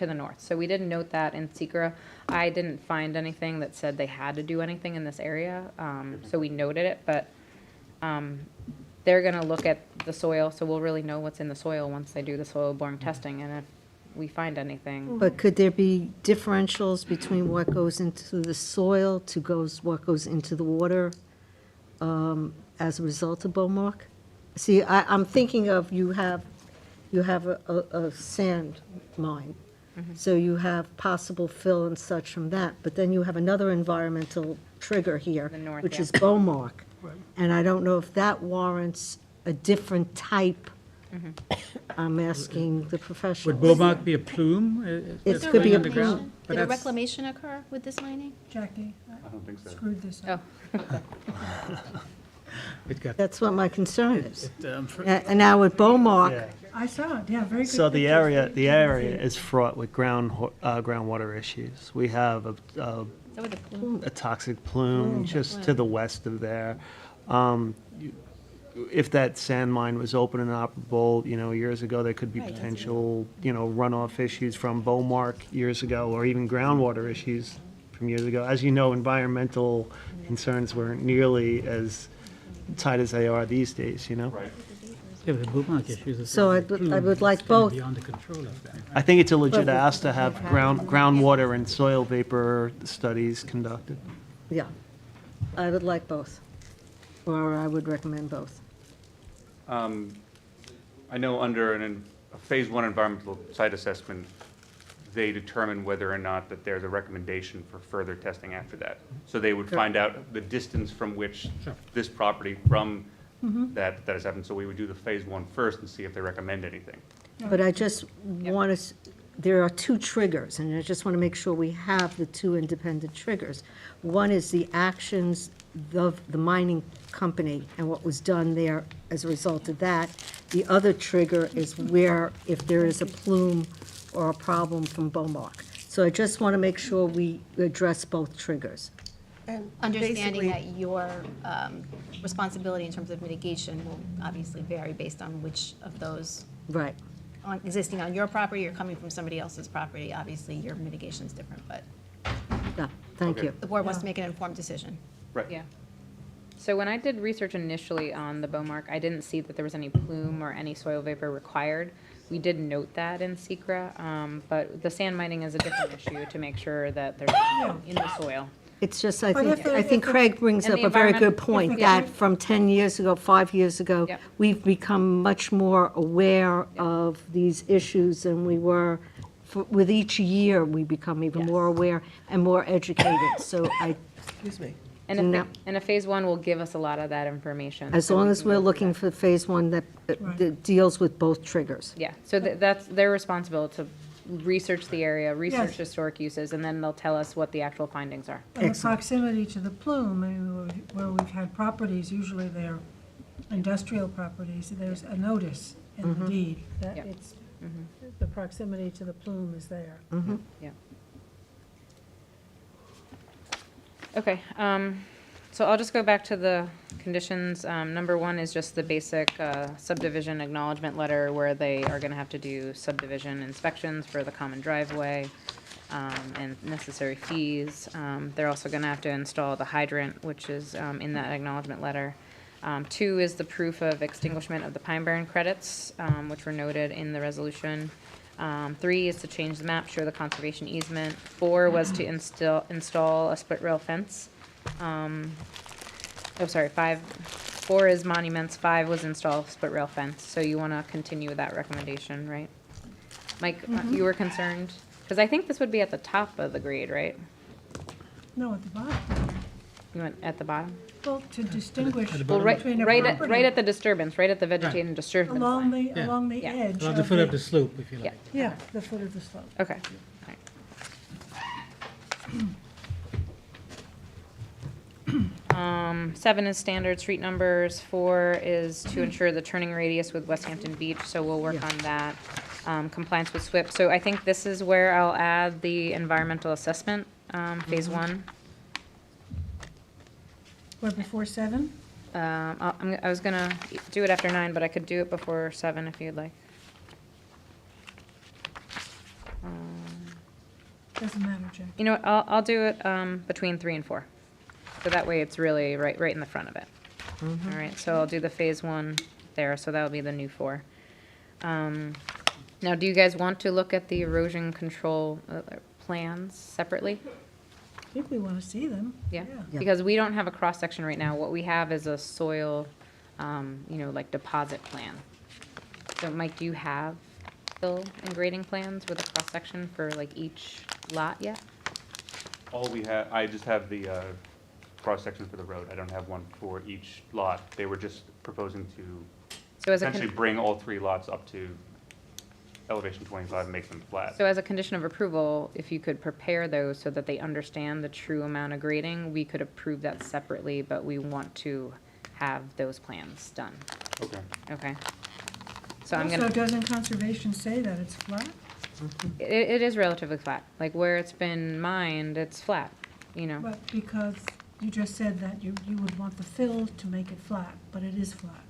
the north. So we did note that in Secra. I didn't find anything that said they had to do anything in this area, so we noted it, but they're gonna look at the soil, so we'll really know what's in the soil once they do the soil boring testing, and if we find anything. But could there be differentials between what goes into the soil to what goes into the water as a result of Beaumark? See, I'm thinking of, you have you have a sand mine. So you have possible fill and such from that, but then you have another environmental trigger here, The north, which yeah. is Beaumark. And I don't know if that warrants a different type. I'm asking the Would professionals. Beaumark be a plume? It that's could be going a underground? plume. But Did a that's- reclamation occur with this mining? Jackie, I don't think so. screwed this up. Oh, It got, That's what my concern is. for- And now with Beaumark, Yeah. I saw it, yeah, very good. So the pictures. area is fraught with groundwater issues. We have Is that what the plume? a toxic plume just to the west of there. If that sand mine was open and operable, years ago, there could be Right, that's potential, runoff issues from Beaumark years ago, or even groundwater issues from years ago. As you know, environmental concerns weren't nearly as tight as they are these days, Right. yeah, the Beaumark issues. is So a I big would- plume I would like that's kinda both. Beyond the control of that. I think it's a legit ask to have groundwater and soil vapor studies conducted. yeah, I would like both, or I would recommend both. I know under a Phase 1 environmental site assessment, they determine whether or not that there's a recommendation for further testing after that. So they would find out the distance from which this property from that has happened. So we would do the Phase 1 first and see if they recommend anything. But I just want to, there are two triggers, and I just want to make sure we have the two independent triggers. One is the actions of the mining company and what was done there as a result of that. The other trigger is where, if there is a plume or a problem from Beaumark. So I just want to make sure we address both triggers. And Understanding basically- that your responsibility in terms of mitigation will obviously vary based on which of those Right. existing on your property or coming from somebody else's property. Obviously, your mitigation's different, but Yeah, thank Okay. you. the board wants to make an informed decision. Right. yeah. So when I did research initially on the Beaumark, I didn't see that there was any plume or any soil vapor required. We did note that in secra, but the sand mining is a different issue to make sure that there's nothing in the soil. It's just, But if I think the- Craig brings And up the a very good environment- point, if the- that from 10 years ago, 5 years ago, Yep. we've become much more aware of these issues than we were. With each year, we become even more aware and more educated. So Excuse me. And No. a Phase 1 will give us a lot of that information. as so long we as can we're go through looking that. for Phase 1 that deals with both triggers. Yeah, so that's their responsibility to research the area, research Yes. historic uses, and then they'll tell us what the actual findings are. And the Excellent. proximity to the plume, I mean, where we've had properties, usually they're industrial properties, there's a notice in the deed that Yep. it's, the proximity to the plume is there. Yeah. Okay, so I'll just go back to the conditions. Number 1 is just the basic subdivision acknowledgement letter where they are gonna have to do subdivision inspections for the common driveway, and necessary fees. They're also gonna have to install the hydrant, which is in that acknowledgement letter. 2 is the proof of extinguishment of the Pine Barren credits, which were noted in the resolution. 3 is to change the map, show the conservation easement. 4 was to install a split rail fence. 4 is monuments, 5 was install split rail fence. So you want to continue with that recommendation, right? Mike, you were concerned? Because I think this would be at the top of the grade, right? No, at the bottom. You went at the bottom? Well, to distinguish Well, right, between a right property at the disturbance, right at the vegetated disturbance along line. the, along the Yeah. edge Around the of foot of the slope, if you Yeah. like. Yeah, the foot of the slope. Okay. All right. 7 is standard street numbers. 4 is to ensure the turning radius with West Hampton Beach, so we'll work on that. Compliance with SWIP. So I think this is where I'll add the environmental assessment, Phase 1. What, before 7? I was gonna do it after 9, but I could do it before 7 if you'd like. Doesn't matter, Jack. You know what, I'll do it between 3 and 4. So that way it's really right in the front of it. All right, so I'll do the Phase 1 there, so that'll be the new 4. Now, do you guys want to look at the erosion control plans separately? I think we want to see them. Yeah, Yeah. because we don't have a cross-section right now. What we have is a soil, like deposit plan. So Mike, do you have fill and grading plans with a cross-section for like each lot yet? All we have, I just have the cross-section for the road. I don't have one for each lot. They were just proposing to So as a, essentially bring all 3 lots up to elevation 25 and make them flat. so as a condition of approval, if you could prepare those so that they understand the true amount of grading, we could approve that separately, but we want to have those plans done. Okay. Okay? So I'm Also, gonna, doesn't conservation say that it's flat? it is relatively flat. Like where it's been mined, it's flat, you know? But because you just said that you would want the fill to make it flat, but it is flat.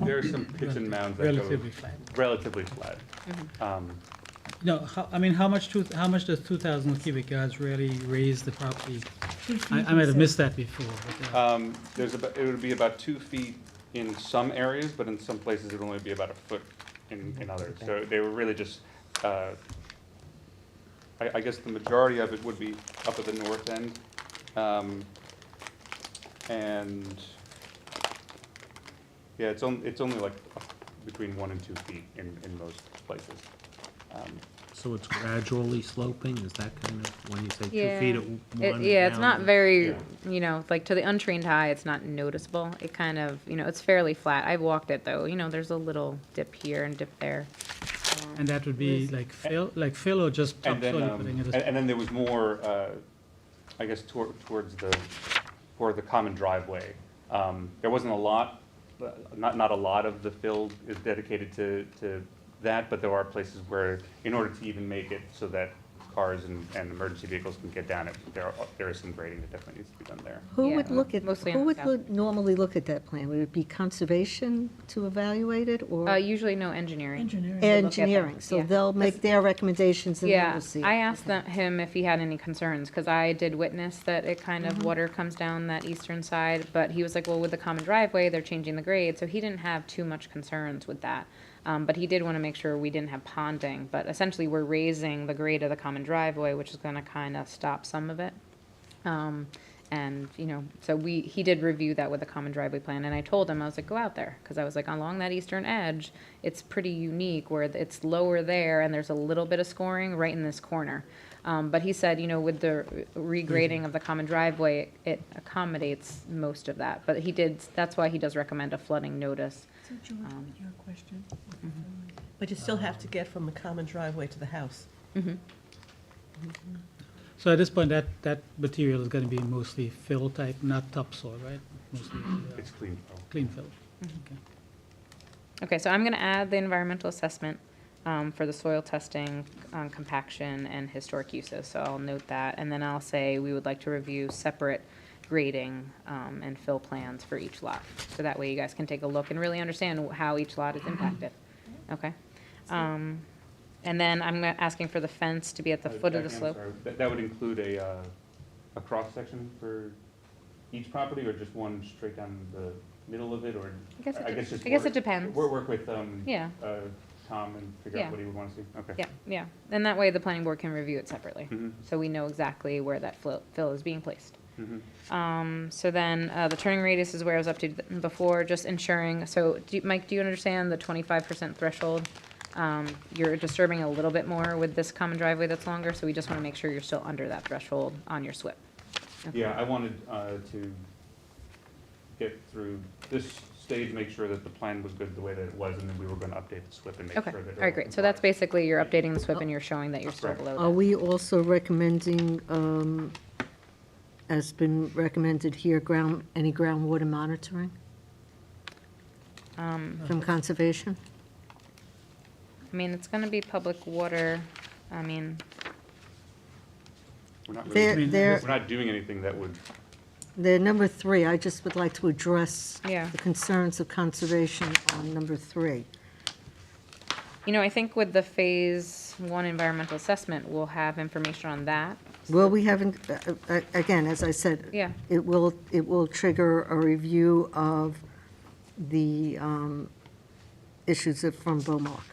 There are some pits and mounds that go Relatively flat. relatively flat. No, how much does 2,000 cubic yards really raise the property? 2 feet I might have missed that before, but, It would be about 2 feet in some areas, but in some places it would only be about a foot in others. So they were really just, I guess the majority of it would be up at the north end. And, yeah, it's only like between 1 and 2 feet in most places. So it's gradually sloping, is that kind of, when you say 2 Yeah. feet at one? Yeah, it's down not to- very, Yeah. you know, like to the untrained eye, it's not noticeable. It kind of, you know, it's fairly flat. I've walked it though, you know, there's a little dip here and dip there. and that would be like fill or just And then, topsoil putting it? and then there was more, I guess, towards for the common driveway. There wasn't a lot, not a lot of the fill is dedicated to that, but there are places where, in order to even make it so that cars and emergency vehicles can get down it, there is some grading that definitely needs to be done there. Who Yeah, would look at, mostly who on the would south. normally look at that plan? Would it be conservation to evaluate it, or Usually no engineering. Engineering. engineering? So yeah. they'll make their recommendations and then Yeah, we'll see. I asked him if he had any concerns, because I did witness that it kind of, water comes down that eastern side, but he was like, well, with the common driveway, they're changing the grade, so he didn't have too much concerns with that. But he did want to make sure we didn't have ponding, but essentially we're raising the grade of the common driveway, which is going to kind of stop some of it. And, you know, so he did review that with the common driveway plan, and I told him, I was like, go out there, because I was like, along that eastern edge, it's pretty unique, where it's lower there, and there's a little bit of scoring right in this corner. But he said, you know, with the regrading of the common driveway, it accommodates most of that, but that's why he does recommend a flooding notice. So George, your question? But you still have to get from the common driveway to the house. So at this point, that material is going to be mostly fill type, not topsoil, right? Mostly It's clean fill. clean fill. Okay. Okay, so I'm going to add the environmental assessment for the soil testing, compaction, and historic uses. So I'll note that, and then I'll say we would like to review separate grading and fill plans for each lot. So that way you guys can take a look and really understand how each lot is impacted. Okay? And then I'm asking for the fence to be at the foot of the Jackie, I'm slope. sorry, That would include a cross-section for each property, or just one straight down the middle of it, or? I guess just it work- depends. Work with, Yeah. Tom and figure Yeah. out what he would want to see? Okay. Yeah, yeah. And that way the planning board can review it separately. Mhm. So we know exactly where that fill is being placed. Mhm. So then, the turning radius is where I was up to before, just ensuring, so, Mike, do you understand the 25% threshold? You're disturbing a little bit more with this common driveway that's longer, so we just want to make sure you're still under that threshold on your SWIP. Okay. Yeah, I wanted to get through this stage, make sure that the plan was good the way that it was, and then we were going to update the SWIP and make Okay, sure that. all right, great. So that's basically, you're updating the SWIP and you're showing that you're still Correct. below Are that. we also recommending, as been recommended here, any groundwater monitoring from conservation? I mean, it's going to be public water, I mean, We're not They're- really, they're- we're not doing anything that would, The number 3, I just would like to address Yeah. the concerns of conservation on number 3. you know, I think with the Phase 1 environmental assessment, we'll have information on that. Well, we haven't, again, as I said, Yeah. it will trigger a review of the issues from Beaumark,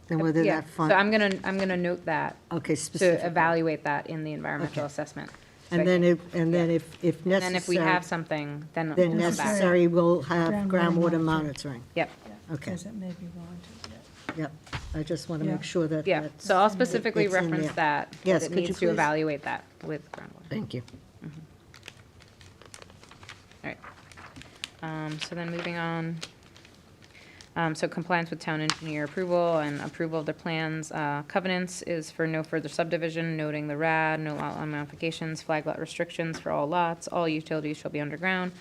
and whether Yeah, that so fund, I'm gonna note that okay, to specific. evaluate that in the environmental Okay. assessment. So I And then think- if And then if we necessary, have something, then then we'll come back. necessary, we'll have Groundwater groundwater monitoring. monitoring. Yep, Okay, Because it may be warranted, yeah. yep. I just want to Yeah. make sure that. Yeah, that's- so I'll specifically it's in reference there. that. Yes, It could you needs to please? evaluate that with groundwater. Thank you. All right. So then moving on. So compliance with town engineer approval and approval of the plans. Covenants is for no further subdivision, noting the RAD, no lot line modifications, flag lot restrictions for all lots. All utilities shall be underground.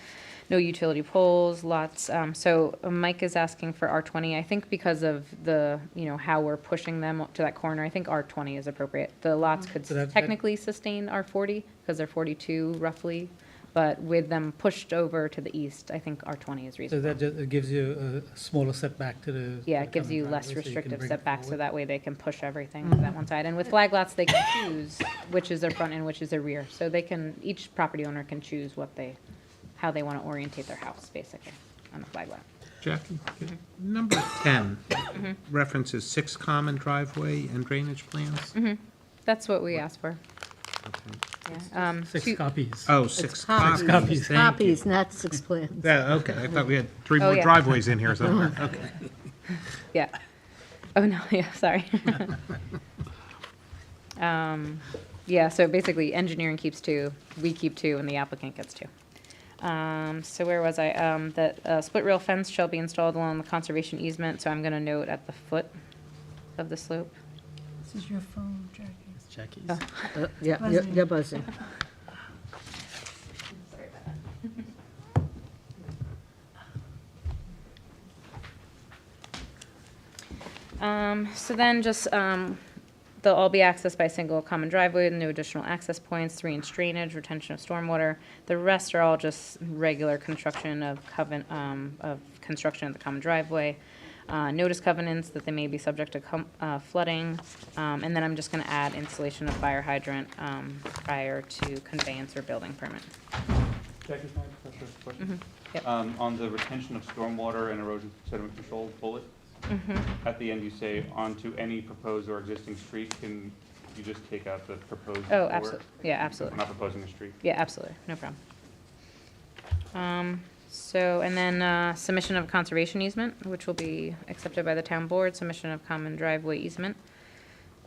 No utility poles, lots. So Mike is asking for R20. I think because of the, how we're pushing them to that corner, I think R20 is appropriate. The lots could So that- technically sustain R40 because they're 42 roughly. But with them pushed over to the east, I think R20 is So reasonable. that just, it gives you a smaller setback to the. Yeah, to it the gives common you driveway, less so you can restrictive bring it setbacks, so forward. that way they can push everything to that one side. And with flag lots, they can choose which is their front and which is their rear. So they can, each property owner can choose how they want to orientate their house, basically, on a flag lot. Jackie, number 10 references 6 common driveway and drainage plans. That's what we asked for. Yeah. 6 copies. Oh, 6 Copies. copies. Thank you. Copies, not 6 plans. Yeah, okay, I thought we had 3 Oh, more yeah. driveways in here somewhere. Okay. Yeah. Oh, no, yeah, sorry. Yeah, so basically, engineering keeps 2, we keep 2, and the applicant gets 2. So where was I? That split rail fence shall be installed along the conservation easement, so I'm gonna note at the foot of the slope. This is your phone, Jackie. Jackie's. Yeah, you're buzzing. So then just, they'll all be accessed by a single common driveway with no additional access points, 3-inch drainage, retention of stormwater. The rest are all just regular construction of construction of the common driveway. Notice covenants that they may be subject to flooding. And then I'm just gonna add installation of fire hydrant, prior to conveyance or building permit. Jackie, can I ask a question? Yep. On the retention of stormwater and erosion sediment control bullet, at the end you say, onto any proposed or existing street, can you just take out the proposed? Oh, or? absolutely, yeah, absolutely. I'm not proposing a street. Yeah, absolutely, no problem. So, and then submission of conservation easement, which will be accepted by the town board, submission of common driveway easement.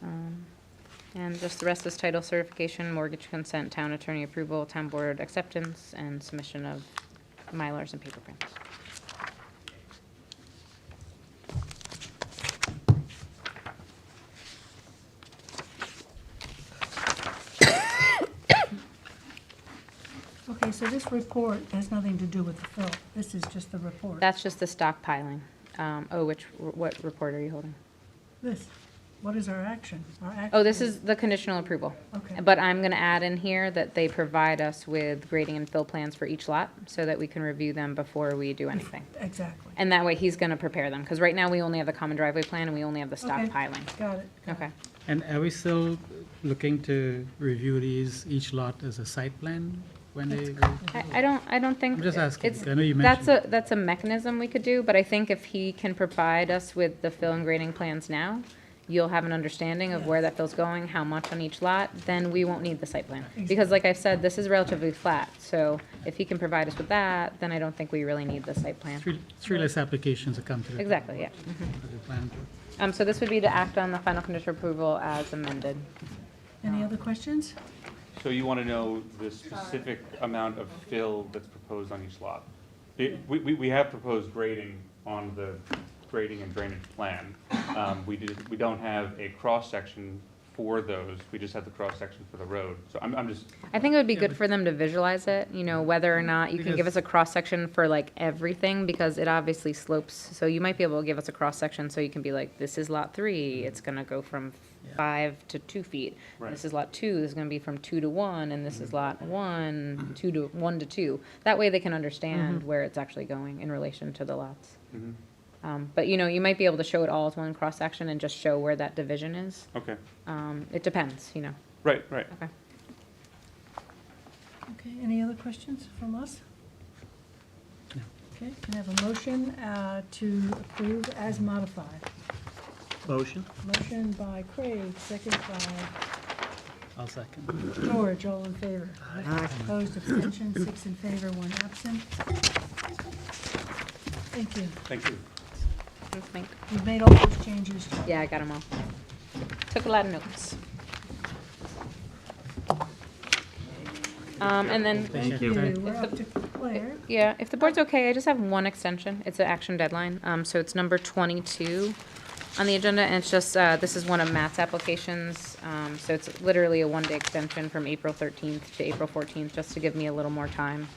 And just the rest is title certification, mortgage consent, town attorney approval, town board acceptance, and submission of Mylars and paper prints. Okay, so this report has nothing to do with the fill. This is just the report. That's just the stockpiling. What report are you holding? This, what is our action? Our action Oh, this is the conditional approval. Okay. But I'm gonna add in here that they provide us with grading and fill plans for each lot, so that we can review them before we do anything. Exactly. And that way, he's gonna prepare them, because right now, we only have the common driveway plan, and we only have the Okay. stockpiling. Got it. Okay. And are we still looking to review each lot as a site plan when they? I don't think. I'm just asking. it's- I know you That's a mechanism we could do, but I think if he can provide us with the fill and grading plans now, you'll have an understanding of where that fill's going, how much on each lot, then we won't need the site plan. Because like I've said, this is relatively flat, so if he can provide us with that, then I don't think we really need the site plan. Three less applications that come to the. Exactly, yeah. to the planning board. So this would be to act on the final condition approval as amended. Any other questions? So you want to know the specific amount of fill that's proposed on each lot? We have proposed grading on the grading and drainage plan. We don't have a cross-section for those, we just have the cross-section for the road. So I'm just, I think it would be good for them to visualize it, whether or not you can give us a cross-section for like everything, because it obviously slopes. So you might be able to give us a cross-section, so you can be like, this is lot 3, it's gonna go from 5 to 2 feet. Right. This is lot 2, this is gonna be from 2 to 1, and this is lot 1, 1 to 2. That way they can understand where it's actually going in relation to the lots. But you might be able to show it all as one cross-section and just show where that division is. okay. It depends, Right. Okay. Okay, any other questions from us? No. Okay, can I have a motion to approve as modified? Motion? Motion by Craig, second by I'll second. George, all in favor. Aye. Opposed, abstention, 6 in favor, 1 absent. Thank you. Thank you. corrections made. You've made all those changes. Yeah, I got them all. Took a lot of notes. And then, Thank you. We're up to Claire. yeah, if the board's okay, I just have one extension. It's an action deadline. So it's number 22 on the agenda, and it's just, this is one of Matt's applications. So it's literally a one-day extension from April 13th to April 14th, just to give me a little more time.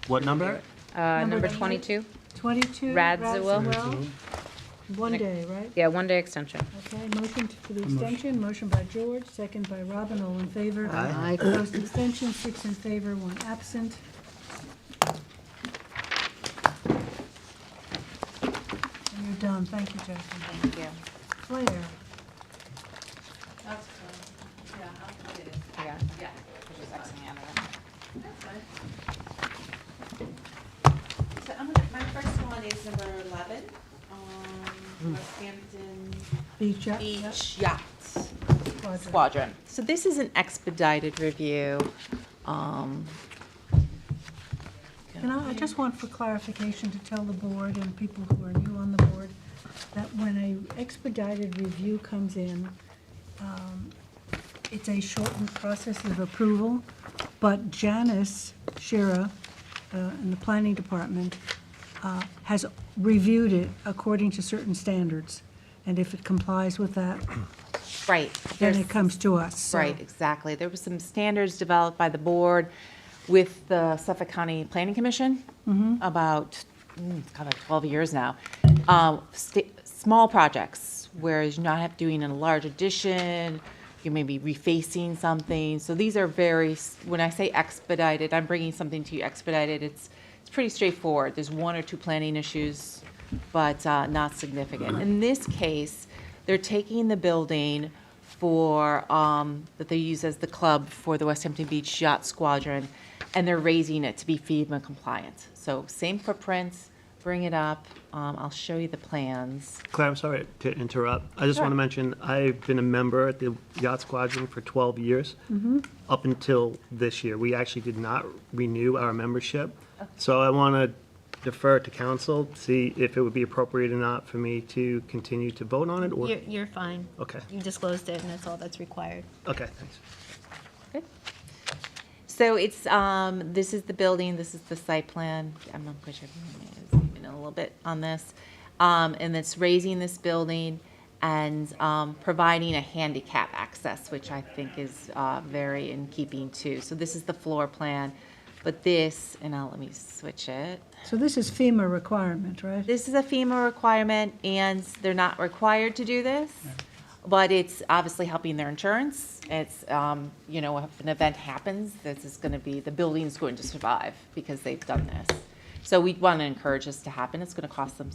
What number? Number 22. 22. Radziwill. One day, right? Yeah, one-day extension. Okay, motion for the extension, motion by George, second by Robin, all in favor. Aye. Opposed, abstention, 6 in favor, 1 absent. And you're done, thank you, Justin. Thank you. Claire, That's fine. Yeah, I'll get it. Yeah. Yeah. Just Xing out of it. So my first one is number 11, West Hampton Beach Yacht. Beach Yacht Quadrant. Squadron. So this is an expedited review. I just want for clarification to tell the board and people who are new on the board that when a expedited review comes in, it's a shortened process of approval, but Janice Shira in the planning department has reviewed it according to certain standards. And if it complies with that, Right. then it comes to us. So- Right, exactly. There were some standards developed by the board with the Suffolk County Planning Commission about, it's kind of like 12 years now. Small projects, whereas you're not doing a large addition, you may be refacing something. So these are when I say expedited, I'm bringing something to you expedited, it's pretty straightforward. There's 1 or 2 planning issues, but not significant. In this case, they're taking the building for, that they use as the club for the West Hampton Beach Yacht Squadron, and they're raising it to be FEMA compliant. So same footprint, bring it up. I'll show you the plans. Claire, I'm sorry to interrupt. I just want to mention, I've been a member at the Yacht Squadron for 12 years. Up until this year. We actually did not renew our membership. So I want to defer to council, see if it would be appropriate or not for me to continue to vote on it, or? You're fine. Okay, You disclosed it, and that's all that's required. okay, thanks. So it's, this is the building, this is the site plan. I'm not quite sure if you want me to zoom in a little bit on this. And it's raising this building and providing a handicap access, which I think is very in keeping too. So this is the floor plan, but this, and let me switch it. So this is FEMA requirement, right? This is a FEMA requirement, and they're not required to do this, but it's obviously helping their insurance. It's, if an event happens, this is going to be, the building's going to survive because they've done this. So we want to encourage this to happen. It's going to cost them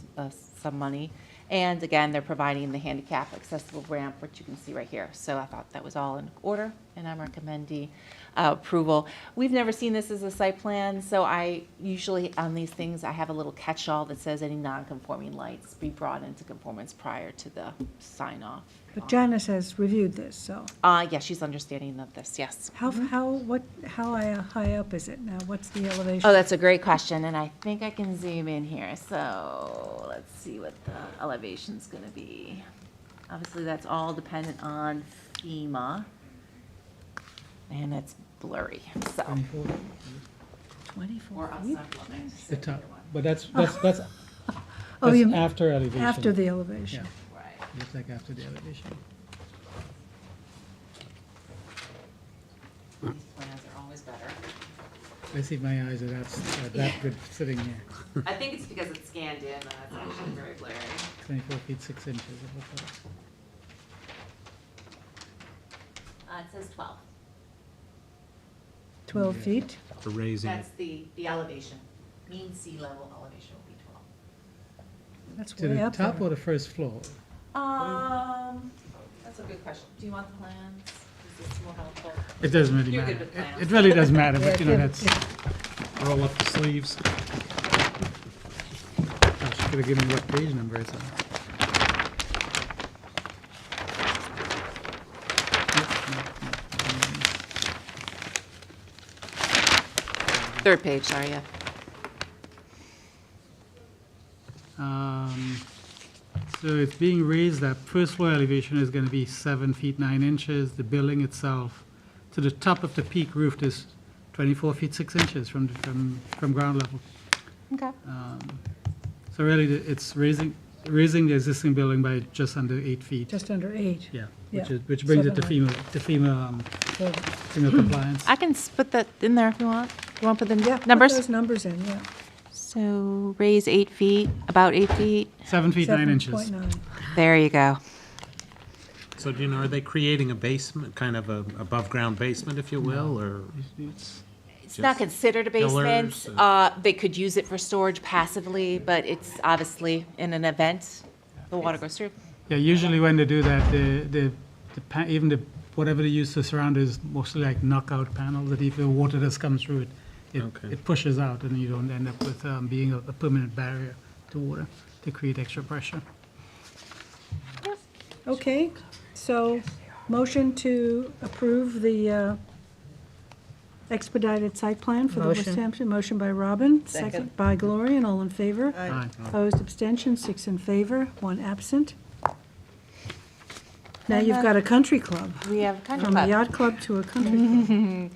some money. And again, they're providing the handicap accessible ramp, which you can see right here. So I thought that was all in order, and I'm recommending approval. We've never seen this as a site plan, so I usually, on these things, I have a little catch-all that says any non-conforming lights be brought into conformance prior to the sign-off. But Janice has reviewed this, so. Yeah, she's understanding of this, yes. How high up is it now? What's the elevation? Oh, that's a great question, and I think I can zoom in here. So let's see what the elevation's gonna be. Obviously, that's all dependent on FEMA, and it's blurry, so. 24 Or feet? The top, but that's Oh, you- after elevation. After the elevation. Yeah. Looks like after the elevation. These plans are always better. I see my eyes are that good sitting here. I think it's because it's scanned in, it's actually very blurry. 24 feet 6 inches. It says 12. 12 feet? For raising it. That's the elevation. Mean sea level elevation will be 12. That's To way the up top there. or the first floor? That's a good question. Do you want the plans? Is this more helpful? It doesn't really You're matter. good with plans. It really doesn't matter, but Yeah, that's, Roll up the sleeves. she could have given me what page number it's on. Third page, sorry, yeah. So it's being raised, that first floor elevation is going to be 7 feet 9 inches. The building itself, to the top of the peak roof is 24 feet 6 inches from ground level. Okay. So really, it's raising the existing building by just under 8 feet. Just under 8. Yeah, Yeah. which brings it to 7 FEMA compliance. I can put that in there if you want. You want to put the Yeah, put numbers? those numbers in, yeah. So raise 8 feet, about 8 feet. 7 feet 9 inches. 7.9. There you go. So do you know, are they creating a basement, kind of a above-ground basement, if you will, or? It's not considered a basement. pillars They could use it for storage passively, but it's obviously in an event, the water goes through. Yeah, usually when they do that, whatever they use to surround it is mostly like knockout panels, that if the water does come through it, it pushes out, and you don't end up with being a permanent barrier to water to create extra pressure. Okay, so motion to approve the expedited site plan for the West Motion. Hampton. Motion by Robin, second Second. by Gloria, and all in favor. Aye. Opposed, abstention, 6 in favor, 1 absent. Now you've got a country club. We have a country From a club. yacht club to a country club.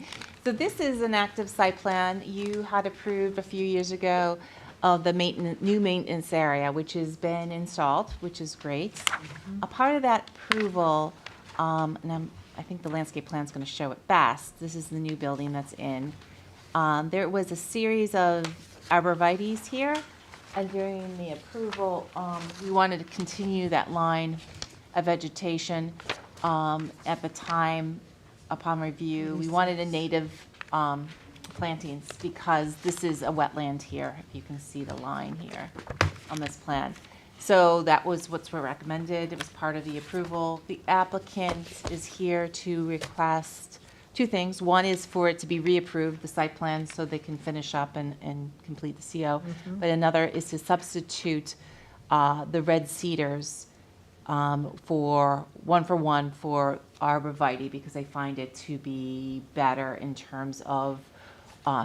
So this is an active site plan. You had approved a few years ago of the new maintenance area, which has been installed, which is great. A part of that approval, I think the landscape plan is going to show it best. This is the new building that's in. There was a series of arborvitaes here, and during the approval, we wanted to continue that line of vegetation. At the time, upon review, we wanted a native plantings because this is a wetland here, if you can see the line here on this plan. So that was what's recommended. It was part of the approval. The applicant is here to request 2 things. One is for it to be reapproved, the site plan, so they can finish up and complete the CO. But another is to substitute the red cedars for one for arborvitae, because they find it to be better in terms of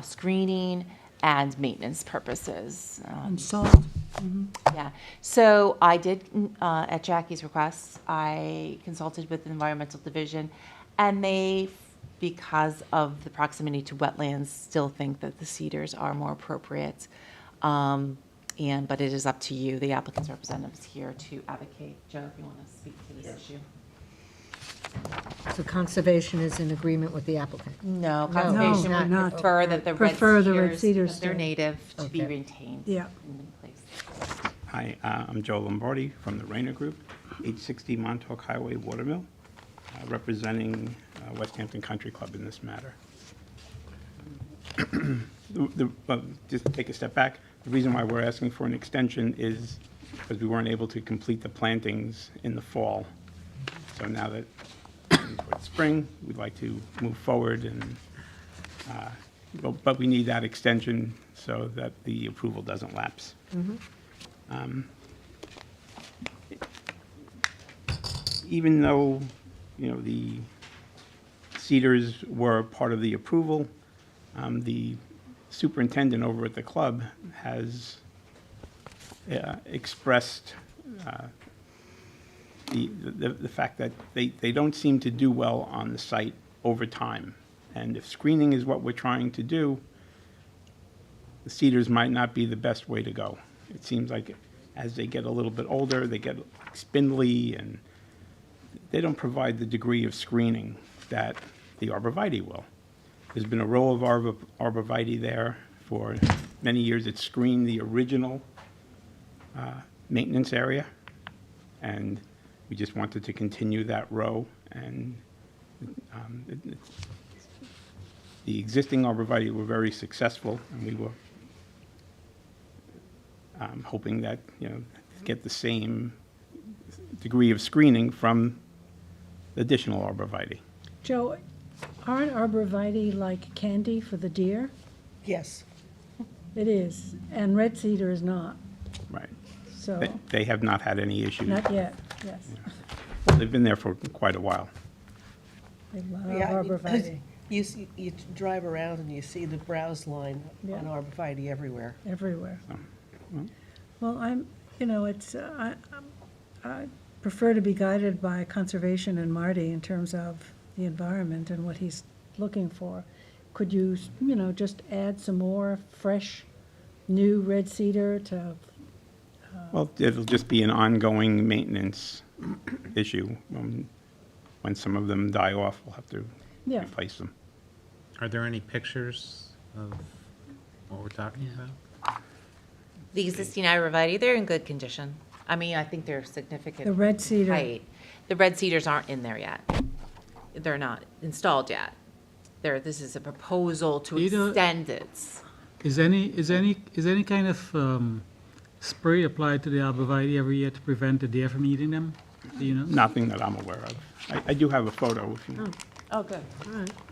screening and maintenance purposes. And salt. Yeah, so I did, at Jackie's request, I consulted with the Environmental Division, and they, because of the proximity to wetlands, still think that the cedars are more appropriate. But it is up to you, the applicant's representative is here to advocate. Joe, if you want to speak to this issue. So conservation is in agreement with the applicant? No, No, conservation not- would prefer that the red Prefer the red cedars, cedars because they're stay. native, to be Okay. maintained. Yeah. In place. Hi, I'm Joe Lombardi from the Rayner Group, 860 Montauk Highway, Watermill, representing West Hampton Country Club in this matter. Just to take a step back, the reason why we're asking for an extension is because we weren't able to complete the plantings in the fall. So now that it's spring, we'd like to move forward, and but we need that extension so that the approval doesn't lapse. Even though, the cedars were part of the approval, the superintendent over at the club has expressed the fact that they don't seem to do well on the site over time. And if screening is what we're trying to do, the cedars might not be the best way to go. It seems like as they get a little bit older, they get spindly, and they don't provide the degree of screening that the arborvitae will. There's been a row of arborvitae there for many years. It screened the original maintenance area, and we just wanted to continue that row. And the existing arborvitae were very successful, and we were hoping that, get the same degree of screening from additional arborvitae. Joe, aren't arborvitae like candy for the deer? Yes. It is, and red cedar is not, Right. so, They have not had any issues. not yet, yes. They've been there for quite a while. They love Yeah, arborvitae you drive around and you see the browse line Yeah. on arborvitae everywhere. everywhere. well. Well, it's, I prefer to be guided by conservation and Marty in terms of the environment and what he's looking for. Could you, just add some more fresh, new red cedar to, Well, it'll just be an ongoing maintenance issue. When some of them die off, we'll have to Yeah. replace them. Are there any pictures of what we're talking about? The existing arborvitae, they're in good condition. I mean, I think they're significant. The red cedar. height. The red cedars aren't in there yet. They're not installed yet. This is a proposal to You know- extend it. Is any kind of spray applied to the arborvitae every year to prevent the deer from eating them? Do you know? Nothing that I'm aware of. I do have a photo if you. Oh, good.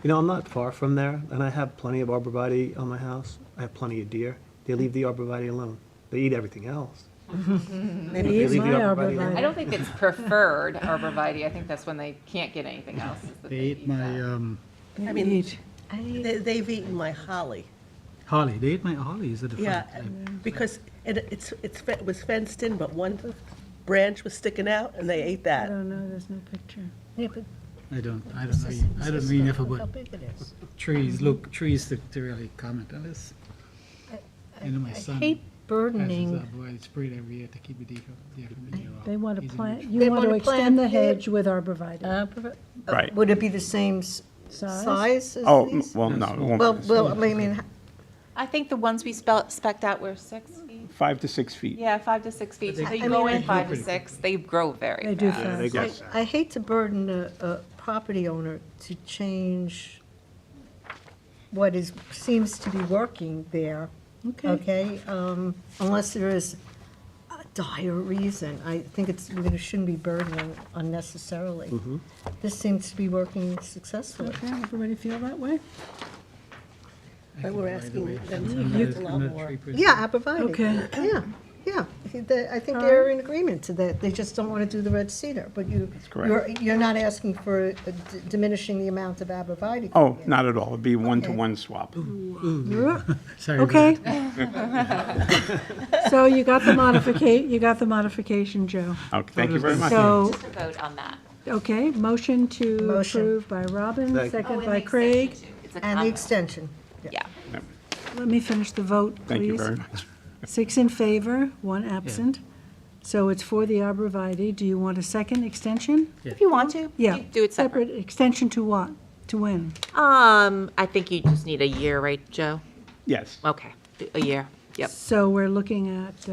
You know, I'm not far from there, and I have plenty of arborvitae on my house. I have plenty of deer. They leave the arborvitae alone. They eat everything else. they They eat leave my the arborvitae arborvitae. I don't think it's preferred arborvitae. I think that's when they can't get anything else. is that They ate my I mean, Eat. they've eaten my holly. holly. They ate my holly. Is it a Yeah, fact? because it was fenced in, but one branch was sticking out, and they ate I that. don't know, there's no picture. Yeah, but I don't know enough how about big it is. trees. Look, trees to really comment on this. I know my son I hate has his burdening, arborvitae sprayed every year to keep the deer from eating They want to He's in plant, good you They want to wanna plant extend the it. hedge with arborvitae. Right. would it be the same Size? size as Oh, these? well, no, it won't be. Well, I mean, I think the ones we spec'd out were 6 feet. 5 to 6 feet. Yeah, 5 to 6 feet. So they I go mean, in 5 to 6. They grow very They do fast. They fast. go- Yes. I hate to burden a property owner to change what seems to be working there, okay? Unless there is a dire reason. I think we shouldn't be burdening unnecessarily. This seems to be working successfully. Okay, everybody feel that way? But we're asking them to I'm use not- a I'm lot not a more. tree person. Yeah, arborvitae. Okay. Yeah. I think they're in agreement to that. They just don't want to do the red cedar. But correct. you're not asking for diminishing the amount of arborvitae. Oh, not at all. It'd be one-to-one swap. Sorry about Okay. that. So you got the modification, Joe. Okay, thank you very much. So, Just a vote on that. okay, motion to Motion. approve by Robin, Second. second by Craig. It's a And the comment. extension. Yeah. Let me finish the vote, please. Thank you very much. 6 in favor, 1 absent. So it's for the arborvitae. Do you want a second extension? If you want to. Yeah. you Do it separate. Extension to what? To when? I think you just need a year, right, Joe? Yes. Okay, a year. Yep. So we're looking at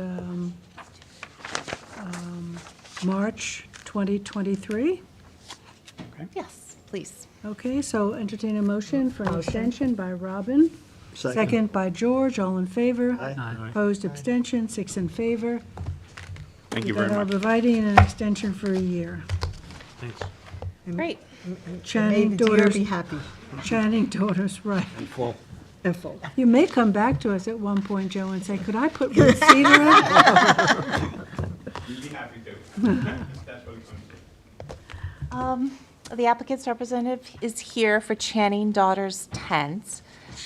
March 2023. Yes, please. Okay, so entertain a motion for an extension by Robin. Second by George, all in favor. Aye. Opposed, abstention, 6 in favor. Thank you very much. We got arborvitae and an extension for a year. Thanks. Great. May Channing the deer daughters, be happy Channing daughters, right. And full. and full. You may come back to us at one point, Joe, and say, could I put red cedar in? You'd be happy to. That's what it's going to be. The applicant's representative is here for Channing Daughters Tents.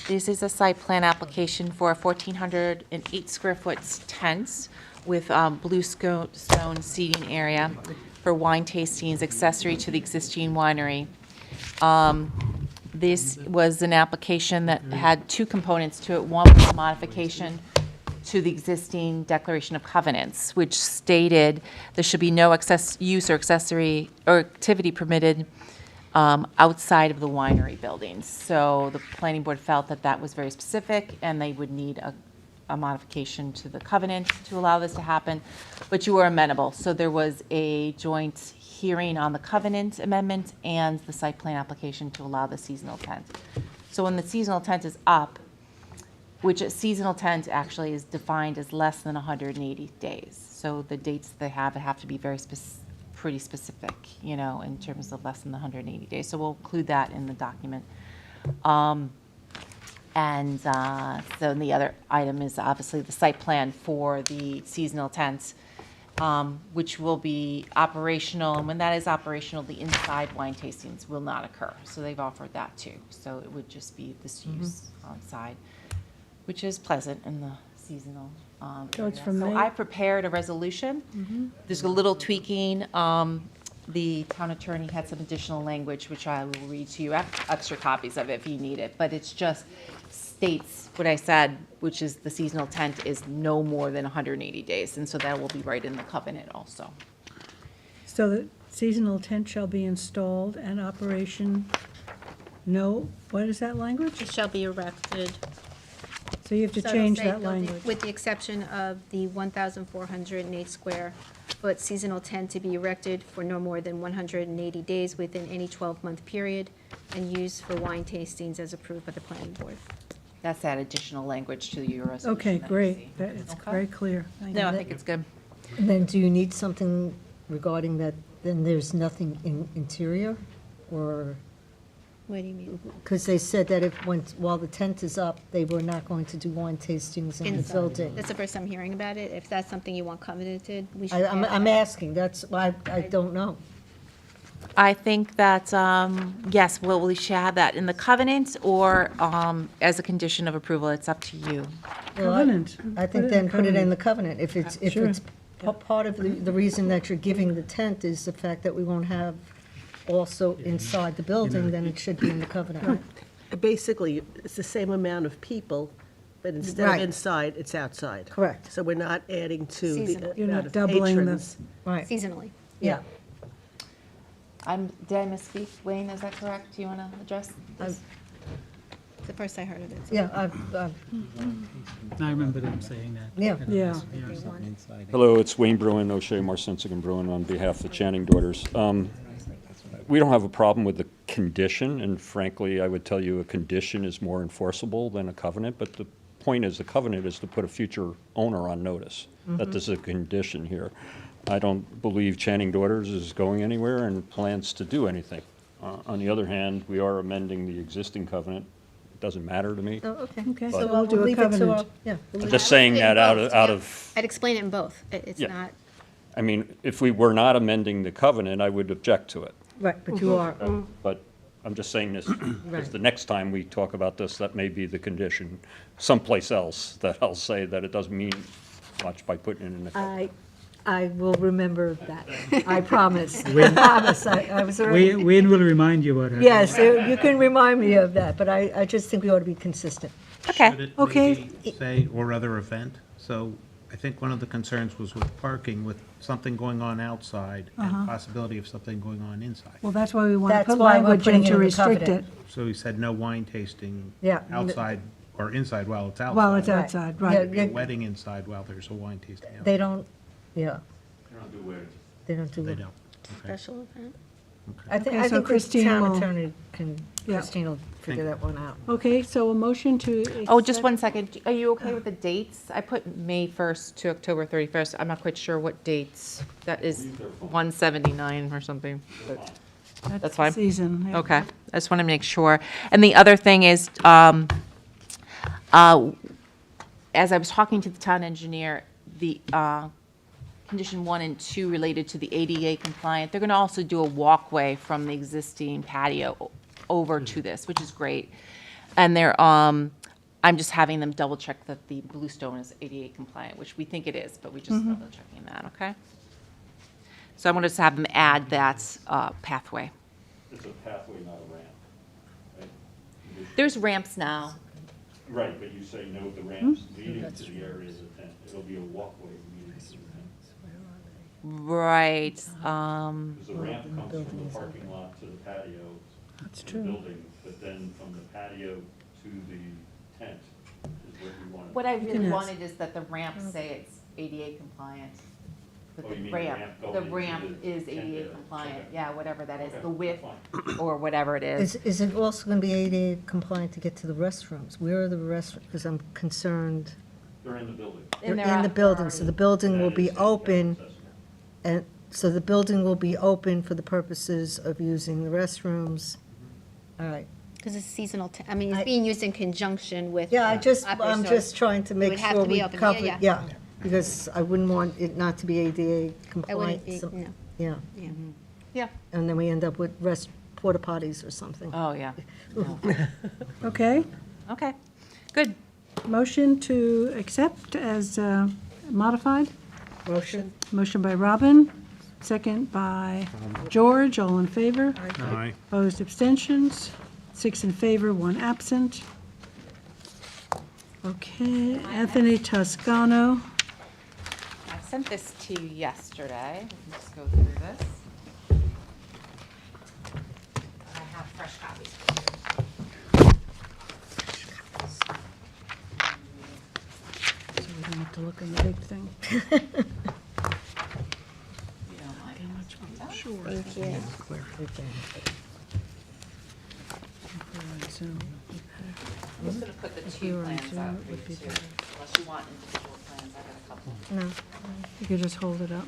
This is a site plan application for a 1,408 square foot tents with blue stone seating area for wine tastings accessory to the existing winery. This was an application that had 2 components to it. One was a modification to the existing Declaration of Covenants, which stated there should be no excess use or accessory or activity permitted outside of the winery buildings. So the planning board felt that that was very specific, and they would need a modification to the covenant to allow this to happen, but you were amenable. So there was a joint hearing on the covenant amendment and the site plan application to allow the seasonal tent. So when the seasonal tent is up, which a seasonal tent actually is defined as less than 180 days. So the dates they have to be pretty specific, in terms of less than 180 days. So we'll include that in the document. So the other item is obviously the site plan for the seasonal tents, which will be operational. And when that is operational, the inside wine tastings will not occur. So they've offered that too. So it would just be this use on site, which is pleasant in the seasonal So it's from So May? I prepared a resolution. There's a little tweaking. The town attorney had some additional language, which I will read to you. I have extra copies of it if you need it, but it's just states what I said, which is the seasonal tent is no more than 180 days, and so that will be right in the covenant also. So the seasonal tent shall be installed and operation, no, what is that language? It shall be erected. So you have to So it'll change say that building- language. With the exception of the 1,408 square foot seasonal tent to be erected for no more than 180 days within any 12-month period and used for wine tastings as approved by the planning board. That's that additional language to your resolution. Okay, that you great. see. That- It's Okay. very clear. Thank No, you. I think it's good. And then do you need something regarding that, then there's nothing in interior? Or, What do you mean? because they said that if, while the tent is up, they were not going to do wine tastings in the Inside. building. That's the first time hearing about it. If that's something you want covenanted, we should. I'm asking, that's, I don't know. I think that, yes, well, we should have that in the covenant or as a condition of approval. It's up to you. Well, Covenant. I Put think it in then put it in covenant. the covenant. If it's, Sure. part of the reason that you're giving the tent is the fact that we won't have also inside the building, then it should be in the covenant. Basically, it's the same amount of people, but instead of Right. inside, it's outside. Correct. So we're not adding to the Seasonal. You're amount not of doubling the- patrons. Right, Seasonally. yeah. Did I misspeak? Wayne, is that correct? Do you want to address this? It's the first I heard of it. so- Yeah, I remember them saying that. Yeah. Yeah. Hello, it's Wayne Bruin, O'Shea Marcinsick and Bruin on behalf of the Channing daughters. We don't have a problem with the condition, and frankly, I would tell you a condition is more enforceable than a covenant, but the point is, the covenant is to put a future owner on notice that this is a condition here. I don't believe Channing Daughters is going anywhere and plans to do anything. On the other hand, we are amending the existing covenant. It doesn't matter to me. Oh, okay. Okay, But- so we'll do a leave it to covenant. our- Yeah. we'll I'm leave just it- saying In that out both, of, yeah. I'd explain it in both. It's Yeah. not, I mean, if we were not amending the covenant, I would object to it. Right, but you are, But I'm just saying this, because Right. the next time we talk about this, that may be the condition someplace else, that I'll say that it doesn't mean much by putting it in the covenant. I will remember that. I promise. I promise. I was already. Wayne will remind you about it. Yes, you can remind me of that, but I just think we ought to be consistent. Okay. Should it Okay. maybe say, or other event? So I think one of the concerns was with parking, with something going on outside and possibility of something going on inside. Well, that's why we want to That's put why we're language putting in it to in the restrict it covenant. So he said no wine tasting Yeah. outside or inside while it's outside. while it's Right. outside, Yeah, right. Maybe a wedding inside while there's a wine tasting outside. They don't, yeah, they don't do They it. don't. Okay. special event. I think, Okay, I so think the Christine town will- attorney can, Yeah. Christine will figure that one out. Okay, so a motion to. Oh, just accept- one second. Are you okay with the dates? I put May 1st to October 31st. I'm not quite sure what dates. That is 179 or something. but That's fine. Season. yeah. Okay, I just want to make sure. And the other thing is, as I was talking to the town engineer, the condition 1 and 2 related to the ADA compliant, they're going to also do a walkway from the existing patio over to this, which is great. And they're, I'm just having them double check that the bluestone is ADA compliant, which we think it is, but we just double checking that, okay? So I'm going to just have them add that pathway. It's a pathway, not a ramp, right? There's ramps now. Right, but you say no, the ramps leading to the area of the tent. It'll be a walkway leading to the tent. Right. Because the ramp comes from the parking lot to the patio. That's to the true. building, but then from the patio to the tent is what we want. What I can really ask. wanted is that the ramp say it's ADA compliant. But Oh, the you mean the ramp going the into ramp the is tent ADA area. compliant, Okay. yeah, whatever that is, Okay, the width fine. or whatever it is. Is it also going to be ADA compliant to get to the restrooms? Where are the restrooms? Because I'm concerned. They're in the building. They're they're in the out- building, so the building will That be is open, accessible. and, so the building will be open for the purposes of using the restrooms. All right. Because it's seasonal, I mean, it's I- being used in conjunction with. Yeah, I'm outdoor just storage. trying to It make would have sure to be we open. cover, Yeah. yeah, because I wouldn't want it not to be ADA It compliant. wouldn't be, so- no, Yeah, yeah. Yeah. and then we end up with porta potties or something. Oh, yeah. Okay, Okay, good. Motion to accept as modified? Motion? Motion by Robin, second by George, all in favor? Aye. Opposed, abstentions? 6 in favor, 1 absent. Okay, Anthony Toscano. I sent this to you yesterday. We can just go through this. I have fresh copies. So we don't have to look in the big thing. Thank you. I'm just gonna put the two plans out for you too, unless you want individual plans, I got a couple. No, you could just hold it up.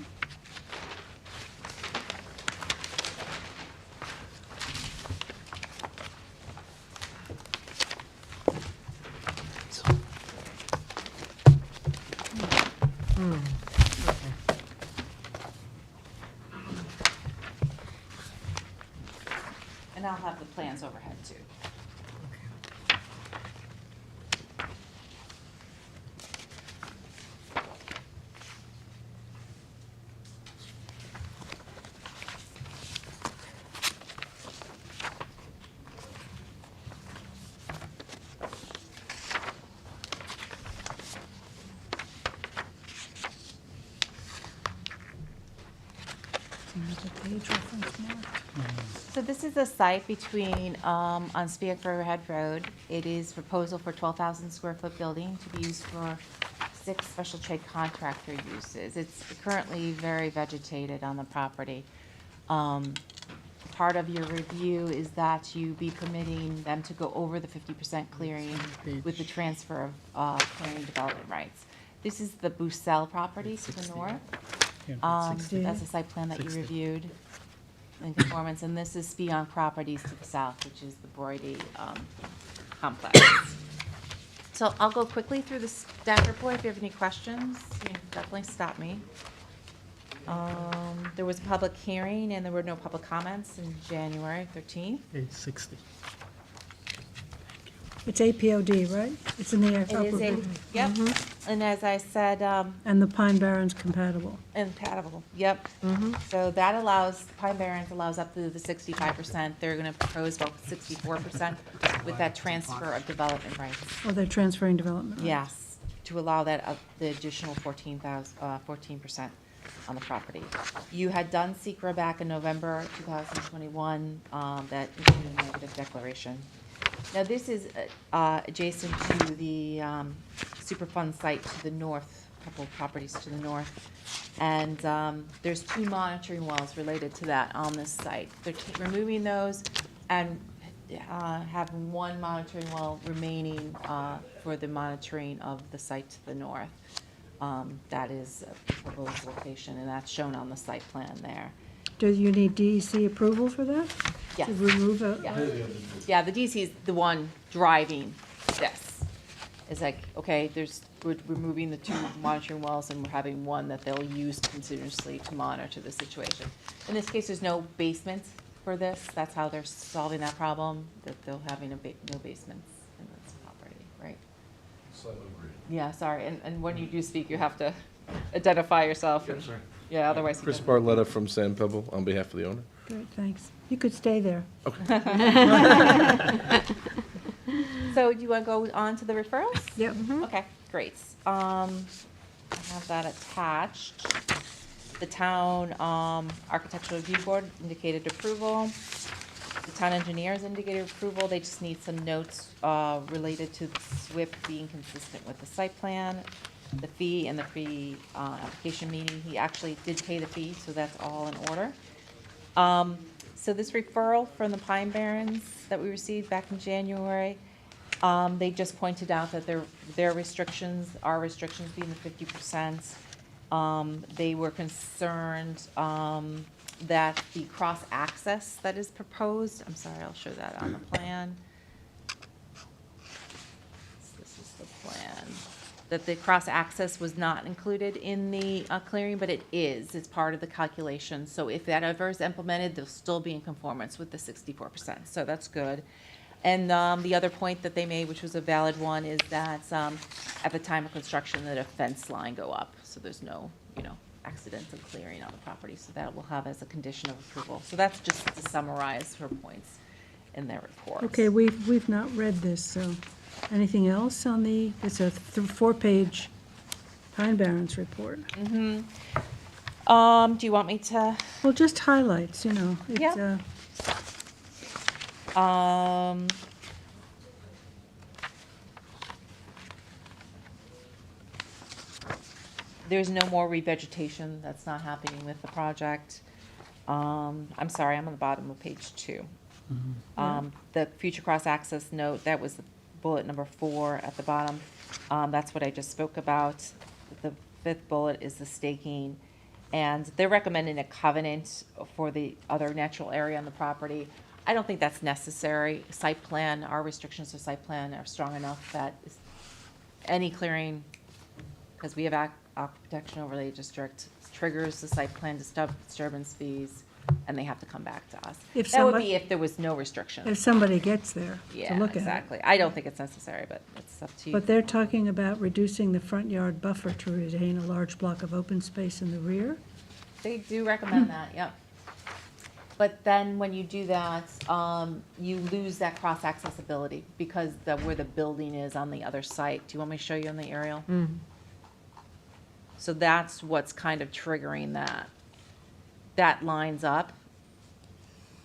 And I'll have the plans overhead too. So this is a site between, on Spiek Riverhead Road. It is proposal for 12,000 square foot building to be used for 6 special trade contractor uses. It's currently very vegetated on the property. Part of your review is that you be permitting them to go over the 50% clearing with the transfer of clearing development rights. This is the Bucell property to the north. That's a site plan that you reviewed in conformance, and this is Beyond Properties to the south, which is the Brody complex. So I'll go quickly through the staff report. If you have any questions, you can definitely stop me. There was a public hearing, and there were no public comments in January 13th. Page 60. It's APOD, right? It's in the It upper is a, Britain. yep, and as I said, And the Pine Barrens compatible. Incompatible, yep. So that allows, Pine Barrens allows up to the 65%. They're gonna propose about 64% with that transfer of development rights. Oh, they're transferring development rights. Yes, to allow that, the additional 14% on the property. You had done SECR back in November 2021, that included a negative declaration. Now, this is adjacent to the Superfund site to the north, a couple of properties to the north. And there's 2 monitoring wells related to that on this site. They're removing those and having 1 monitoring well remaining for the monitoring of the site to the north. That is a proposed location, and that's shown on the site plan there. Do you need DEC approval for that? Yes. To remove a? Yeah, the DC is the one driving this. It's like, okay, we're removing the 2 monitoring wells and we're having 1 that they'll use continuously to monitor the situation. In this case, there's no basement for this. That's how they're solving that problem, that they're having no basements in this property, right? Yeah, sorry, and when you do speak, you have to identify yourself. Yes, sir. Yeah, otherwise. Chris Barletta from Sand Pebble on behalf of the owner. Great, thanks. You could stay there. So do you want to go on to the referrals? Yep. Okay, great. I have that attached. The town architectural review board indicated approval. The town engineers indicated approval. They just need some notes related to the SWIP being consistent with the site plan, the fee, and the pre-application meeting. He actually did pay the fee, so that's all in order. So this referral from the Pine Barrens that we received back in January, they just pointed out that their restrictions, our restrictions being the 50%, they were concerned that the cross-access that is proposed, I'm sorry, I'll show that on the plan. This is the plan. That the cross-access was not included in the clearing, but it is. It's part of the calculation. So if that ever is implemented, they'll still be in conformance with the 64%. So that's good. And the other point that they made, which was a valid one, is that at the time of construction, that a fence line go up, so there's no, accidental clearing on the property. So that will have as a condition of approval. So that's just to summarize her points in their report. Okay, we've not read this, so anything else on it's a 4-page Pine Barrens report. Mm-hmm. Do you want me to? Well, just highlights, it's, Yeah. There's no more revegetation. That's not happening with the project. I'm sorry, I'm on the bottom of page 2. The future cross-access note, that was the bullet number 4 at the bottom. That's what I just spoke about. The 5th bullet is the staking. And they're recommending a covenant for the other natural area on the property. I don't think that's necessary. Site plan, our restrictions to site plan are strong enough that any clearing, because we have aquifer protection overlay district, triggers the site plan disturbance fees, and they have to come back to us. That would be if there was no restriction. If somebody gets there to Yeah, look at it. exactly. I don't think it's necessary, but it's up to you. But they're talking about reducing the front yard buffer to retain a large block of open space in the rear? They do recommend that, yep. But then when you do that, you lose that cross-accessibility because where the building is on the other site. Do you want me to show you on the aerial? So that's what's kind of triggering that. That lines up.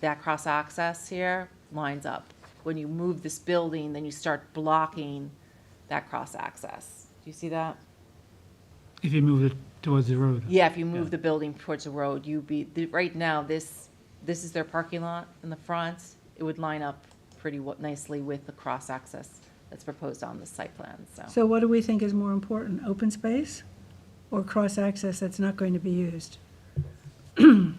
That cross-access here lines up. When you move this building, then you start blocking that cross-access. Do you see that? If you move it towards the road. Yeah, if you move the building towards the road, right now, this is their parking lot in the front. It would line up pretty nicely with the cross-access that's proposed on the site plan, So what do we think is more important, open space or cross-access that's not going to be used?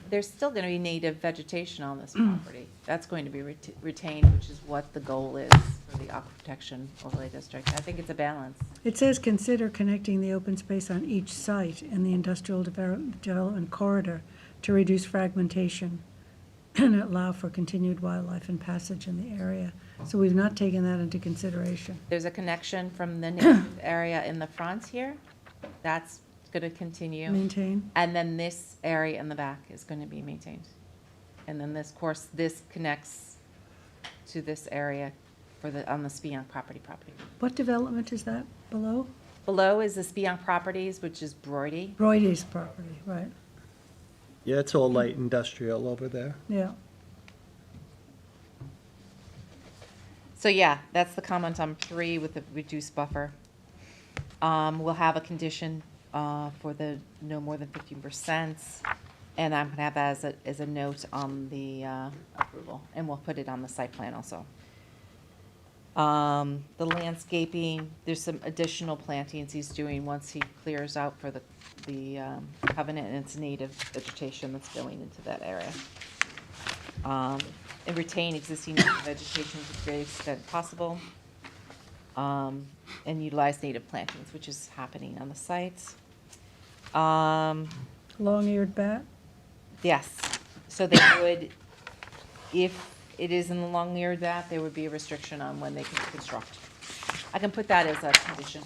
There's still going to be native vegetation on this property. That's going to be retained, which is what the goal is for the aquifer protection overlay district. I think it's a balance. It says consider connecting the open space on each site in the industrial development corridor to reduce fragmentation and allow for continued wildlife and passage in the area. So we've not taken that into consideration. There's a connection from the native area in the front here. That's going to continue. Maintain. And then this area in the back is going to be maintained. And then this connects to this area on the Spionk property. What development is that below? Below is the Spionk Properties, which is Broidy. Broidy's property, right, Yeah, it's all light industrial over there. yeah. So yeah, that's the comment on 3 with the reduced buffer. We'll have a condition for the no more than 15%, and I'm gonna have that as a note on the approval, and we'll put it on the site plan also. The landscaping, there's some additional plantings he's doing once he clears out for the covenant, and it's native vegetation that's going into that area. And retain existing vegetation to the greatest extent possible. And utilize native plantings, which is happening on the site. Long-eared bat? Yes, so they would, if it is in the long-eared bat, there would be a restriction on when they can construct. I can put that as a condition.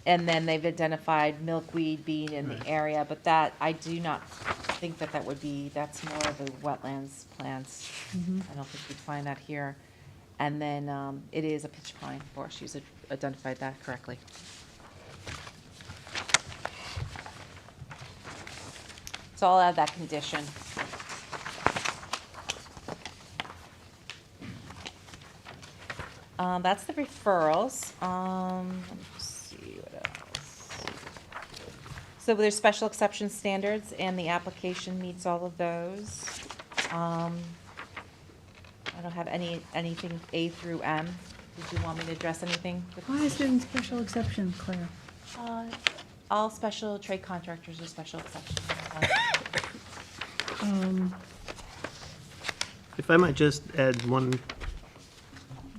And then they've identified milkweed being in the area, but that, I do not think that would be, that's more of a wetlands plants. I don't think you'd find that here. And then it is a pitch pine forest, she's identified that correctly. So I'll add that condition. That's the referrals. Let me just see what else. So there's special exception standards, and the application meets all of those. I don't have anything A through M. Did you want me to address anything? Why is it in special exception, Claire? All special trade contractors are special exceptions. If I might just add one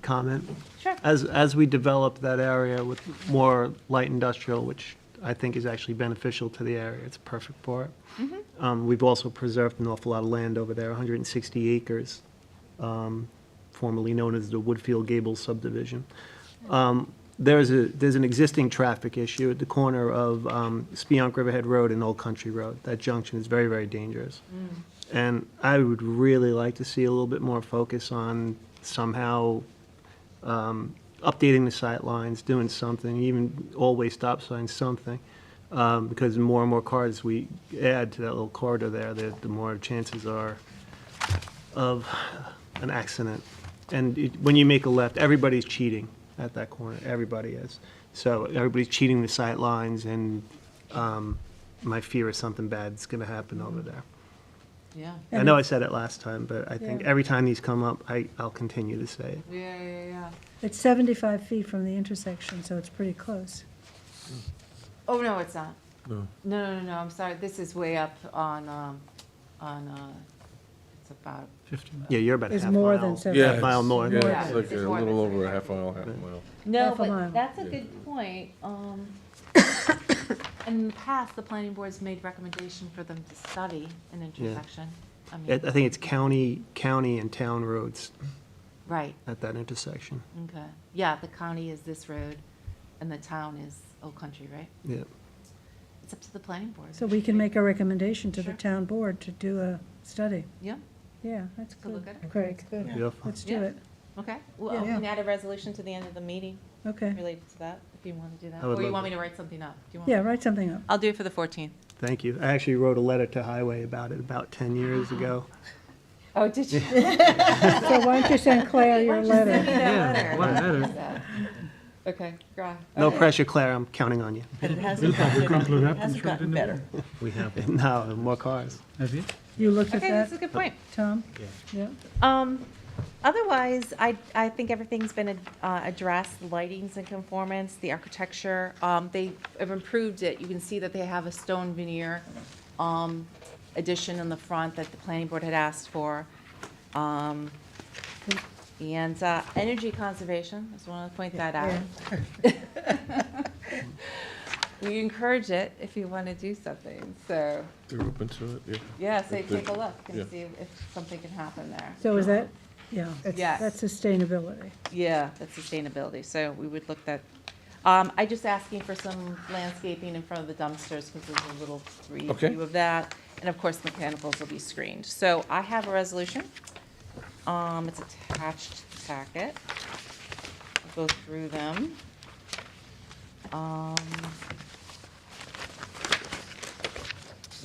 comment. Sure. As we develop that area with more light industrial, which I think is actually beneficial to the area, it's perfect for it. We've also preserved an awful lot of land over there, 160 acres, formerly known as the Woodfield Gables subdivision. There's an existing traffic issue at the corner of Spionk Riverhead Road and Old Country Road. That junction is very, very dangerous. And I would really like to see a little bit more focus on somehow updating the sight lines, doing something, even always stop signs, something. Because the more and more cars we add to that little corridor there, the more chances are of an accident. And when you make a left, everybody's cheating at that corner, everybody is. So everybody's cheating the sight lines, and my fear is something bad's gonna happen over there. Yeah. I know I said it last time, but I think Yeah. every time these come up, I'll continue to say it. Yeah. It's 75 feet from the intersection, so it's pretty close. Oh, no, it's not. No. No, I'm sorry. This is way up on, it's about, 50 miles. Yeah, you're about a It's half more mile, than 70. half mile north. Yeah, Yeah, it's like it's a more little than over a half mile, half a mile. no, Half a mile. but that's a good point. In the past, the planning board's made recommendation for them to study an intersection. I mean, I think it's county and town roads right, at that intersection. okay. Yeah, the county is this road, and the town is Old Country, right? Yeah. It's up to the planning board. So we can make a recommendation to the Sure. town board to do a study. Yeah, Yeah, that's to look good. at it. Craig, Beautiful. let's do Yeah. it. Okay. Well, Yeah. we can add a resolution to the end of the meeting Okay. related to that, if you want to do that. I would Or you love want that. me to write something up? Do you want? Yeah, write something up. I'll do it for the 14th. Thank you. I actually wrote a letter to Highway about it about 10 years ago. Oh, did you? So why don't you send Claire your letter? Yeah, what letter? Okay, go on. No Okay. pressure, Claire, I'm counting on you. We'll probably crumple it up and throw it in the bin. We have, no, more cars. Have you? You looked at Okay, that's a that, good point. Tom? Yeah. Otherwise, I think everything's been addressed, the lighting's in conformance, the architecture, they have improved it. You can see that they have a stone veneer addition in the front that the planning board had asked for. And energy conservation, I just want to point that out. We encourage it if you want to do something, so, They're open to it, yeah. yeah, so If take a they- look yeah. and see if something can happen there. So is that, yeah, Yes. that's sustainability. Yeah, that's sustainability, so we would look at, I just asking for some landscaping in front of the dumpsters, because there's a little Okay. view of that, and of course, mechanicals will be screened. So I have a resolution, it's attached to the packet. I'll go through them.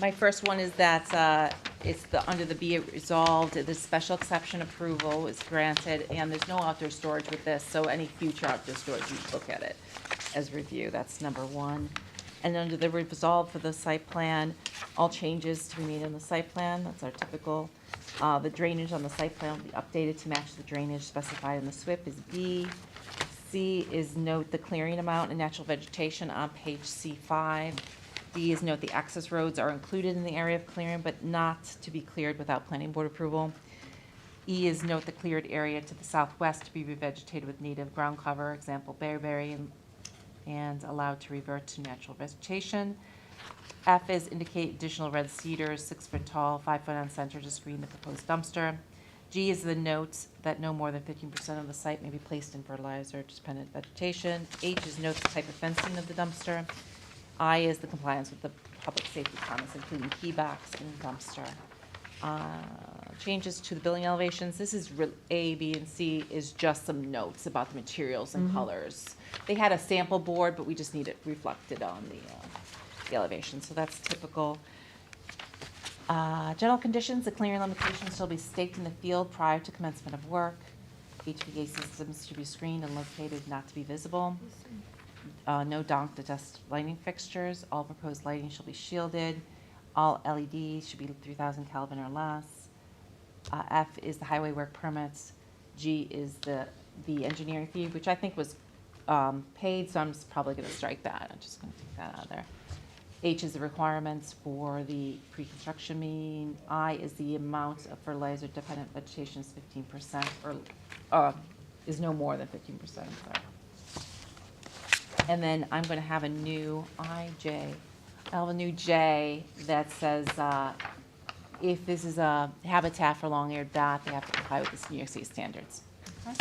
My first one is that it's under the be it resolved, the special exception approval is granted, and there's no outdoor storage with this, so any future outdoor storage, you look at it as review. That's number one. And under the resolve for the site plan, all changes to be made in the site plan, that's our typical. The drainage on the site plan will be updated to match the drainage specified in the SWIP is B. C is note the clearing amount and natural vegetation on page C5. D is note the access roads are included in the area of clearing, but not to be cleared without planning board approval. E is note the cleared area to the southwest to be revegetated with native ground cover, example bearberry, and allowed to revert to natural vegetation. F is indicate additional red cedars, 6 foot tall, 5 foot on center to screen the proposed dumpster. G is the note that no more than 15% of the site may be placed in fertilizer dependent vegetation. H is note the type of fencing of the dumpster. I is the compliance with the public safety comments, including key box and dumpster. Changes to the building elevations. This is A, B, and C is just some notes about the materials and colors. They had a sample board, but we just need it reflected on the elevation, so that's typical. General conditions, the clearing limitations shall be staked in the field prior to commencement of work. HVAC systems should be screened and located not to be visible. No donk to dust lighting fixtures. All proposed lighting shall be shielded. All LEDs should be 3,000 Kelvin or less. F is the highway work permits. G is the engineering fee, which I think was paid, so I'm just probably going to strike that. I'm just going to take that out of there. H is the requirements for the pre-construction meeting. I is the amount of fertilizer dependent vegetation is 15%, or is no more than 15%, sorry. And then I'm going to have a new IJ Avenue J that says, if this is a habitat for long-eared bat, they have to comply with the New York State standards. Okay?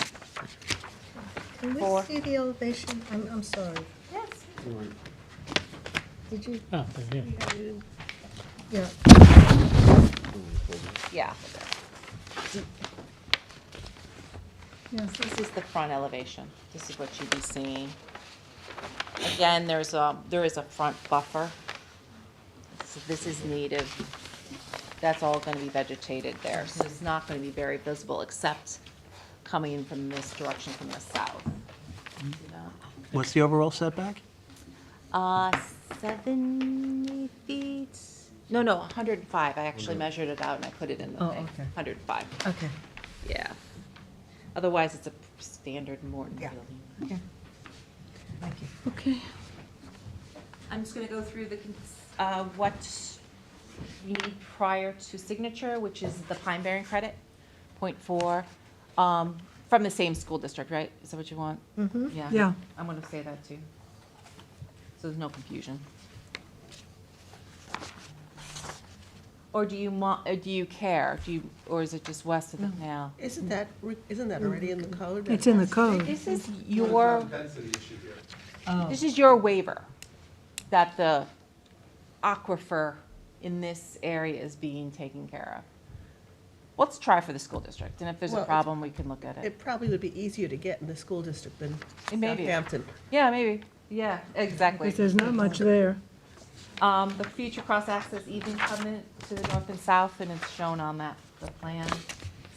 Can we Four. see the elevation? I'm sorry. Yes. Did you? Oh, yeah. Yeah. Yeah. This is the front elevation. This is what you'd be seeing. Again, there is a front buffer. So this is native. That's all going to be vegetated there, so it's not going to be very visible except coming in from this direction from the south. You know? What's the overall setback? 70 feet. No, 105. I actually measured it out and I put it in the thing. Okay. 105. Okay. Yeah. Otherwise, it's a standard Morton building. Okay. Thank you. Okay. I'm just going to go through what we need prior to signature, which is the pine bearing credit, 0.4, from the same school district, right? Is that what you want? Mm-hmm. Yeah. I'm going to say that too. So there's no confusion. Or do you care? Or is it just west of the canal? Isn't that already in the code? It's in the code. This is your, this is your waiver that the aquifer in this area is being taken care of. Let's try for the school district, and if there's Well, a problem, we can look at it. It probably would be easier to get in the school district than It may be. Southampton. Yeah, maybe. Yeah, exactly. Because there's not much there. The future cross-access easement covenant to the north and south, and it's shown on the plan.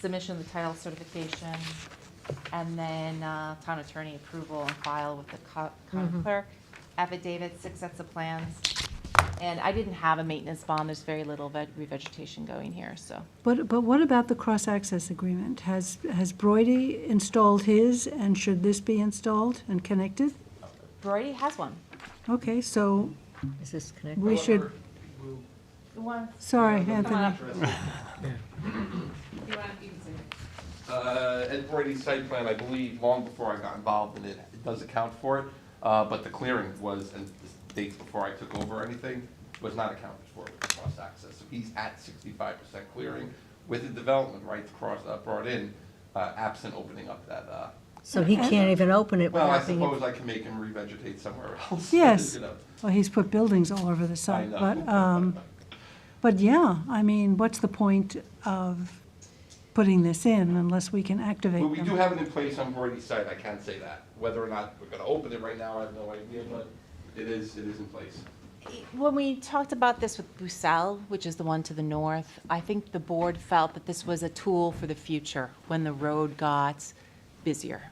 Submission of the title certification, and then town attorney approval and file with the county clerk. Affidavit, 6 sets of plans. And I didn't have a maintenance bond. There's very little revegetation going here, so. But what about the cross-access agreement? Has Broidy installed his, and should this be installed and connected? Brody has one. Okay, so Is this connected? we should, The one. sorry, Come on Anthony. up. Ed Broidy's site plan, I believe, long before I got involved in it, it does account for it, but the clearing was, and the dates before I took over or anything, was not accounted for with the cross-access. So he's at 65% clearing with the development rights brought in, absent opening up that. So he can't even open it Well, I without being. suppose I can make him revegetate somewhere else. Yes. You know. Well, he's put buildings all over the site, know. but yeah, I mean, what's the point of putting this in unless we can activate But we them? do have it in place on Broidy's site, I can't say that. Whether or not we're gonna open it right now, I have no idea, but it is in place. When we talked about this with Bucelle, which is the one to the north, I think the board felt that this was a tool for the future when the road got busier,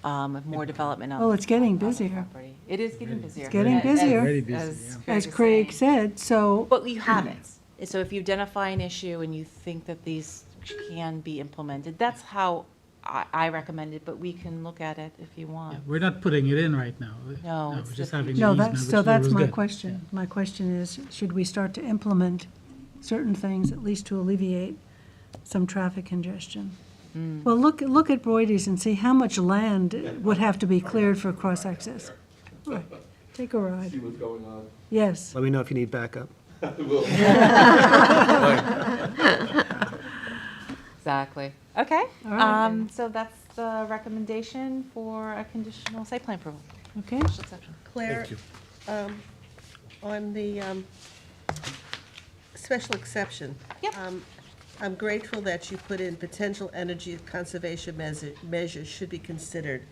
with more development on. Well, it's getting on the busier. property. It is getting busier. It's getting As- busier. as- Very busy, as yeah. As is Craig saying. said, so, But you have it. So if you identify an issue and you think that these can be implemented, that's how I recommend it, but we can look at it if you want. We're not putting it in right now. No, it's we're just the having the no, easement, that's, which so was that's my good. question. My question is, should we start to implement certain things, at least to alleviate some traffic congestion? Well, look at Broidy's and see how much land would have to be cleared for cross-access. Right. Take a ride. See what's going on. Yes. Let me know if you need backup. Will. Exactly. Okay. All right. So that's the recommendation for a conditional site plan approval. Okay. Special exception. Claire, on the special exception. Yep. I'm grateful that you put in potential energy conservation measures should be considered.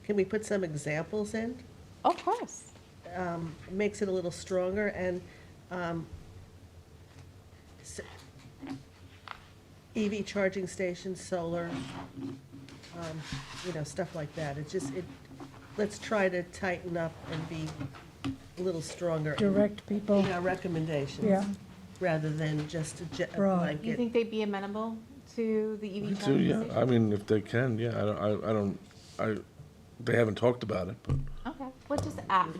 Can we put some examples in? Of course. Makes it a little stronger, and EV charging stations, solar, stuff like that. Let's try to tighten up and be a little stronger. Direct people. In our recommendations. Yeah. Rather than just a Broad. blanket. You think they'd be amenable to the EV Me too, charging yeah. station? I mean, if they can, yeah. They haven't talked about it, but Okay. What does,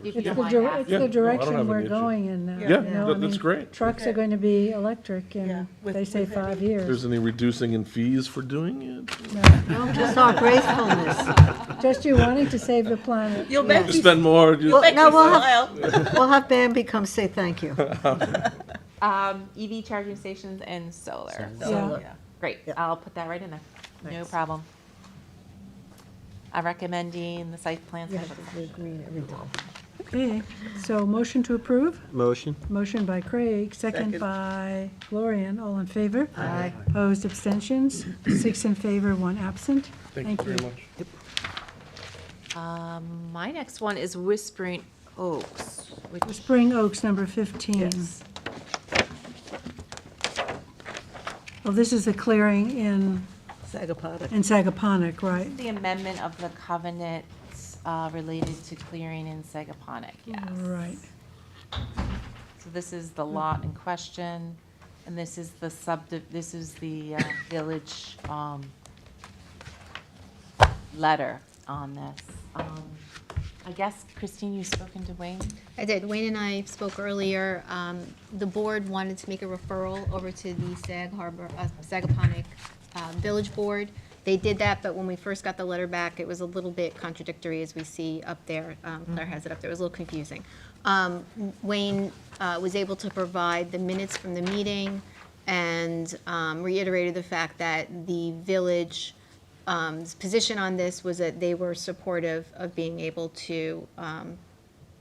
if you It's don't the, mind it's asking? the Yeah, no, I don't direction have we're any issue. going in now. Yeah, you know, I that's mean, great. Trucks are going to be electric, Yeah, and with- they say with 5 heavy- years. There's any reducing in fees for doing it? No, just our gracefulness. Just you wanting to save the planet. You'll Yes. make To me, spend more, Well, just, no, we'll smile. we'll have Bambi come say thank you. EV charging stations and solar. Solar. Great, I'll put that right in there. No Thanks. problem. I'm recommending the site plan Yeah, special we're exception. green every time. Okay, so motion to approve? Motion? Motion by Craig, second Second. by Gloria. All in favor? Aye. Opposed, abstentions? 6 in favor, 1 absent. thank you very much. My next one is Whispering Oaks, which Spring Oaks, number 15. Yes. Well, this is the clearing in Sagaponic. Sagaponic, right? is the amendment of the covenant related to clearing in Sagaponic, yes. Right. So this is the lot in question, and this is the village letter on this. I guess, Christine, you've spoken to Wayne? I did. Wayne and I spoke earlier. The board wanted to make a referral over to the Sagaponic Village Board. They did that, but when we first got the letter back, it was a little bit contradictory, as we see up there. Claire has it up there. It was a little confusing. Wayne was able to provide the minutes from the meeting and reiterated the fact that the village position on this was that they were supportive of being able to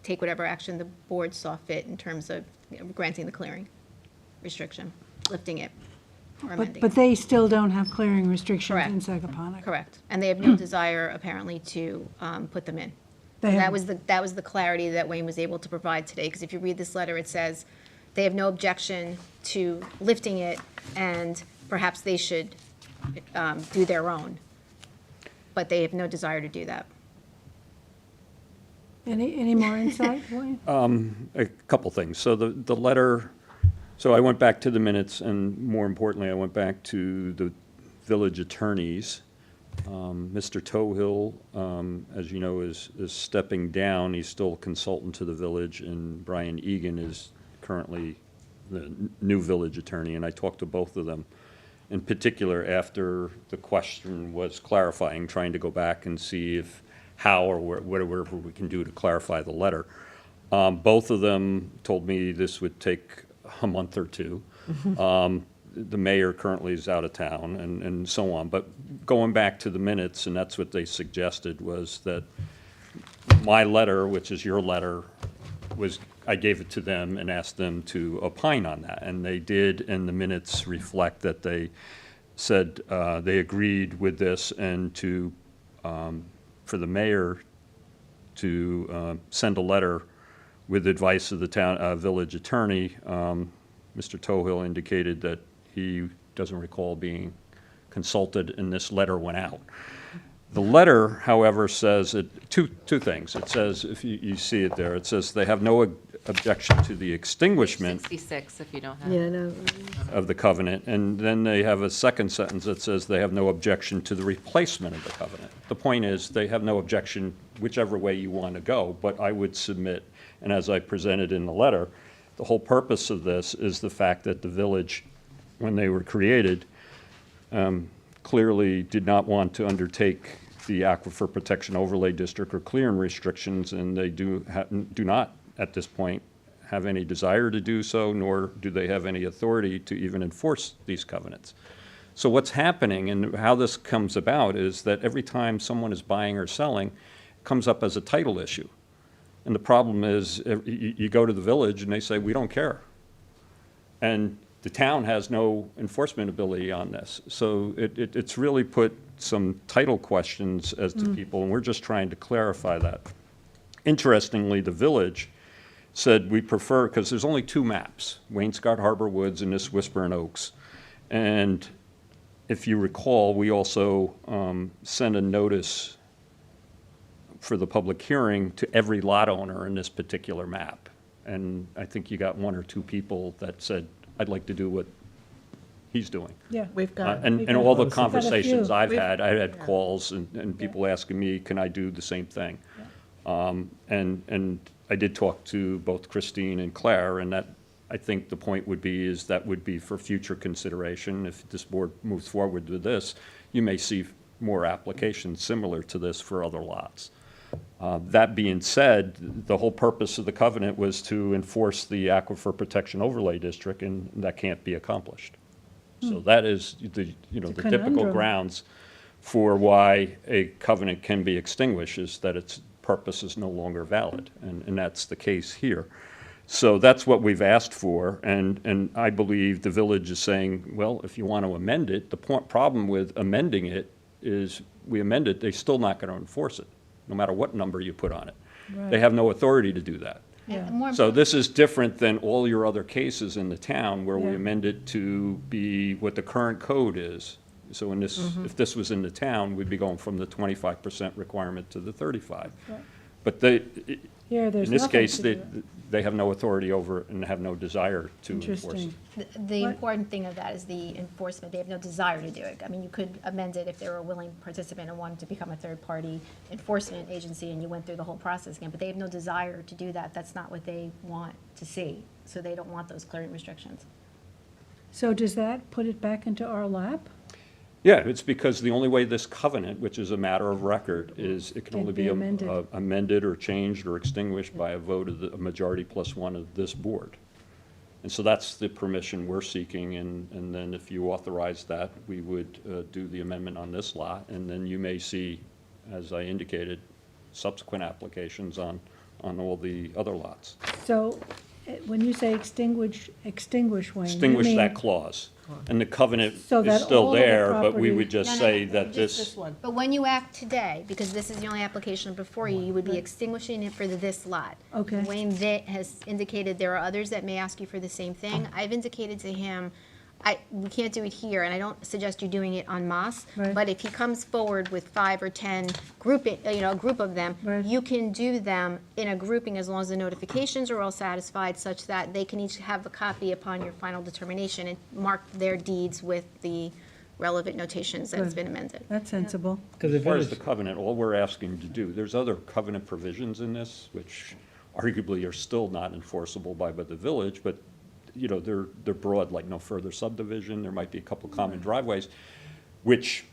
take whatever action the board saw fit in terms of granting the clearing restriction, lifting it or amending But it. they still don't have clearing restrictions in Correct. Sagaponic. Correct. And they have no desire, apparently, to put them in. They And have- that was the clarity that Wayne was able to provide today, because if you read this letter, it says they have no objection to lifting it, and perhaps they should do their own, but they have no desire to do that. Any more insight, Wayne? A couple things. So the letter, so I went back to the minutes, and more importantly, I went back to the village attorneys. Mr. Tohill, as you know, is stepping down. He's still a consultant to the village, and Brian Egan is currently the new village attorney, and I talked to both of them. In particular, after the question was clarifying, trying to go back and see if how or whatever we can do to clarify the letter. Both of them told me this would take a month or two. The mayor currently is out of town and so on. But going back to the minutes, and that's what they suggested, was that my letter, which is your letter, was, I gave it to them and asked them to opine on that. And they did, and the minutes reflect that they said they agreed with this and to, for the mayor to send a letter with advice of the town, village attorney. Mr. Tohill indicated that he doesn't recall being consulted, and this letter went out. The letter, however, says two things. It says, if you see it there, it says they have no objection to the extinguishment 66, if you don't have. Yeah, no, of the covenant, and then they have a second sentence that says they have no objection to the replacement of the covenant. The point is, they have no objection whichever way you want to go, but I would submit, and as I presented in the letter, the whole purpose of this is the fact that the village, when they were created, clearly did not want to undertake the Aquifer Protection Overlay District or clearing restrictions, and they do not, at this point, have any desire to do so, nor do they have any authority to even enforce these covenants. So what's happening and how this comes about is that every time someone is buying or selling, it comes up as a title issue. And the problem is, you go to the village and they say, we don't care. And the town has no enforcement ability on this. So it's really put some title questions as to people, and we're just trying to clarify that. Interestingly, the village said we prefer, because there's only two maps, Wainscott Harbor Woods and this Whispering Oaks. And if you recall, we also sent a notice for the public hearing to every lot owner in this particular map. And I think you got one or two people that said, I'd like to do what he's doing. Yeah. We've got, And all the We've got a few. conversations I've We've- had, I had calls and people asking me, can I do the same thing? And I did talk to both Christine and Claire, and that, I think the point would be, is that would be for future consideration. If this board moves forward with this, you may see more applications similar to this for other lots. That being said, the whole purpose of the covenant was to enforce the Aquifer Protection Overlay District, and that can't be accomplished. So that is the, the typical conundrum. grounds for why a covenant can be extinguished, is that its purpose is no longer valid, and that's the case here. So that's what we've asked for, and I believe the village is saying, well, if you want to amend it, the problem with amending it is we amend it, they're still not going to enforce it, no matter what number you put on it. They have no authority to do that. And more So this is different than all your other cases in the town where we amend it to be what the current code is. So in this, if this was in the town, we'd be going from the 25% requirement to the 35. But they, Here, there's in this nothing case, to they, do it. they have no authority over it and have no desire to enforce it. Interesting. The What? important thing of that is the enforcement. They have no desire to do it. I mean, you could amend it if they were a willing participant and wanted to become a third-party enforcement agency, and you went through the whole process again, but they have no desire to do that. That's not what they want to see, so they don't want those clearing restrictions. So does that put it back into our lap? Yeah, it's because the only way this covenant, which is a matter of record, is it can Can only be be amended. amended or changed or extinguished by a vote of the a majority plus one of this board. And so that's the permission we're seeking, and then if you authorize that, we would do the amendment on this lot, and then you may see, as I indicated, subsequent applications on all the other lots. So when you say extinguish, Wayne, you Extinguish mean- that clause. And the covenant So is that still all of the there, but we property- would just No, no, say no, that just this. one. But when you act today, because this is the only application before you, you would be extinguishing it for this lot. Okay. Wayne has indicated there are others that may ask you for the same thing. I've indicated to him, we can't do it here, and I don't suggest you doing it en masse. Right. But if he comes forward with 5 or 10 a group of them, Right. you can do them in a grouping as long as the notifications are all satisfied, such that they can each have a copy upon your final determination and mark their deeds with the relevant notations that has Good. been amended. That's sensible. Because As if far it as the is, covenant, all we're asking to do, there's other covenant provisions in this, which arguably are still not enforceable by the village, but, they're broad, like no further subdivision, there might be a couple common driveways, which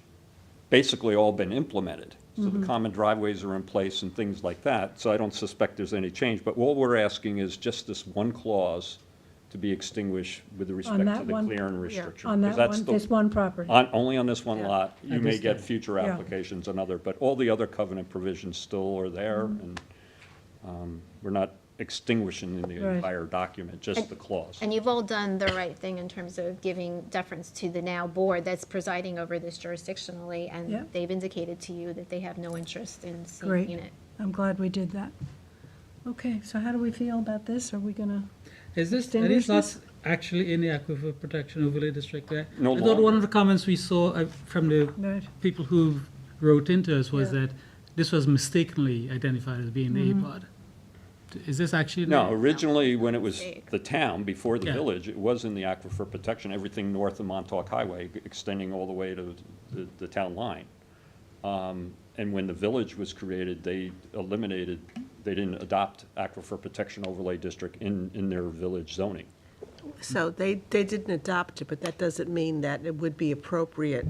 basically all been implemented. So the common driveways are in place and things like that, so I don't suspect there's any change. But all we're asking is just this one clause to be extinguished with respect to that the one- clearing restriction. On 'cause that that's one, the- this one property. Only on this one lot. You may get Understand. future Yeah. applications on other, but all the other covenant provisions still are there, and we're not extinguishing the Right. entire document, just the clause. And you've all done the right thing in terms of giving deference to the now board that's presiding over this jurisdictionally, Yeah. and they've indicated to you that they have no interest in Great. seeing it. I'm glad we did that. Okay, so how do we feel about this? Are we gonna, is this, are Distinguish these lots this? actually in the Aquifer Protection Overlay District there? No I thought one longer. of the comments we saw from the right, people who wrote into us was Yeah. that this was mistakenly identified as being the APOD. Is this actually? No, the- originally, when it was Mistake. the town, before the Yeah. village, it was in the aquifer protection, everything north of Montauk Highway, extending all the way to the town line. And when the village was created, they didn't adopt aquifer protection overlay district in their village zoning. So they didn't adopt it, but that doesn't mean that it would be appropriate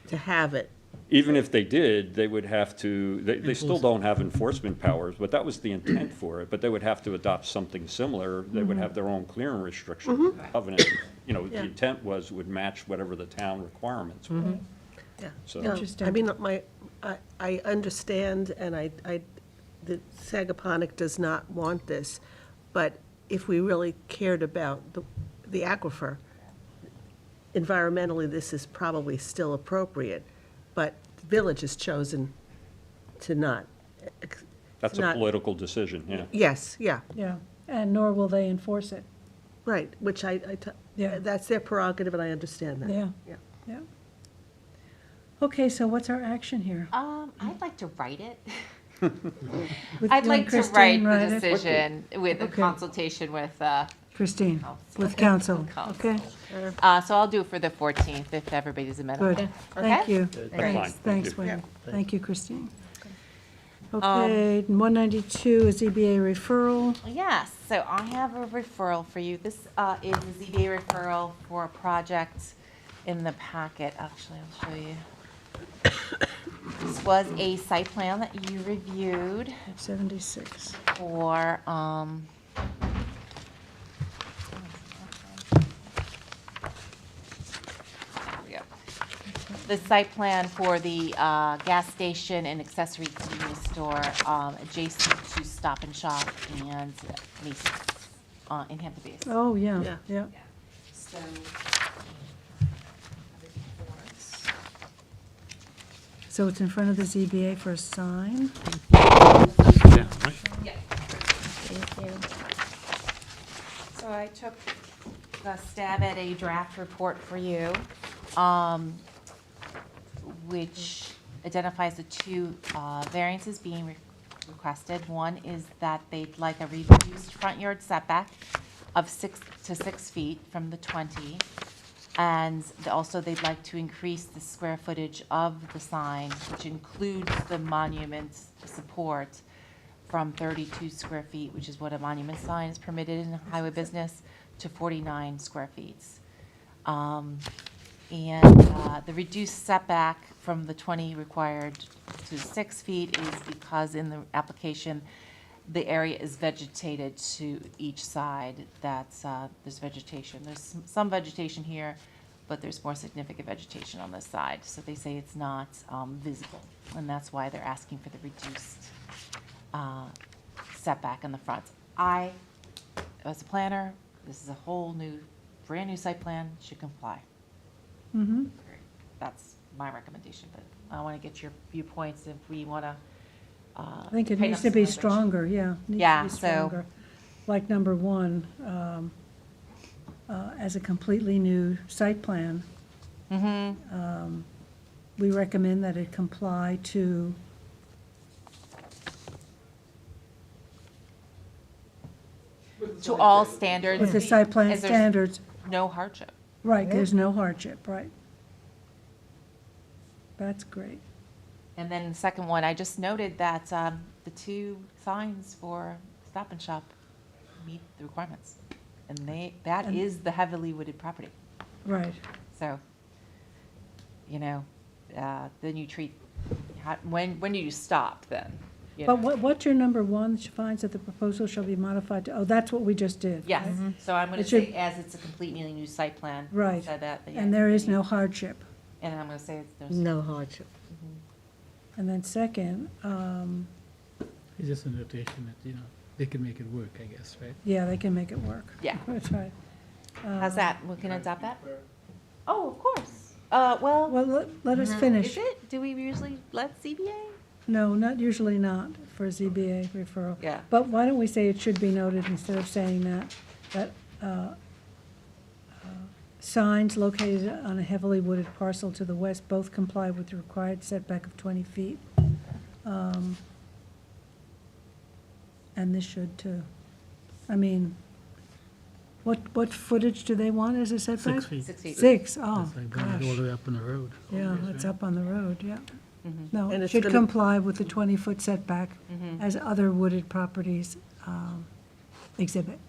to have it. Even if they did, they would have to, they still Enforce it. don't have enforcement powers, but that was the intent for it. But they would have to adopt something similar. They would have their own clearing restriction covenant. The Yeah. intent was would match whatever the town requirements were. Yeah. So- No, Interesting. I mean, I understand, and the Sagaponic does not want this, but if we really cared about the aquifer, environmentally, this is probably still appropriate, but the village has chosen to not. That's a not- political decision, yeah. Yes, yeah, yeah, and nor will they enforce it. right, which Yeah. that's their prerogative, and I understand that. Yeah. Yeah. Yeah. Okay, so what's our action here? I'd like to write it. Would I'd you like and to Christine write the it? decision with a Okay. consultation with, Christine, with Okay. council, Council. okay? so I'll do it for the 14th if everybody's amenable. Good, thank Okay? you. That's Great. fine. Thanks, Thank you. Wayne. Thank you, Christine. Okay, 192 is ZBA referral. Yes, so I have a referral for you. This is a ZBA referral for a project in the packet. Actually, I'll show you. This was a site plan that you reviewed 76. for, there we go. The site plan for the gas station and accessory convenience store adjacent to Stop and Shop and Macy's in Hampton Bays. Oh, yeah, Yeah. yeah. So, So it's in front of the ZBA for a sign. Yeah, right? yeah. Thank you. So I took a stab at a draft report for you, which identifies the two variances being requested. One is that they'd like a reduced front yard setback of 6 to 6 feet from the 20. And also they'd like to increase the square footage of the sign, which includes the monument support, from 32 square feet, which is what a monument sign is permitted in highway business, to 49 square feet. The reduced setback from the 20 required to 6 feet is because in the application, the area is vegetated to each side. That's, there's vegetation. There's some vegetation here, but there's more significant vegetation on this side. So they say it's not visible, and that's why they're asking for the reduced setback in the front. I, as a planner, this is a whole new, brand new site plan, should comply. Mm-hmm. That's my recommendation, but I want to get your viewpoints if we want to. I think it needs to be stronger, yeah. Needs Yeah, to be so- stronger. Like number one, as a completely new site plan, we recommend that it comply to To all standards. with the site plan as there's standards. No hardship. Right, there's no hardship, right. That's great. And then the second one, I just noted that the two signs for Stop and Shop meet the requirements. And that And- is the heavily wooded property. Right. So, you know, then you treat, when do you stop then? You But know? what's your number one, finds that the proposal shall be modified to, oh, that's what we just did. Yes, right? so I'm going It to say should- as it's a completely new site plan. Right. Said that, but And yeah, there is no hardship. And I'm going to say there's. No hardship. And then second, It's just a notation that, they can make it work, I guess, right? yeah, they can make it work. Yeah. That's right. How's that? We can adopt that? Oh, of course. Well. Well, let us finish. Is it? Do we usually let CBA? No, usually not for ZBA referral. Yeah. But why don't we say it should be noted instead of saying that signs located on a heavily wooded parcel to the west both comply with the required setback of 20 feet. And this should too. I mean, what footage do they want as a setback? 6 feet. 6 feet. 6, oh, It's like bringing it all gosh. the way up on the road. Yeah, it's up on the road, yeah. No, And it it's should gonna- comply with the 20-foot setback as other wooded properties exhibit.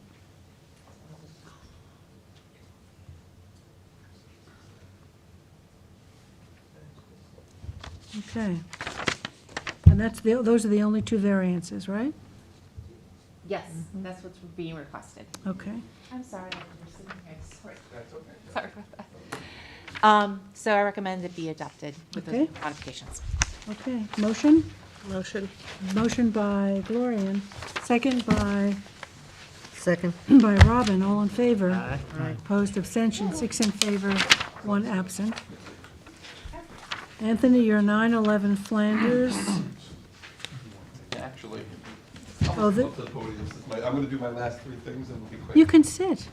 Okay. And those are the only two variances, right? Yes, that's what's being requested. Okay. I'm sorry. Sorry. Sorry about that. So I recommend it be adopted with the Okay. modifications. Okay, motion? Motion. Motion by Gloria, second by Second. Robin, all in favor? Aye. Opposed, abstention, 6 in favor, 1 absent. Anthony, you're 911 Flanders. Actually, Oh, the- up to the podium. This is I'm gonna do my last three things and we'll be quick. You can sit.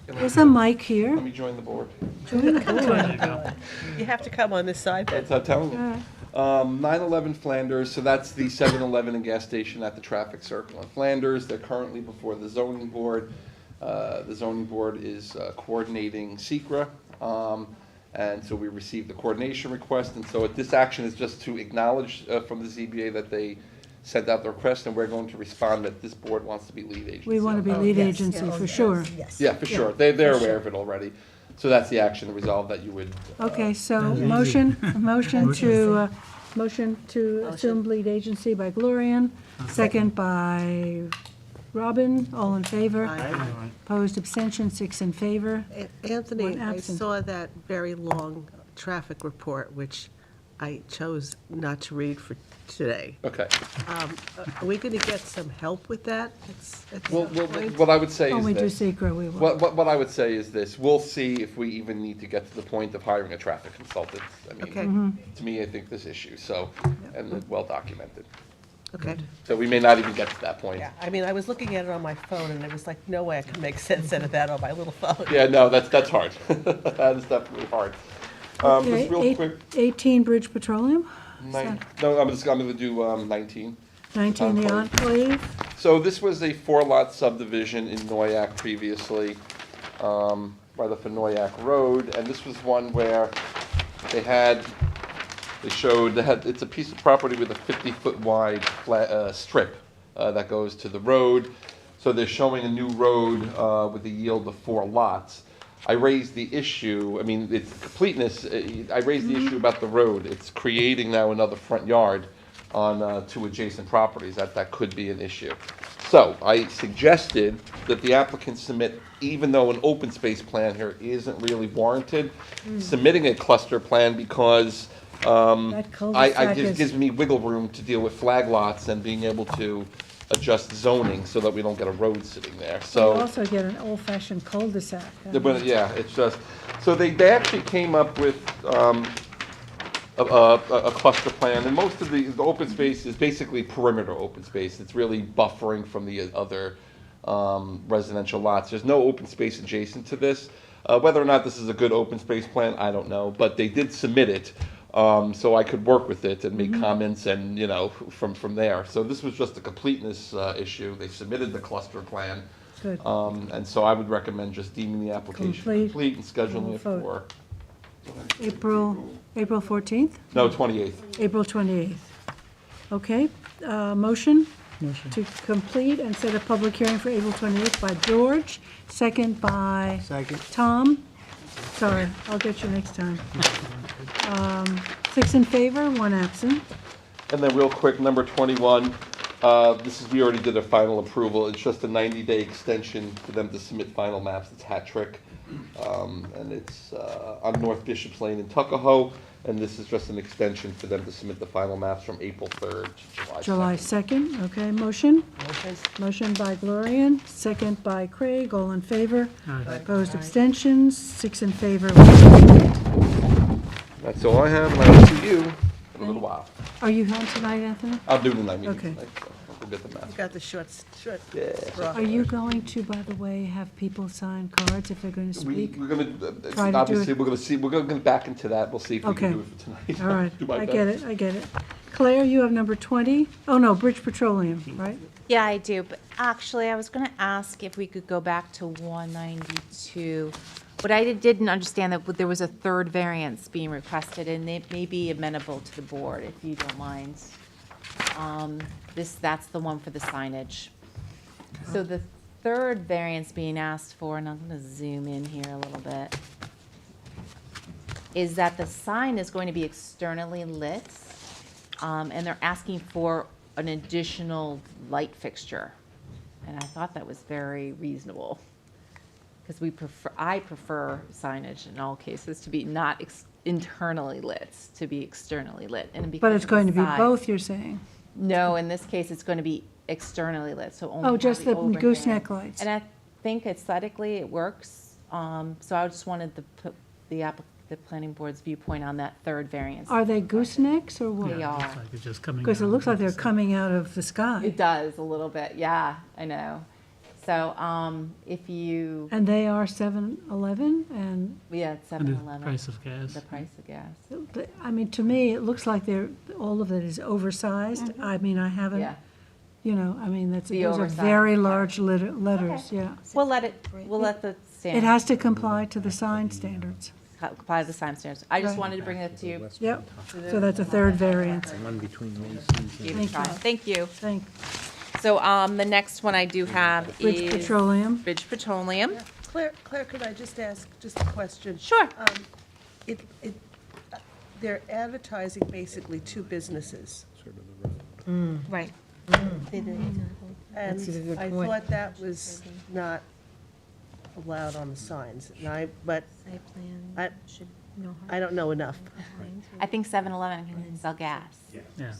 There's a mic here. Let me join the board. Join the board. You have to come on this side. That's what I'm telling you. 911 Flanders, so that's the 7-Eleven and gas station at the traffic circle in Flanders. They're currently before the zoning board. The zoning board is coordinating SECRA. And so we received the coordination request, and so this action is just to acknowledge from the ZBA that they sent out the request, and we're going to respond that this board wants to be lead agency. We want to be on lead that. agency, for sure. Yeah, for sure. They're aware of it already. So that's the action to resolve that you would. Okay, so motion to assume lead agency by Gloria, second by Robin, all in favor. Opposed, abstention, 6 in favor. Anthony, One I absent. saw that very long traffic report, which I chose not to read for today. Okay. Are we going to get some help with that at Well, some point? what I would say When is we do this. secret, we will. What I would say is this, we'll see if we even need to get to the point of hiring a traffic consultant. I Okay. mean, to me, I think this issue, so, and it's well documented. Okay. So we may not even get to that point. Yeah, I mean, I was looking at it on my phone, and it was like, no way I can make sense out of that on my little phone. Yeah, no, that's hard. That is definitely hard. Okay, Just real quick, 18 Bridge Petroleum, no, I'm gonna do 19. 19 the Enclave. So this was a 4-lot subdivision in Noyak previously, by the Fenoyak Road, and this was one where it's a piece of property with a 50-foot wide strip that goes to the road. So they're showing a new road with a yield of 4 lots. I raised the issue, I mean, it's completeness, I raised the issue about the road. It's creating now another front yard on 2 adjacent properties. That could be an issue. So I suggested that the applicant submit, even though an open space plan here isn't really warranted, submitting a cluster plan because That cul-de-sac it is- gives me wiggle room to deal with flag lots and being able to adjust zoning so that we don't get a road sitting there, You so. also get an old-fashioned cul-de-sac. But, yeah, it's just, so they actually came up with a cluster plan, and most of the open space is basically perimeter open space. It's really buffering from the other residential lots. There's no open space adjacent to this. Whether or not this is a good open space plan, I don't know, but they did submit it, so I could work with it and make comments and, from there. So this was just a completeness issue. They submitted the cluster plan. Good. And so I would recommend just deeming the application complete and scheduling it Vote. for, April 14th? no, 28th. April 28th. Okay, motion? To complete and set a public hearing for April 28th by George, second by Tom. Sorry, I'll get you next time. 6 in favor, 1 absent. And then real quick, number 21, we already did a final approval. It's just a 90-day extension for them to submit final maps. It's hat trick. And it's on North Bishop's Lane in Tuckahoe. And this is just an extension for them to submit the final maps from April 3rd to July 2nd, okay, motion? Motion by Gloria, second by Craig, all in favor. Opposed, abstentions, 6 in favor. That's all I have, and I will see you in a little while. Are you home tonight, Anthony? I'll do the night meeting Okay. tonight, so we'll get the maps. You got the short Yeah. straw. Are you going to, by the way, have people sign cards if they're going to speak? We're gonna, Try to do obviously, it. we're gonna get back into that. We'll see if we Okay. can do it for tonight. All right, Do my I best. get it, I get it. Claire, you have number 20? Oh, no, Bridge Petroleum, right? Yeah, I do, but actually, I was gonna ask if we could go back to 192. But I didn't understand that there was a third variance being requested, and it may be amenable to the board, if you don't mind. That's the one for the signage. So the third variance being asked for, and I'm gonna zoom in here a little bit, is that the sign is going to be externally lit, and they're asking for an additional light fixture. And I thought that was very reasonable, because I prefer signage in all cases to be not internally lit, to be externally lit. And But because it's of going to the be size- both, you're saying? No, in this case, it's going to be externally lit, so only Oh, have just the overhang. gooseneck lights. And I think aesthetically it works, so I just wanted the planning board's viewpoint on that third variance. Are they goosenecks or what? They are. Looks like it's just coming Because it down. looks like they're coming out of the sky. It does a little bit, yeah, I know. So, if you, And they are 7-Eleven and, yeah, it's And the 7-Eleven. price of gas. The price of gas. I mean, to me, it looks like all of it is oversized. I mean, I haven't, Yeah. I mean, those The are oversized very part. large letters, yeah. We'll let the It standard. has to comply to the sign standards. comply with the sign standards. I just Right. wanted to bring that to you. Yep, so that's a third variance. One between Macy's Give and. it a try. Thank you. Thank, So, the next one I do have Bridge is. Petroleum. Bridge Petroleum. Claire, could I just ask just a question? Sure. They're advertising basically two businesses. Right. And That's a good I point. thought that was not allowed on the signs, but Site I- plan should, no. I don't know enough. I think 7-Eleven can sell gas. Yeah.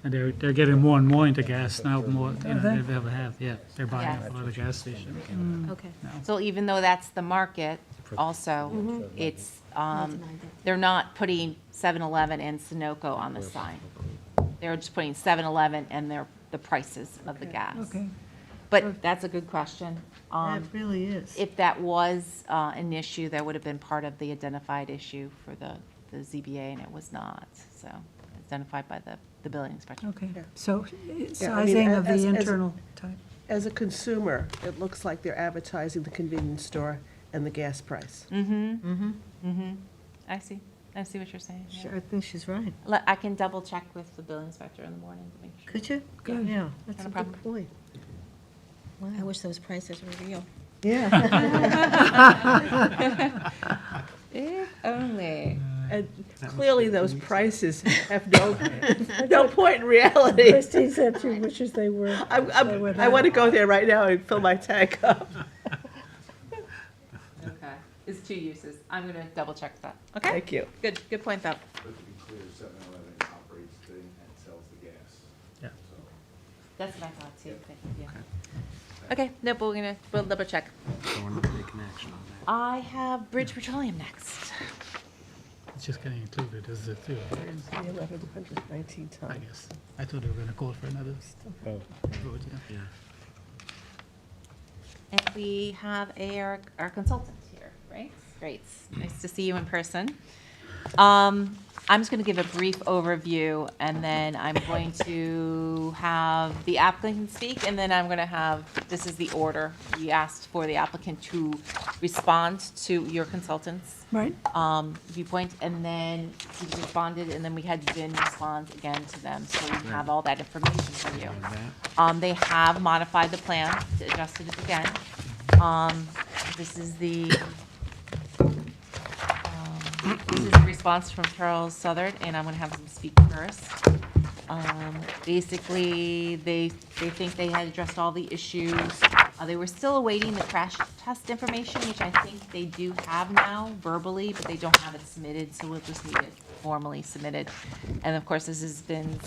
And they're getting more and more into gas now, more, than they? they ever have, yeah. They're buying Yes. a lot of gas stations. Okay. So even though that's the market, also, it's, they're not putting 7-Eleven and Sunoco on the sign. They're just putting 7-Eleven and the prices of the gas. Okay. But that's a good question. That really is. If that was an issue, that would have been part of the identified issue for the ZBA, and it was not. So identified by the building inspector. Okay, so Yeah, I mean, sizing of as- the as- internal type. As a consumer, it looks like they're advertising the convenience store and the gas price. I see what you're saying. yeah. Sure, I think she's right. I can double check with the building inspector in the morning to make sure. Could you? Good. Yeah, that's Not a a problem. good point. I wish those prices were real. Yeah. If only. And clearly, those prices have no point in reality. Christine said she wishes they were. I want to go there right now and fill my tank up. Okay. It's two uses. I'm going to double check that. Okay? Thank you. Good point, though. But to be clear, 7-Eleven operates the thing and sells the gas. Yeah. So That's what I thought, too. Thank you. Yeah. Okay, no, but we'll double check. So we're not taking action on that. I have Bridge Petroleum next. It's just getting included as a two, The 1,119 I tons. guess. I thought they were gonna call for another vote, yeah. And we have our consultant here, right? Great. Nice to see you in person. I'm just going to give a brief overview, and then I'm going to have the applicant speak, and then I'm going to have, this is the order. We asked for the applicant to respond to your consultant's Right. viewpoint, and then he responded, and then we had Vin respond again to them, so we have all that information for you. They have modified the plan, adjusted it again. This is the response from Charles Southard, and I'm gonna have them speak first. Basically, they think they had addressed all the issues. They were still awaiting the crash test information, which I think they do have now verbally, but they don't have it submitted, so we'll just need it formally submitted. And of course, this has been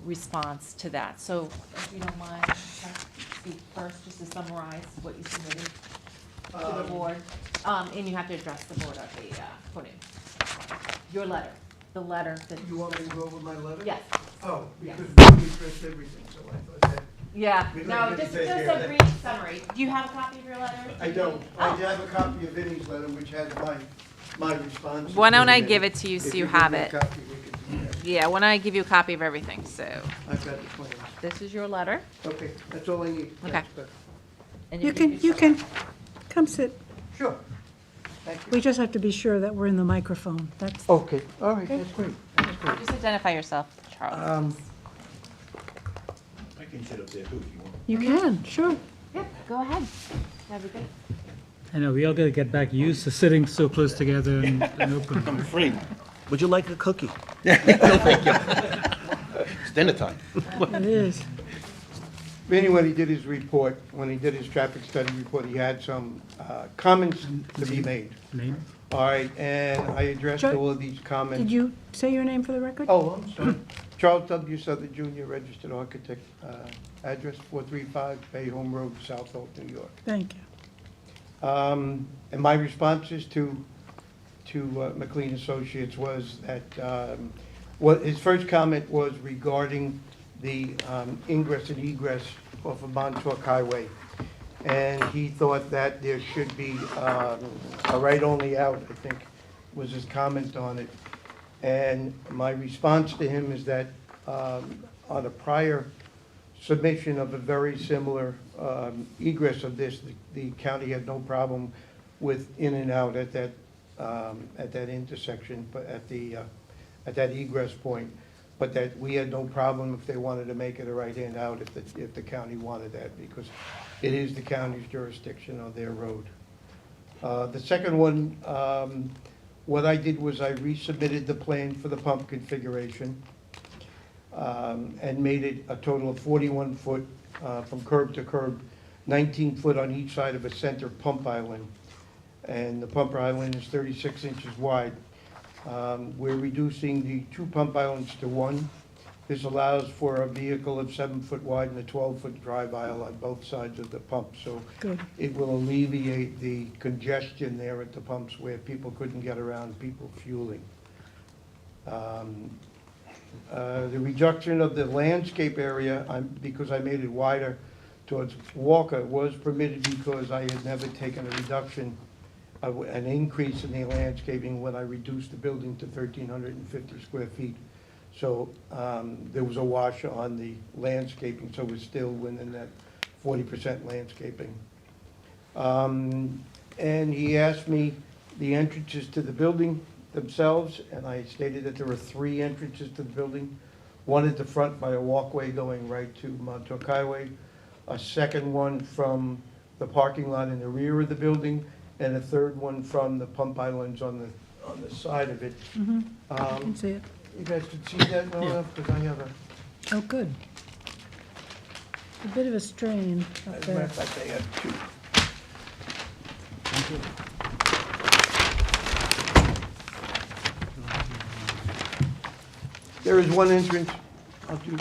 response to that. So if you don't mind, speak first, just to summarize what you submitted to the board. And you have to address the board at the podium. Your letter, the letter that. You want me to go over my letter? Yes. Oh, Yes. because we addressed everything, so I thought that. Yeah, we'd no, like to just take care of a that. brief summary. Do you have a copy of your letter? I don't. I Oh. have a copy of Vinnie's letter, which has my response. Why don't I give it to you so If you give have me a it? copy, we can do that. Yeah, why don't I give you a copy of everything, so. I've got the plan. This is your letter. Okay, that's all I need. Okay. Thanks, Beth. And You if can come sit. Sure. Thank you. We just have to be sure that we're in the microphone. That's, Okay, all right, that's great. That's great. Just identify yourself, Charles. I can sit up there too if you want. you can, sure. Yeah, go ahead. That'd be great. I know, we all gotta get back used to sitting so close together and open. I'm afraid. Would you like a cookie? No, thank you. It's dinner time. It is. Vinnie, when he did his report, when he did his traffic study report, he had some comments to be made. Name? All right, and I addressed Sure. all of these comments. Did you say your name for the record? Oh, I'm sorry. Charles W. Southern Jr., registered architect, address 435 Bay Home Road, South Oak, New York. Thank you. And my responses to McLean Associates was that, his first comment was regarding the ingress and egress off of Montauk Highway. And he thought that there should be a right-only out, I think, was his comment on it. And my response to him is that on a prior submission of a very similar egress of this, the county had no problem with in and out at that at that intersection, but at that egress point, but that we had no problem if they wanted to make it a right-hand out if the county wanted that, because it is the county's jurisdiction on their road. The second one, what I did was I resubmitted the plan for the pump configuration and made it a total of 41 foot from curb to curb, 19 foot on each side of a center pump island. And the pump island is 36 inches wide. We're reducing the 2 pump islands to 1. This allows for a vehicle of 7 foot wide and a 12-foot drive aisle on both sides of the pump. So Good. it will alleviate the congestion there at the pumps where people couldn't get around, people fueling. The reduction of the landscape area, because I made it wider towards Walker, was permitted because I had never taken a reduction, an increase in the landscaping when I reduced the building to 1,350 square feet. So there was a wash on the landscaping, so we're still within that 40% landscaping. And he asked me the entrances to the building themselves, and I stated that there were 3 entrances to the building. One at the front by a walkway going right to Montauk Highway, a second one from the parking lot in the rear of the building, and a third one from the pump islands on the side of it. I can see it. You guys can see that well enough, because I have a, Oh, good. A bit of a strain up as a matter there. of fact, I have 2. There is one entrance. I'll do.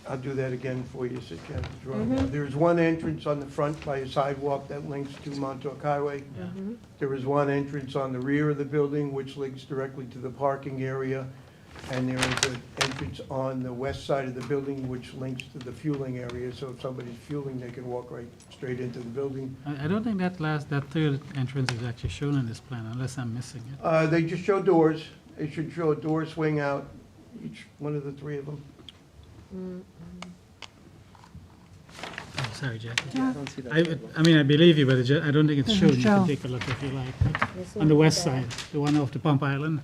I'll do that again for you, so Jen, draw it out. There is one entrance on the front by a sidewalk that links to Montauk Highway. There is one entrance on the rear of the building, which links directly to the parking area. And there is an entrance on the west side of the building, which links to the fueling area. So if somebody's fueling, they can walk right straight into the building. I don't think that third entrance is actually shown in this plan, unless I'm missing it. They just show doors. It should show a door swing out, each one of the 3 of them. Oh, sorry, Jackie. I mean, I believe you, but I don't think it's shown. You can take a look if you like. On the west side, the one off the pump island.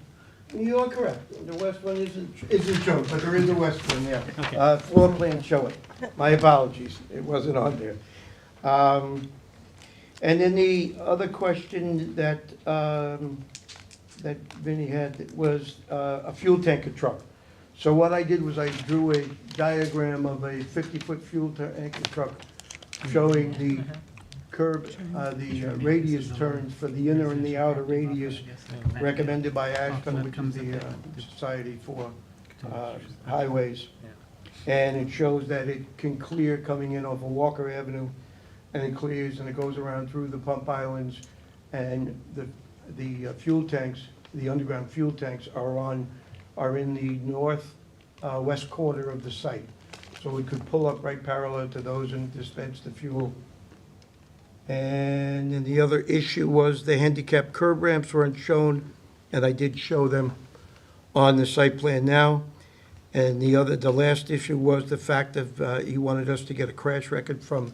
You are correct. The west one isn't shown, but there is a west one, yeah. Okay. Floor plan show it. My apologies, it wasn't on there. And then the other question that Vinnie had was a fuel tanker truck. So what I did was I drew a diagram of a 50-foot fuel tanker truck showing the curb, the radius turns for the inner and the outer radius recommended by ASHTO, which is the Society for Highways. And it shows that it can clear coming in off of Walker Avenue, and it clears and it goes around through the pump islands, and the fuel tanks, the underground fuel tanks are in the north west corner of the site. So we could pull up right parallel to those and dispense the fuel. And then the other issue was the handicap curb ramps weren't shown, and I did show them on the site plan now. And the last issue was the fact that he wanted us to get a crash record from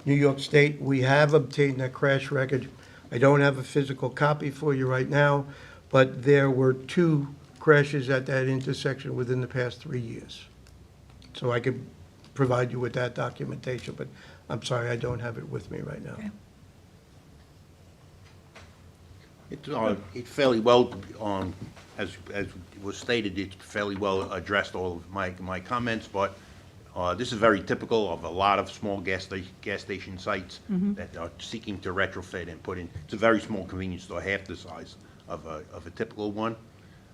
New York State. We have obtained that crash record. I don't have a physical copy for you right now, but there were 2 crashes at that intersection within the past 3 years. So I could provide you with that documentation, but I'm sorry, I don't have it with me right now. It's fairly well, as was stated, it's fairly well addressed all of my comments, but this is very typical of a lot of small gas station sites that are seeking to retrofit and put in. It's a very small convenience store, half the size of a typical one.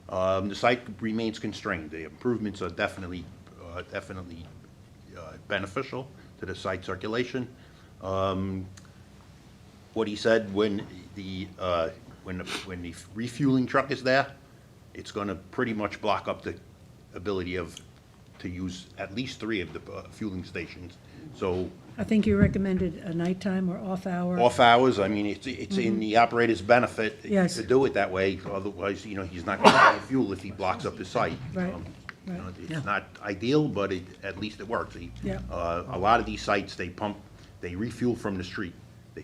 The site remains constrained. The improvements are definitely beneficial to the site circulation. What he said, when the refueling truck is there, it's going to pretty much block up the ability to use at least 3 of the fueling stations. So I think you recommended a nighttime or off hour. off hours, I mean, it's in the operator's benefit Yes. to do it that way. Otherwise, he's not going to buy fuel if he blocks up the site. Right. You know, Right. it's not ideal, but at least it works. Yeah. A lot of these sites, they refuel from the street. The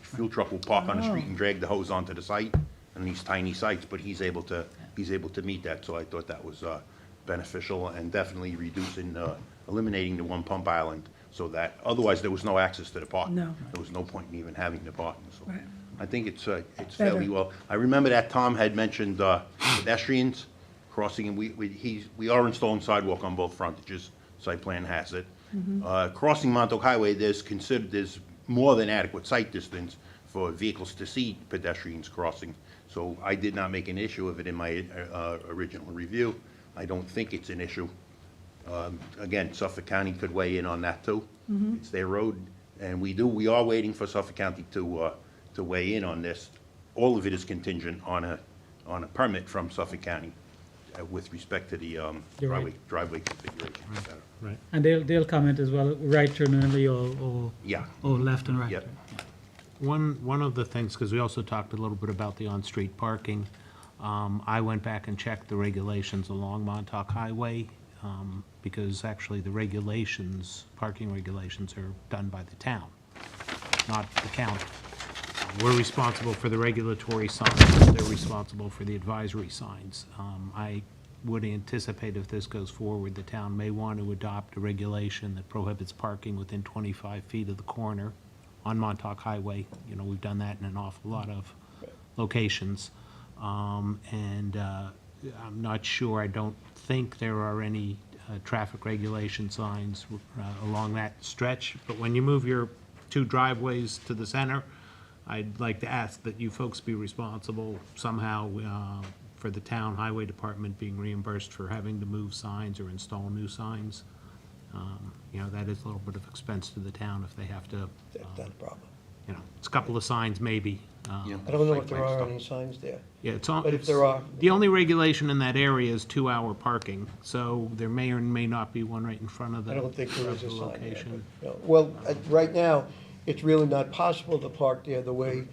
fuel truck will park on the street and drag the hose onto the site on these tiny sites, but he's able to meet that, so I thought that was beneficial and definitely eliminating the one pump island, so that, otherwise there was no access to the parking. No. There was no point in even having the parking, so. Right. I think it's fairly well. I remember that Tom had mentioned pedestrians crossing, and we are installing sidewalk on both frontages. Site plan has it. Crossing Montauk Highway, there's more than adequate sight distance for vehicles to see pedestrians crossing. So I did not make an issue of it in my original review. I don't think it's an issue. Again, Suffolk County could weigh in on that too. It's their road, and we are waiting for Suffolk County to weigh in on this. All of it is contingent on a permit from Suffolk County with respect to the driveway configuration, et cetera. Right. And they'll comment as well, right turn only or Yeah. or left and right. Yep. One of the things, because we also talked a little bit about the on-street parking, I went back and checked the regulations along Montauk Highway, because actually the parking regulations are done by the town, not the county. We're responsible for the regulatory signs, they're responsible for the advisory signs. I would anticipate if this goes forward, the town may want to adopt a regulation that prohibits parking within 25 feet of the corner on Montauk Highway. You know, we've done that in an awful lot of locations. I'm not sure, I don't think there are any traffic regulation signs along that stretch, but when you move your two driveways to the center, I'd like to ask that you folks be responsible somehow for the town highway department being reimbursed for having to move signs or install new signs. You know, that is a little bit of expense to the town if they have to. That's not a problem. You know, it's a couple of signs maybe. I don't know if there are any signs there. Yeah, it's on. But if there are, The only regulation in that area is 2-hour parking, so there may or may not be one right in front of the I don't think there is a the sign there. location. But, you know, well, right now, it's really not possible to park there the way,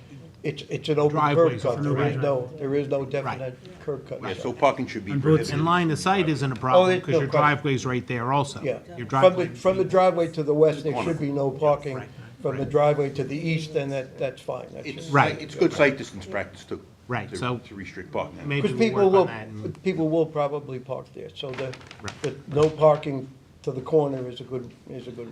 it's an open curb Driveways cut. are There is no definite curb cut. Yeah, so parking should be And prohibited. And line of sight isn't a problem, there's because no your question. driveway's right there also. Yeah, Your driveway. from the driveway to the west, there should be no parking. From the driveway to the east, then that's fine. Right. It's good sight distance practice too. Right, to- so To restrict parking. maybe Because we'll work on that. and- people will probably park there, so the no parking to the corner is a good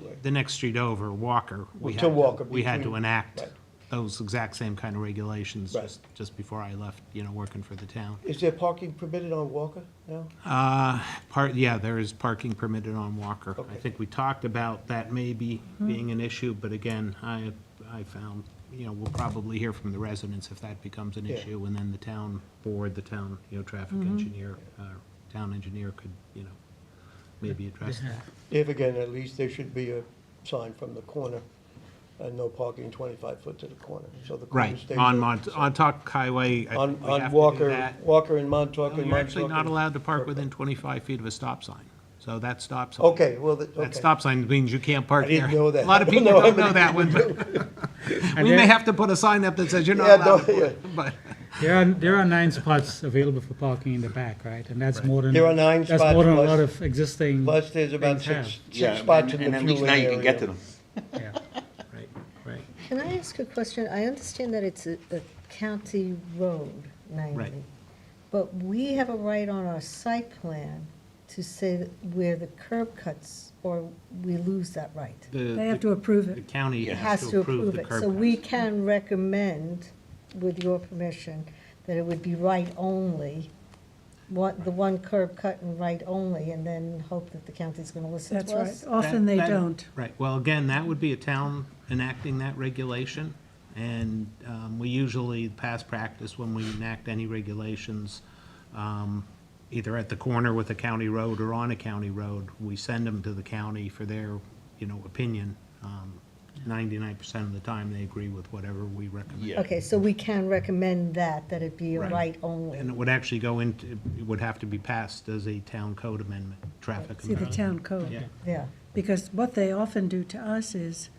way. The next street over, Walker, we To had Walker, we had to between- enact right. those exact same kind of regulations Right. just before I left, you know, working for the town. Is there parking permitted on Walker now? There is parking permitted on Walker. I Okay. think we talked about that maybe being an issue, but again, I found, you know, we'll probably hear from the residents if that becomes an Yeah. issue, and then the town board, the town, you know, traffic engineer, town engineer could, you know, maybe address that. If again, at least there should be a sign from the corner, and no parking 25 foot to the corner, so the corner Right, stays. on open. Montauk Highway, I think we On have to do Walker, that. Walker and Montauk No, and you're actually Montauk not and- allowed to park within 25 feet of a stop sign. So that stop sign. Okay, well, okay. That stop sign means you can't park I there. didn't know that. A lot of I don't people know how don't know many that one, people but we may have to put a sign up that says you're not Yeah, allowed to yeah. park, but. There are 9 spots available for parking in the back, right? And that's more than. There are 9 That's spots more than a plus- lot of existing. Plus, there's about things have. six spots in the And at least fueling now you area. can get to them. Yeah. Right. Can I ask a question? I understand that it's a county road, 90. Right. But we have a right on our site plan to say that where the curb cuts, or we lose that right. They have to approve The it. county It has to approve the it. curb So we cuts. can recommend, with your permission, that it would be right only, the one curb cut and right only, and then hope that the county's going to listen That's to right. us. Often they That- don't. Right, well, again, that would be a town enacting that regulation, and we usually, past practice, when we enact any regulations, either at the corner with a county road or on a county road, we send them to the county for their, you know, opinion. 99% of the time, they agree with whatever we recommend. Yeah. Okay, so we can recommend that it be a Right. right only. And it would actually go into, it would have to be passed as a town code amendment, traffic See, the amendment. town code. Yeah. Yeah. Because what they often do to us is,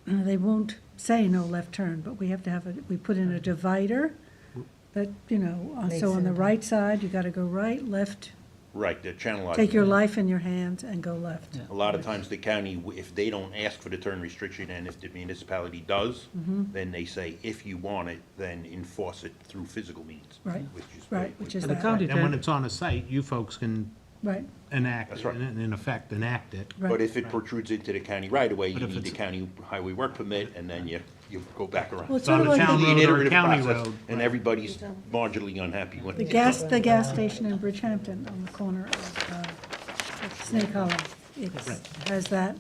they won't say no left turn, but we have to we put in a divider that, you know, Makes so on the it- right side, you gotta go right, left, Right, they're channelized. Take your life in your hands and go left. A lot of times the county, if they don't ask for the turn restriction, and if the municipality does, then they say, if you want it, then enforce it through physical means. Right, Which is right, which is And the that. county, and when it's on a site, you folks can Right, enact, That's right. in effect, enact it. right. But if it protrudes into the county right away, But you if need the it's- county highway work permit, and then you go back around. Well, it's It's on sort of a like town Usually an road or a iterative county process, road. and everybody's marginally unhappy when. the gas station in Bridgehampton on the corner of Snake Hollow. It has that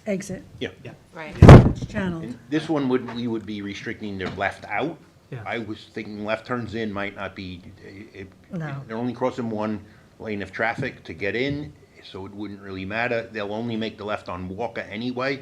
exit. Yeah. Right. It's channeled. And this one we would be restricting the left out. Yeah. I was thinking left turns in might not be, No. they're only crossing one lane of traffic to get in, so it wouldn't really matter. They'll only make the left on Walker anyway.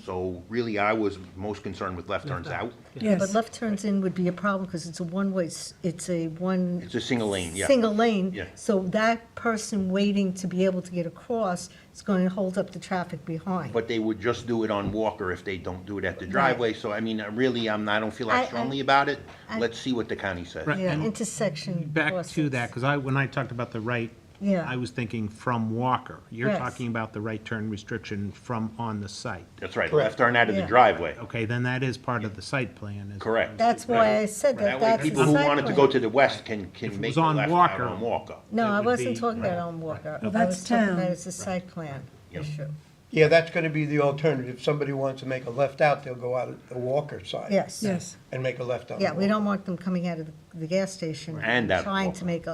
So really, I was most concerned with left turns out. But Yes, left turns in would be a problem because it's a one-way, it's a one. It's a single lane, yeah. Single lane. Yeah. So that person waiting to be able to get across is going to hold up the traffic behind. But they would just do it on Walker if they don't do it at the driveway. So I mean, really, I don't feel I- that strongly about it. I- Let's see what the county says. Right. Yeah, and intersection Back to crossings. that, because when I talked about the right, Yeah. I was thinking from Walker. You're Yes. talking about the right turn restriction from on the site. That's right, left turn out of the Yeah. driveway. Okay, then that is part of the site plan. is- Correct. That's why I said that, That way, that's the people who site wanted to plan. go to the west can If it make was the on left out Walker, on Walker. No, it I would wasn't be- talking about on Walker. Well, I that's was talking town. about it's a site plan Yep. issue. Yeah, that's gonna be the alternative. If somebody wants to make a left out, they'll go out the Walker side. Yes. yes. And make a left out. Yeah, we don't want them coming out of the gas station. And out of Trying Walker. to make,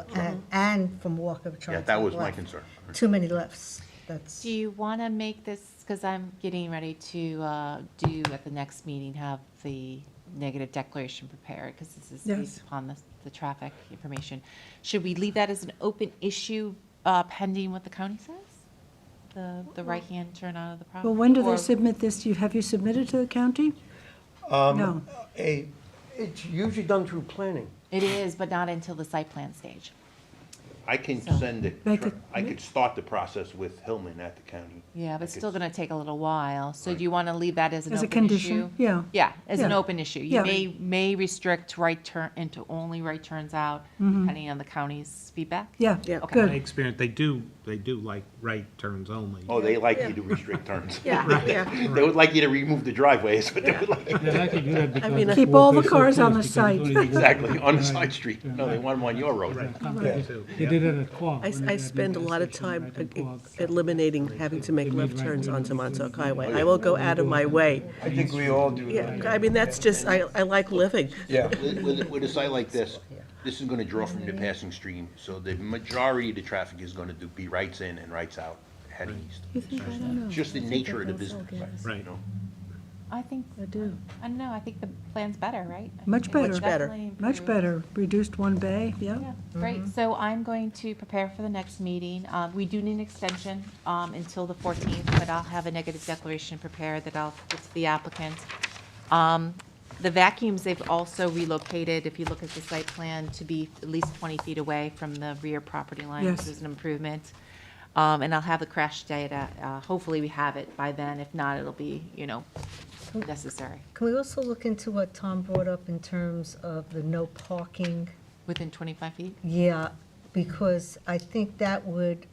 and from Walker, trying Yeah, to that make was my left. concern. Too many lefts, that's. Do you want to make this, because I'm getting ready to do at the next meeting, have the negative declaration prepared, because this is Yes. based upon the traffic information. Should we leave that as an open issue pending what the county says? The right-hand turn out of the property? Well, when do Or- they submit this? Have you submitted to the county? No. It's usually done through planning. It is, but not until the site plan stage. I can So- send it, Make it- I could start the process with Hillman at the county. Yeah, but I it's could still going to take a little while. So Right. do you want to leave that as an As a open issue? condition, yeah. Yeah, as an Yeah. open issue. Yeah. You may restrict right turn into only right turns out, depending on the county's feedback. Yeah, Yeah. Okay. My good. experience, they do like right turns only. Oh, they like you to restrict turns. Yeah, yeah. They would like you to remove the driveways, but they would like, They like to do that because mean, the Keep all the walkway's so cars on close the because site. it's only- exactly, on the side street. No, they want them on your road. They did it at Quogue. I spend a lot of time eliminating having to make left turns onto Montauk Highway. I will go out of my way. I think we all do that. Yeah, I mean, that's just, I like living. Yeah. With a site like this, this is gonna draw from the passing stream, so the majority of the traffic is gonna be rights in and rights out, heading east. You think, I don't know. It's just the nature of the business, Right. you know? I think, I do. I don't know, I think the plan's better, right? I Much think it's better. Much better. definitely Much improved. better. Reduced one bay, yeah. Yeah, great. So I'm going to prepare for the next meeting. We do need an extension until the 14th, but I'll have a negative declaration prepared that I'll get to the applicant. The vacuums, they've also relocated, if you look at the site plan, to be at least 20 feet away from the rear property line, which Yes. is an improvement. And I'll have the crash data. Hopefully, we have it by then. If not, it'll be, necessary. Can we also look into what Tom brought up in terms of the no parking? Within 25 feet? Yeah, because I think that would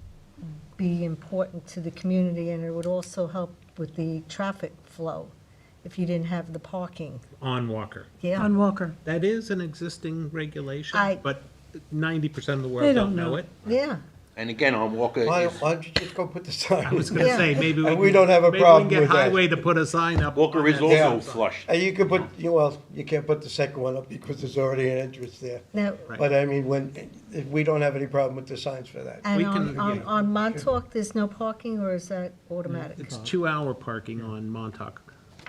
be important to the community, and it would also help with the traffic flow if you didn't have the parking. On Walker. Yeah, On Walker. That is an existing regulation, I- but 90% of the They world don't don't know know. it. yeah. And again, on Walker, Why is- don't you just go put the sign? I was gonna Yeah. say, maybe And we we don't have a maybe we problem can with get that. Highway to put a sign up. Walker on is that also Yeah. flushed. You could put, you can't put the second one up because there's already an entrance there. Now, Right. But I mean, we don't have any problem with the signs for that. and We on, can- on, on Montauk, there's no parking, or is that automatic? It's 2-hour parking on Montauk.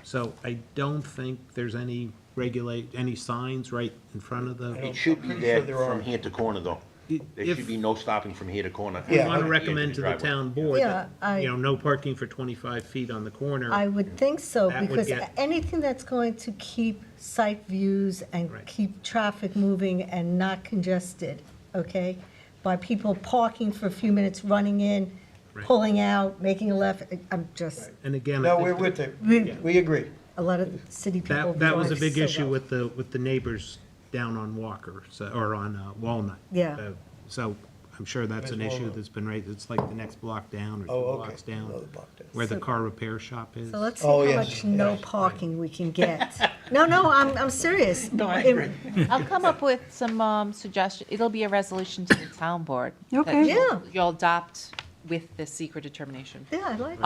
So I don't think there's any any signs right in front of the. It should be Pretty there sure there from are. here to corner, though. There If- should be no stopping from here to corner. We Yeah. want to I- recommend to the driveway. town board Yeah, that, no parking for 25 feet on the corner. I would think so, That would because get- anything that's going to keep site views and Right. keep traffic moving and not congested, okay? By people parking for a few minutes, running in, Right. pulling out, making a left, I'm just, And again, No, I we're think with it. we- We agree. a lot of city people that was a drive big so issue well. with the neighbors down on Walker, or on Walnut. Yeah. So I'm sure that's an There's issue one. that's been raised. It's like the next block down or Oh, two okay. blocks down, Another block down. where the So- car repair shop is. So let's see Oh, how yes, much no yes. parking we can get. No, I'm serious. No, I agree. I'll come up with some suggestions. It'll be a resolution to the town board. that Okay. You'll adopt with the secret determination. Yeah, I like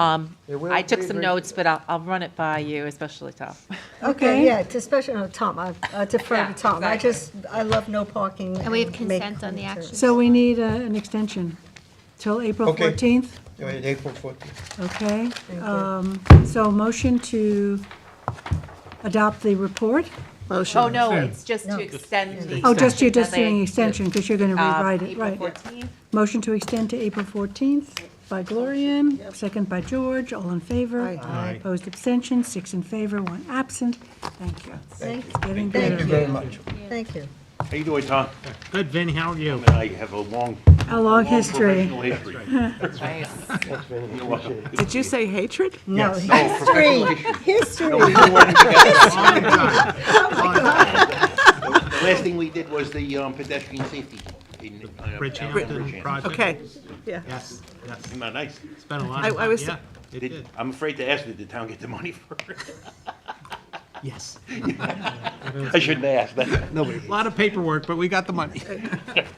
it. I took some notes, but I'll run it by you, especially Tom. Okay, yeah, especially, Tom, I defer Yeah, to Tom. I love no parking. And we have make consent on the clean action. So we need an extension till April Okay. 14th? Yeah, April 14th. Okay. Thank you. So motion to adopt the report? Motion. Oh, no, it's just to extend the. Oh, just you're extension just doing extension, because you're going to rewrite it, April right. 14th. Motion to extend to April 14th by Gloria, second by George, all in favor. Aye. Aye. Opposed, abstention, 6 in favor, 1 absent. Thank you. Thank It's getting Thank Thank you better. very much. Thank you. How you doing, Tom? Good, Vinnie, how are you? I have a long, A long history. professional history. Nice. You're welcome. Did you say hatred? No, Yes. Oh, professional history. No, we've been working together. Long time. The last thing we did was the pedestrian safety in Bridgehampton project. Okay, yeah. Yes, yes. Isn't that nice? Spent a lot I of time, was- yeah, it Did- did. I'm afraid to ask, did the town get the money for it? Yes. I shouldn't ask that. Nobody. A lot of paperwork, but we got the money.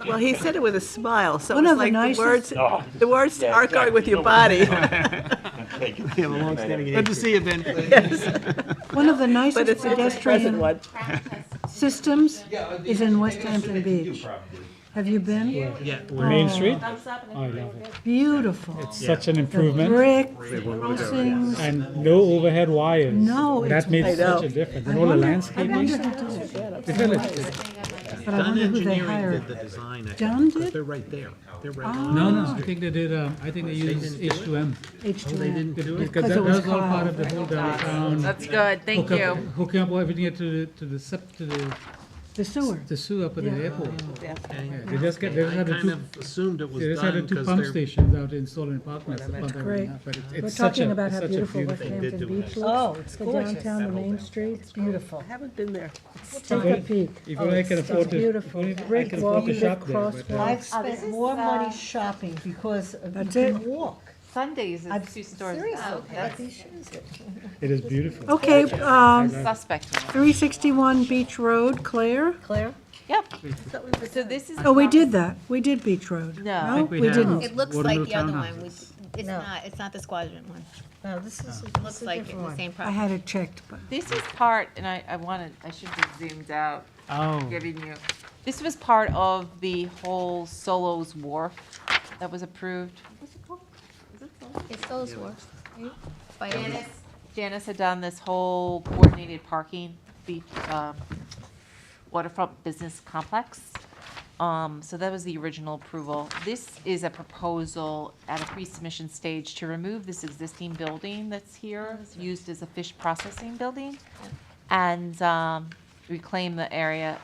Well, he said it with a smile, so One it's of the like the nicest- words, Oh, the words yeah, aren't going with your exactly. body. Thank you. We have a long-standing Good to see you, Ben. One of the But nicest it's a present pedestrian one. systems is in West Hampton Beach. Have you been? Yeah. Main Street? Thumbs up and I love it. Beautiful. It's such an The improvement. brick crossings. And no overhead wires. No, it's- That made I know. such a difference. I And all the wonder- I landscaping. wonder who did it. The village. But I Dunn wonder who they Engineering hired. did the design, I think, Dunn 'cause did? they're right there. They're right Oh. on. No, no, I think they did, I think they used H2M. H2M. They didn't do it? Because Because that it was was all part Carl. of the whole downtown. That's good, thank hook up- you. Hooking up everything to The sewer. the sewer up at the airport. Yeah. Yeah, They just had I the kind two, of assumed it was they just had done the two because pump they're. stations out installed in parking lots. to pump everything great. up, but We're it's such talking a, about how such a beautiful West beautiful. did Hampton do Beach it. looks. Oh, it's The gorgeous. downtown, the main street, it's beautiful. I haven't been there. Take a peek. If Oh, only I it's can afford to, if beautiful. only I Brick can afford to walking, shop brick there, but, I've this spent is, more money shopping because you That's it. can walk. Sundays I've- is 2 stores Seriously, out. I got That's these shoes. it is beautiful. Okay, suspect. 361 Beach Road, Claire? Claire? Yep. So this is. Oh, we did that. We did Beach Road. No. I No, think we we have. didn't. It looks Waterloo like the other Townhouse. one. It's No. not, it's not the Squadron one. No, this is. It looks like it's the same I property. had it checked, but. This is part, and I should have zoomed out, Oh, giving you. This was part of the whole Solos Wharf that was approved. What's it called? Is it Solos? It's those works. By Janice had done this whole coordinated parking beach, waterfront business complex. So that was the original approval. This is a proposal at a pre-submission stage to remove this existing building that's here, it's used as a fish processing building, and reclaim the area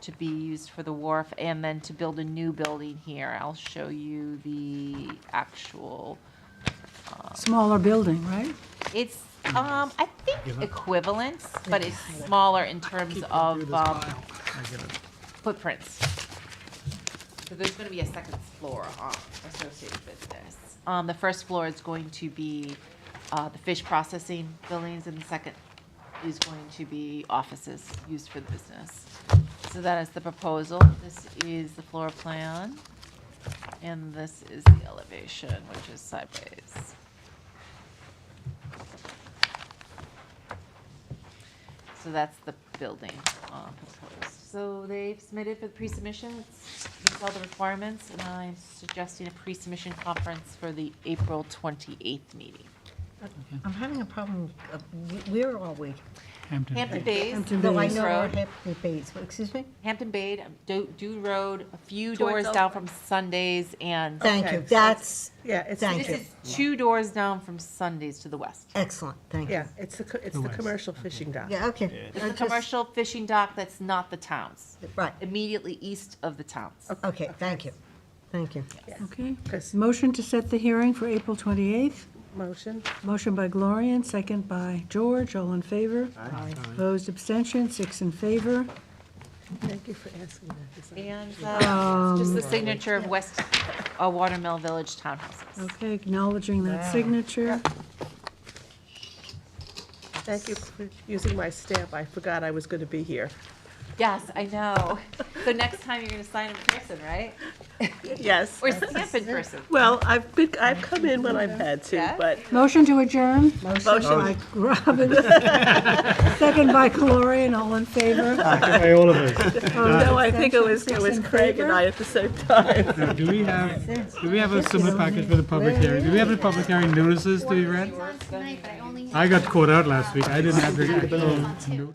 to be used for the wharf, and then to build a new building here. I'll show you the actual. Smaller building, right? It's, I think equivalent, but it's smaller in terms of footprints. So there's gonna be a second floor associated with this. The first floor is going to be the fish processing buildings, and the second is going to be offices used for the business. So that is the proposal. This is the floor plan, and this is the elevation, which is sideways. So that's the building proposed. So they've submitted for the pre-submission, meets all the requirements, and I'm suggesting a pre-submission conference for the April 28th meeting. I'm having a problem. Where are we? Hampton Bays. Hampton No, I Bays. know we're Road. Hampton Bays. Excuse me? Hampton Bay, Dew Road, a few Towards doors down from Sundays, and Thank Okay, you. so That's, Yeah, it's, Thank this you. is 2 doors down from Sundays to the west. excellent. Thank you. yeah, it's the commercial fishing dock. Yeah, okay. It's I a just- commercial fishing dock that's not the town's, Right. immediately east of the town's. Okay, thank you. Thank you. Okay. Chris. Motion to set the hearing for April 28th. Motion. Motion by Gloria, and second by George. All in favor? Aye. Opposed, abstention, 6 in favor. Thank you for asking that. 'cause I- And just the signature of West Watermill Village Townhouses. Okay, acknowledging that signature. Thank you for using my stamp. I forgot I was going to be here. Yes, I know. So next time you're going to sign in person, right? Yes. Or stamp in person. Well, I've come in when I've had to, Yeah? but Motion to adjourn. Motion. by Robin. Second by Gloria, all in favor. By all of us. no, I think it was in Craig and I at the same time. Now, do we have a similar package for the public hearing? Do we have the public hearing notices to be read? I got caught out last week. I didn't have the actual note.